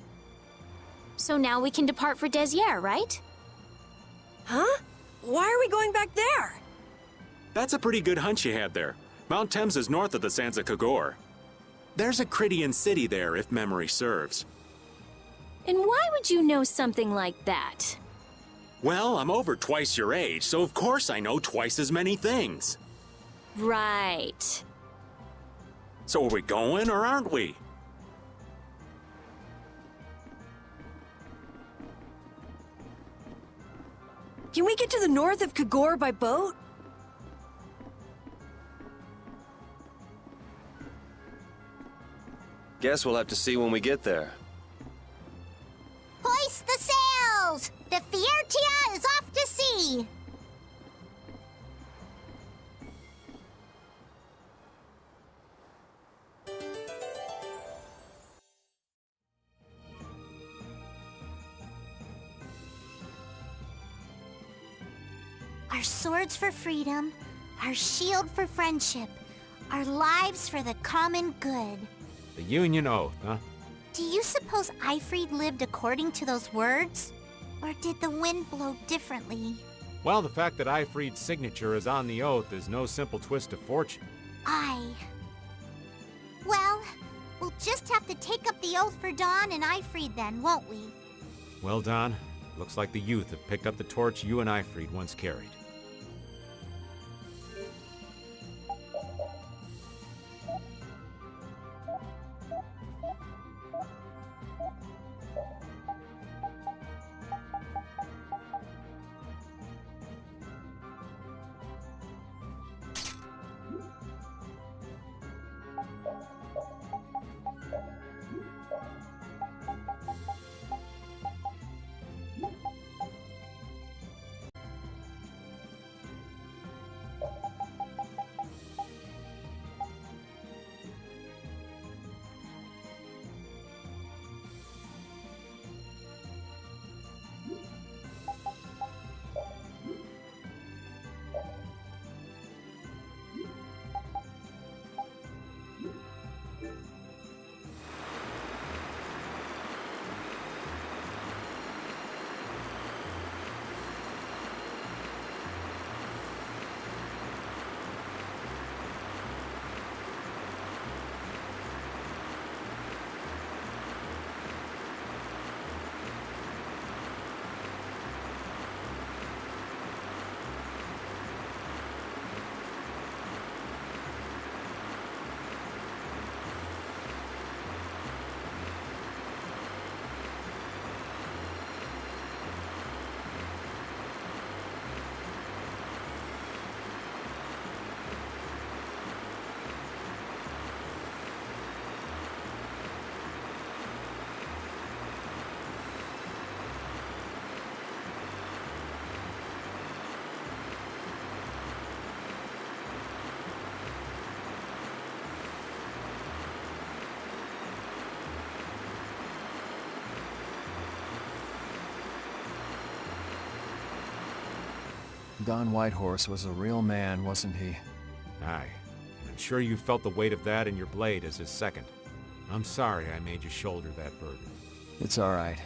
So now we can depart for Desier, right?
Huh? Why are we going back there?
That's a pretty good hunch you had there. Mount Thames is north of the Sands of Kagor. There's a Krydian city there, if memory serves.
And why would you know something like that?
Well, I'm over twice your age, so of course I know twice as many things.
Right.
So are we going or aren't we?
Can we get to the north of Kagor by boat?
Guess we'll have to see when we get there.
Hoist the sails! The Fiertia is off to sea! Our swords for freedom, our shield for friendship, our lives for the common good.
The Union Oath, huh?
Do you suppose Eifried lived according to those words? Or did the wind blow differently?
Well, the fact that Eifried's signature is on the oath is no simple twist of fortune.
Well, we'll just have to take up the oath for Dawn and Eifried then, won't we?
Well, Don, looks like the youth have picked up the torch you and Eifried once carried.
Don Whitehorse was a real man, wasn't he?
Aye. I'm sure you felt the weight of that in your blade as his second. I'm sorry I made you shoulder that burden.
It's all right.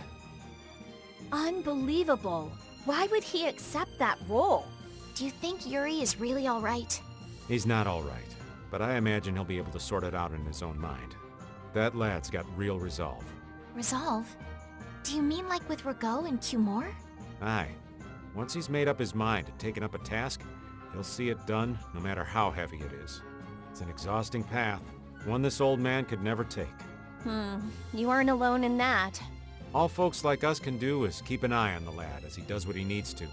Unbelievable. Why would he accept that role?
Do you think Yuri is really all right?
He's not all right, but I imagine he'll be able to sort it out in his own mind. That lad's got real resolve.
Resolve? Do you mean like with Rago and Cumore?
Aye. Once he's made up his mind and taken up a task, he'll see it done no matter how heavy it is. It's an exhausting path, one this old man could never take.
You aren't alone in that.
All folks like us can do is keep an eye on the lad as he does what he needs to.